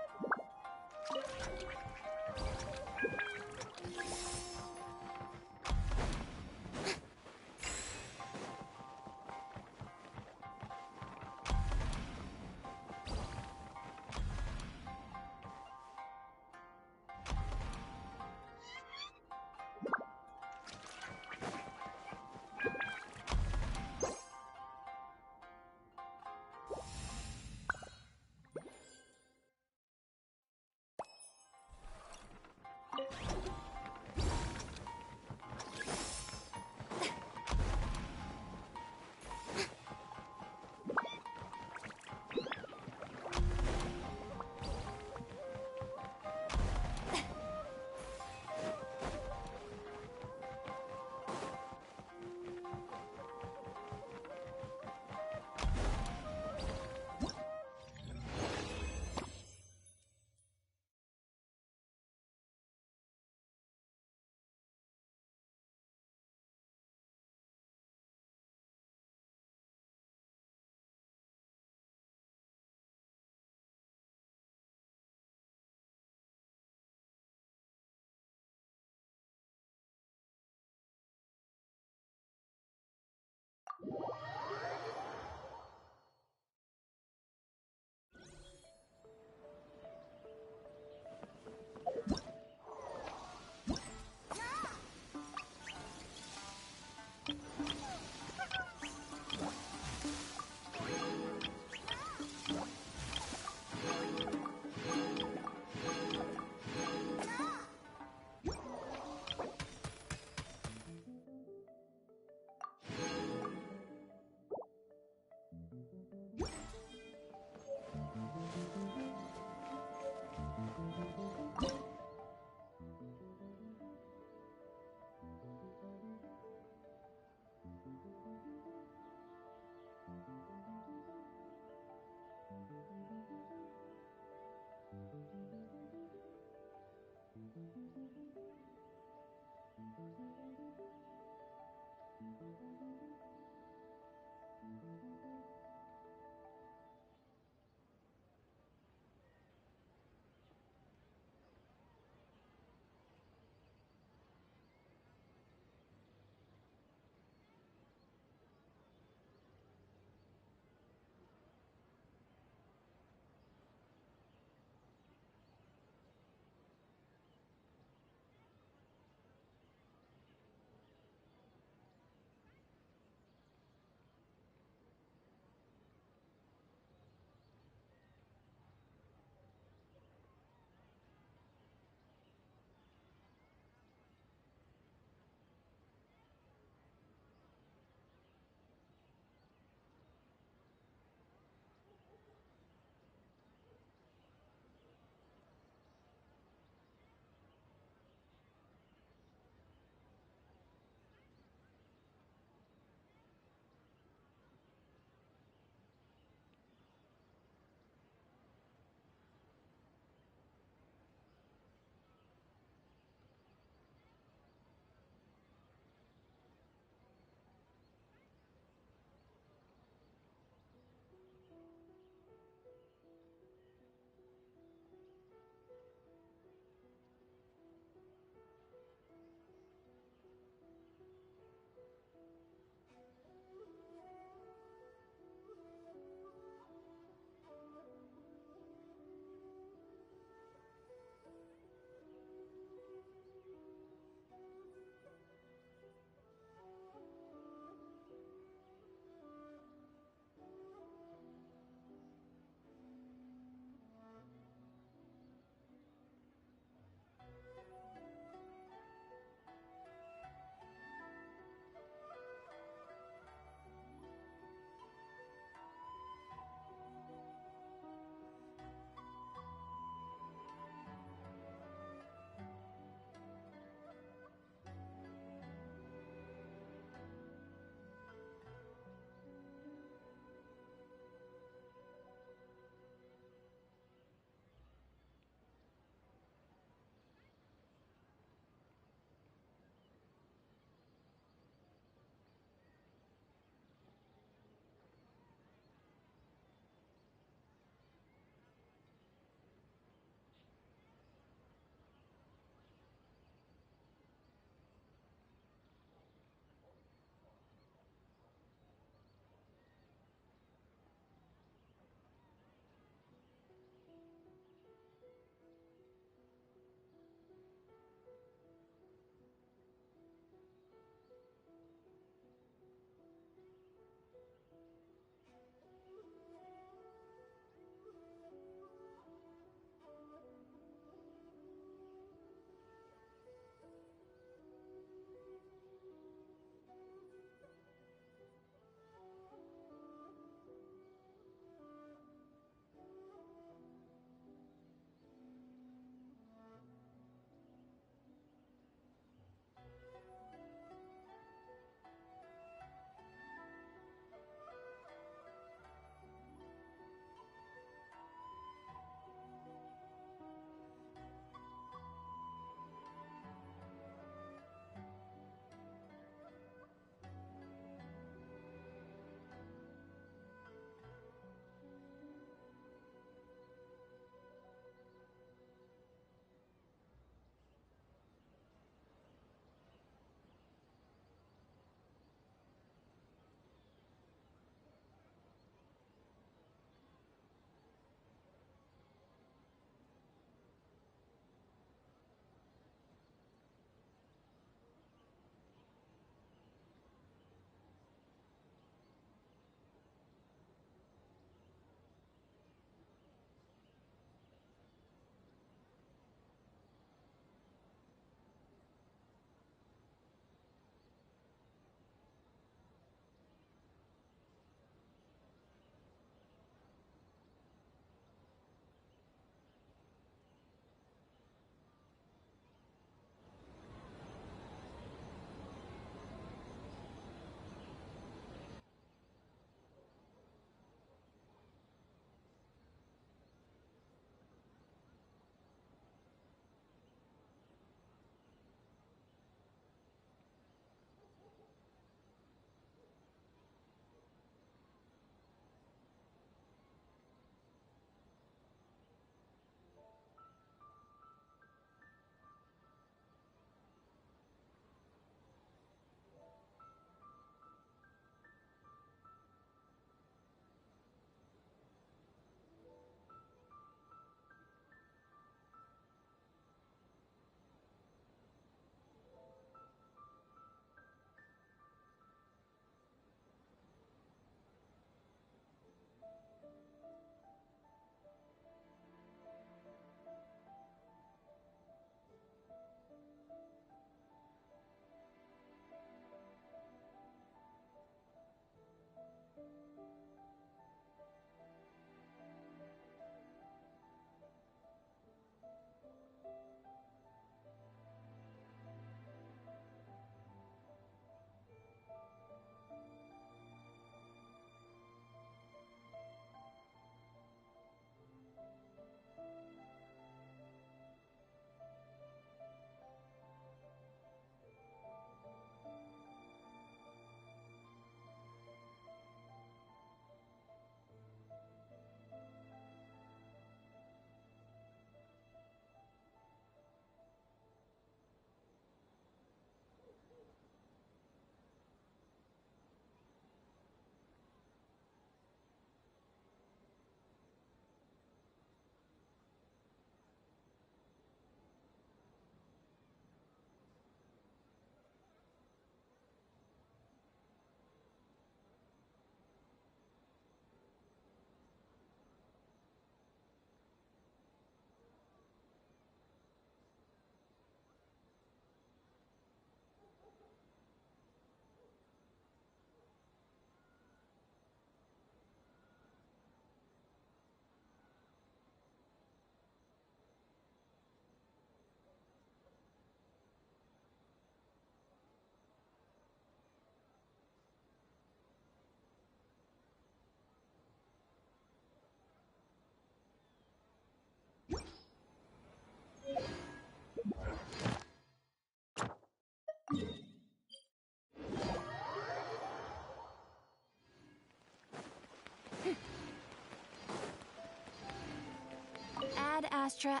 extra.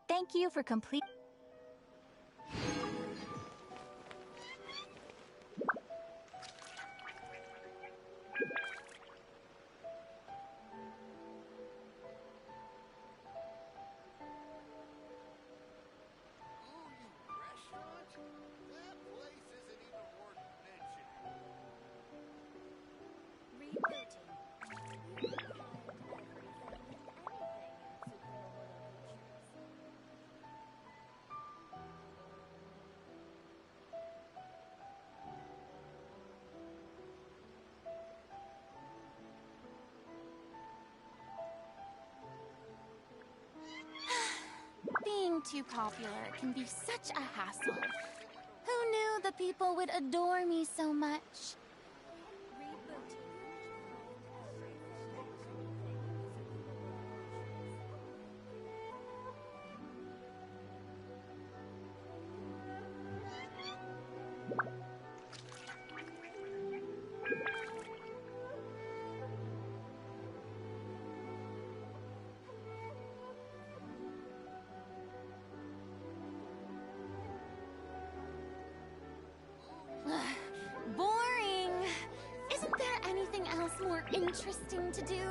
Thank you for complete. Being too popular can be such a hassle. Who knew the people would adore me so much? Boring. Isn't there anything else more interesting to do?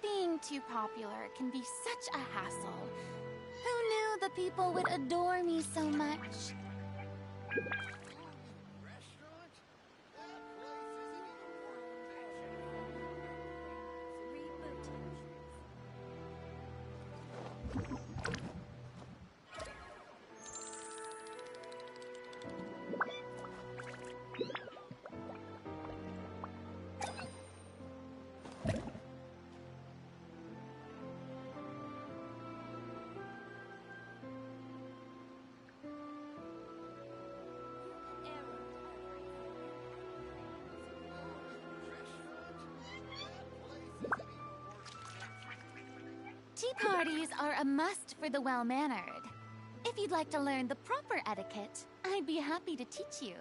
Being too popular can be such a hassle. Who knew the people would adore me so much? Tea parties are a must for the well-mannered. If you'd like to learn the proper etiquette, I'd be happy to teach you.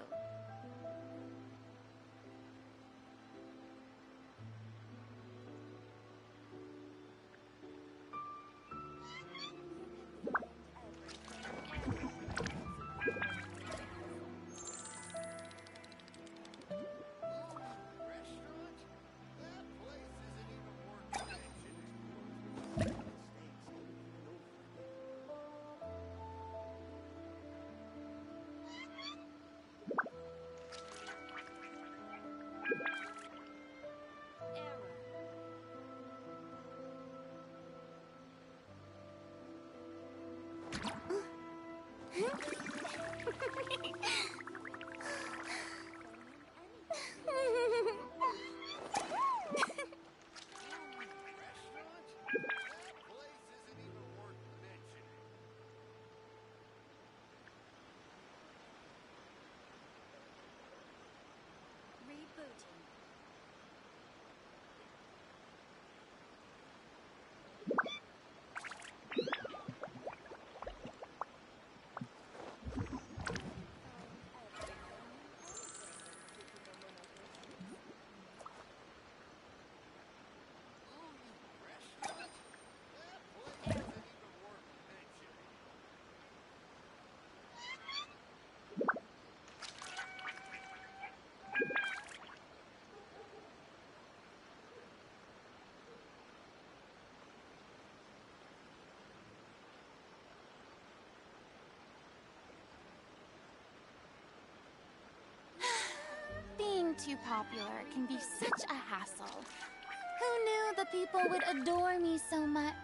too popular can be such a hassle. Who knew the people would adore me so much?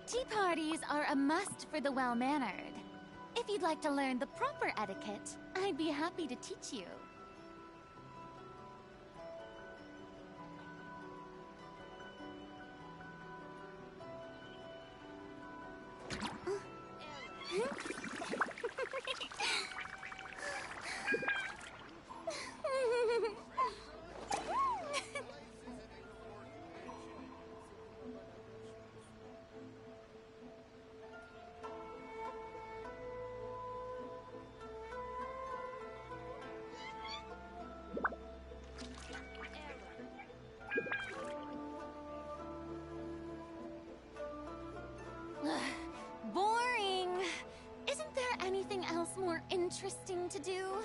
Tea parties are a must for the well-mannered. If you'd like to learn the proper etiquette, I'd be happy to teach you. Boring. Isn't there anything else more interesting to do?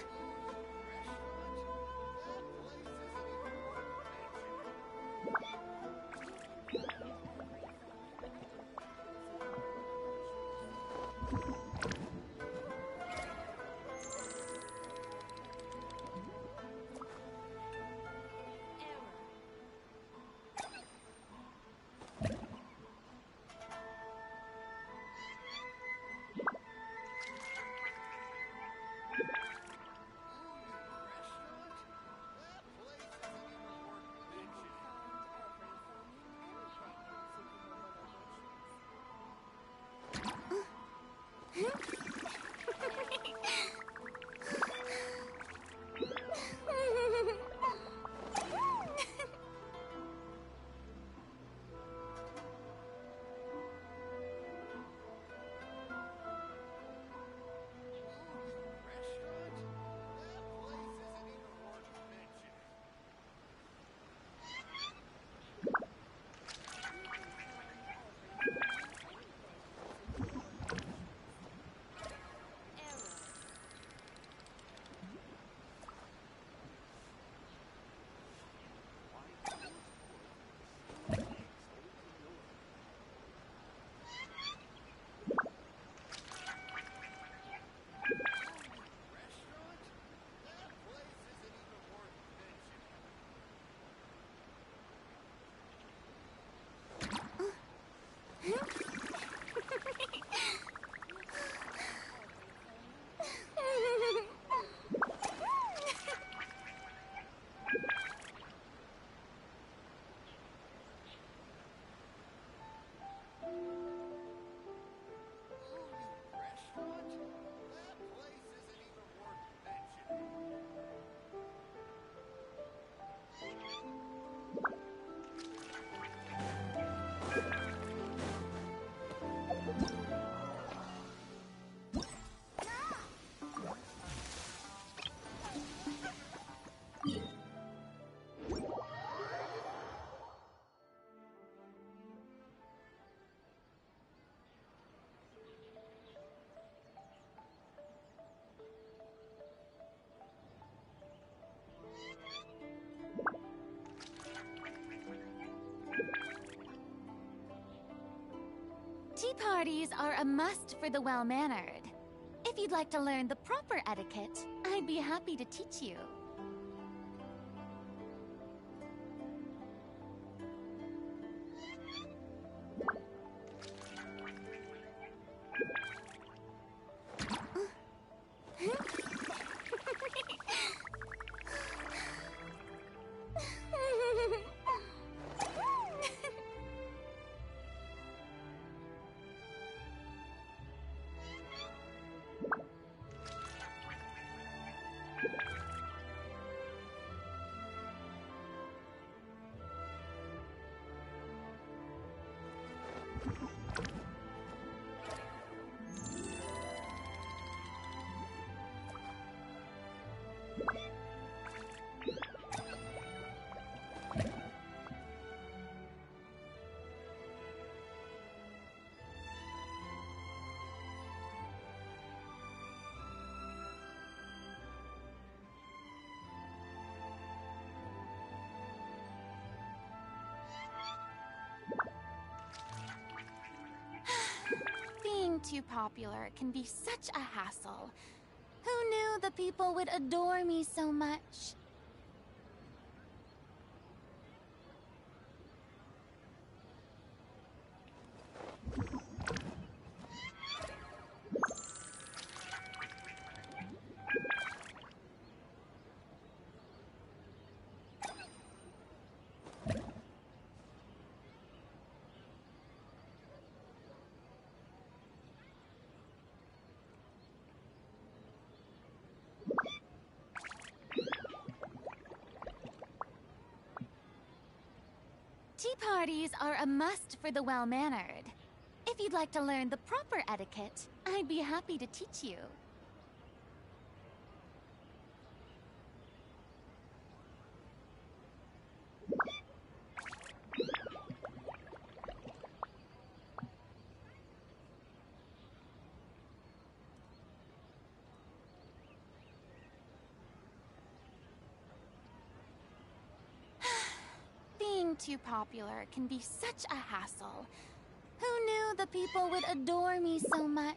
parties are a must for the well-mannered. If you'd like to learn the proper etiquette, I'd be happy to teach you. Being too popular can be such a hassle. Who knew the people would adore me so much? Tea parties are a must for the well-mannered. If you'd like to learn the proper etiquette, I'd be happy to teach you. Being too popular can be such a hassle. Who knew the people would adore me so much?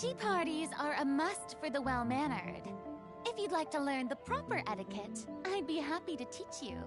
Tea parties are a must for the well-mannered. If you'd like to learn the proper etiquette, I'd be happy to teach you.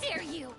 dare you!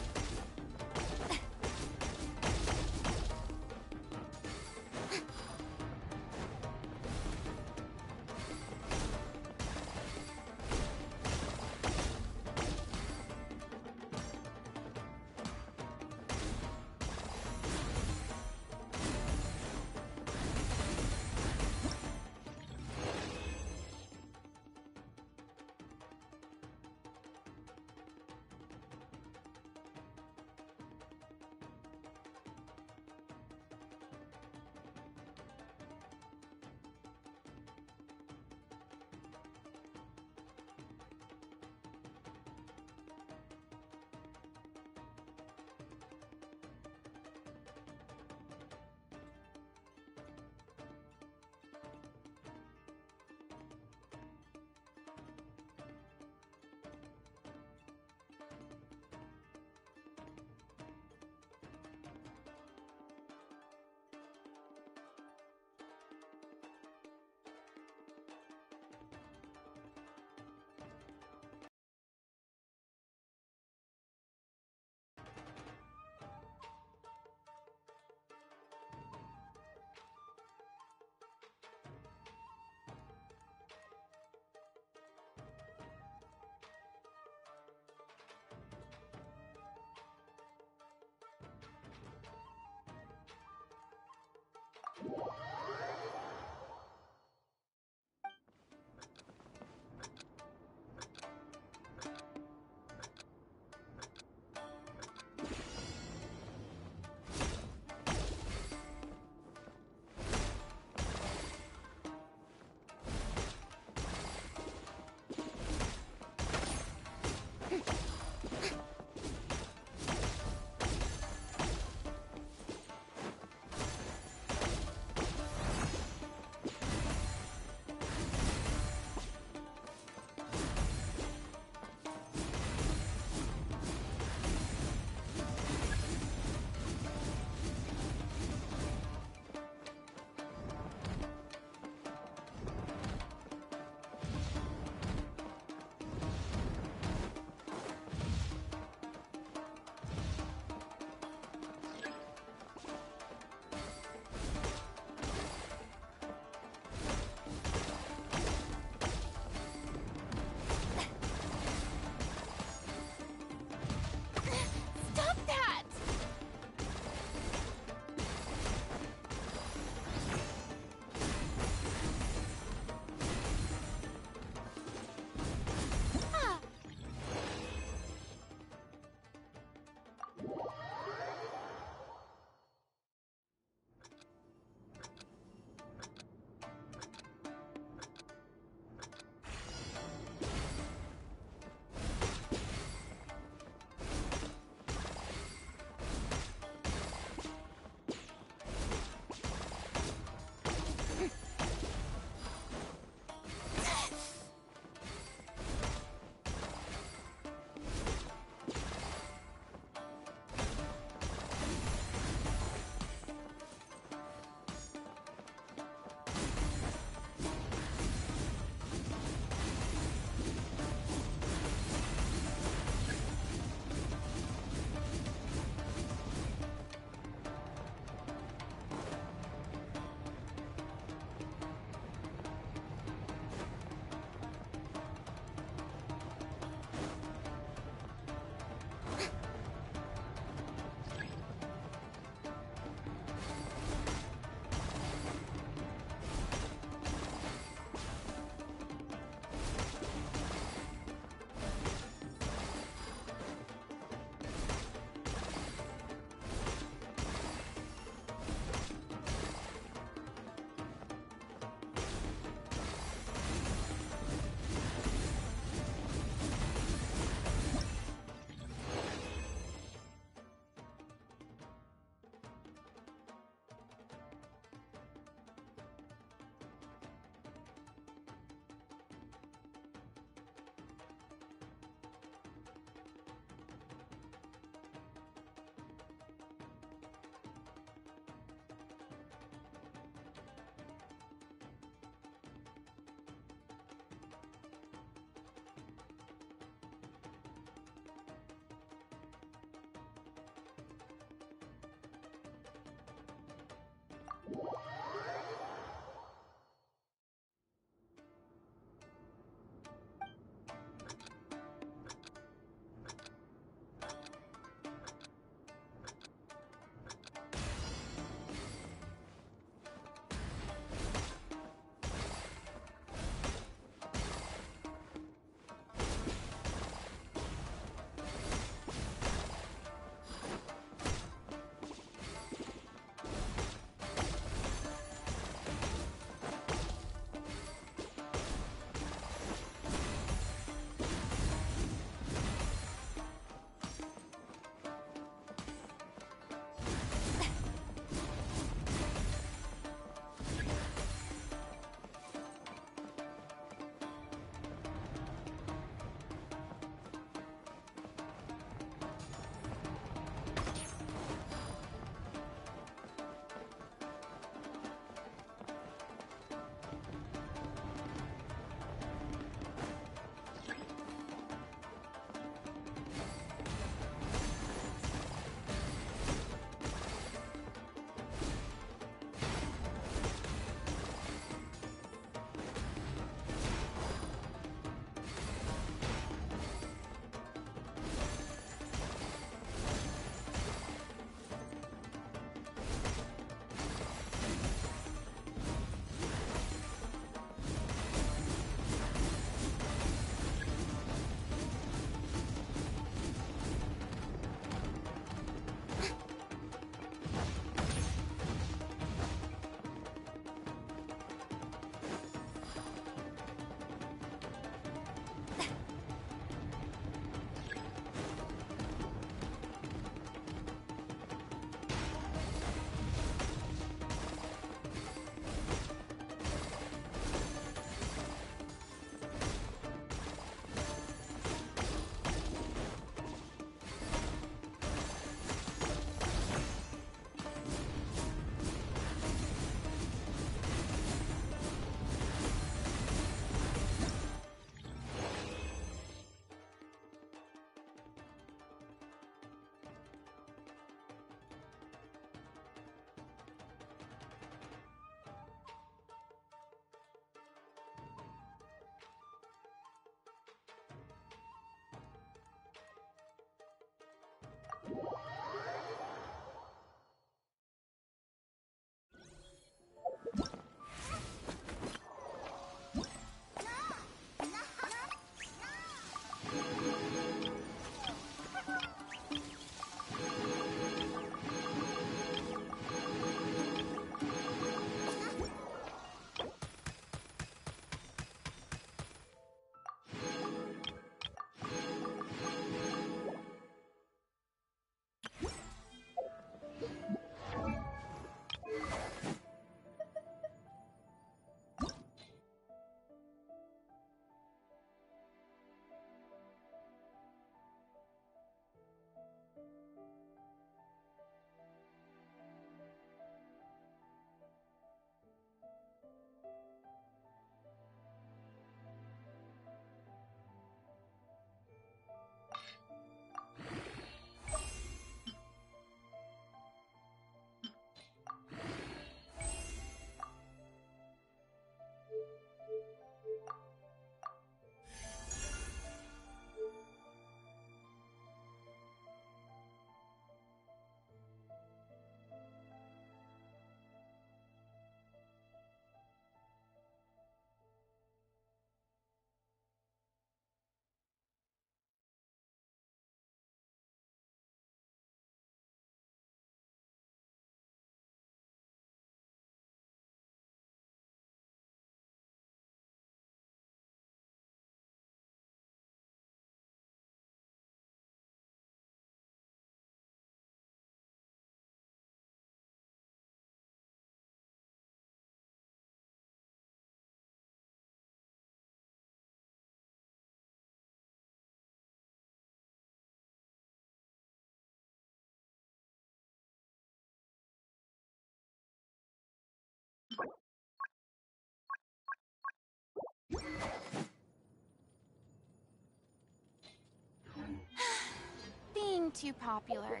getting too popular.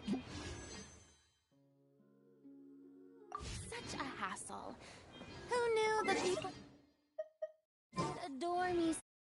Such a hassle. Who knew the people adore me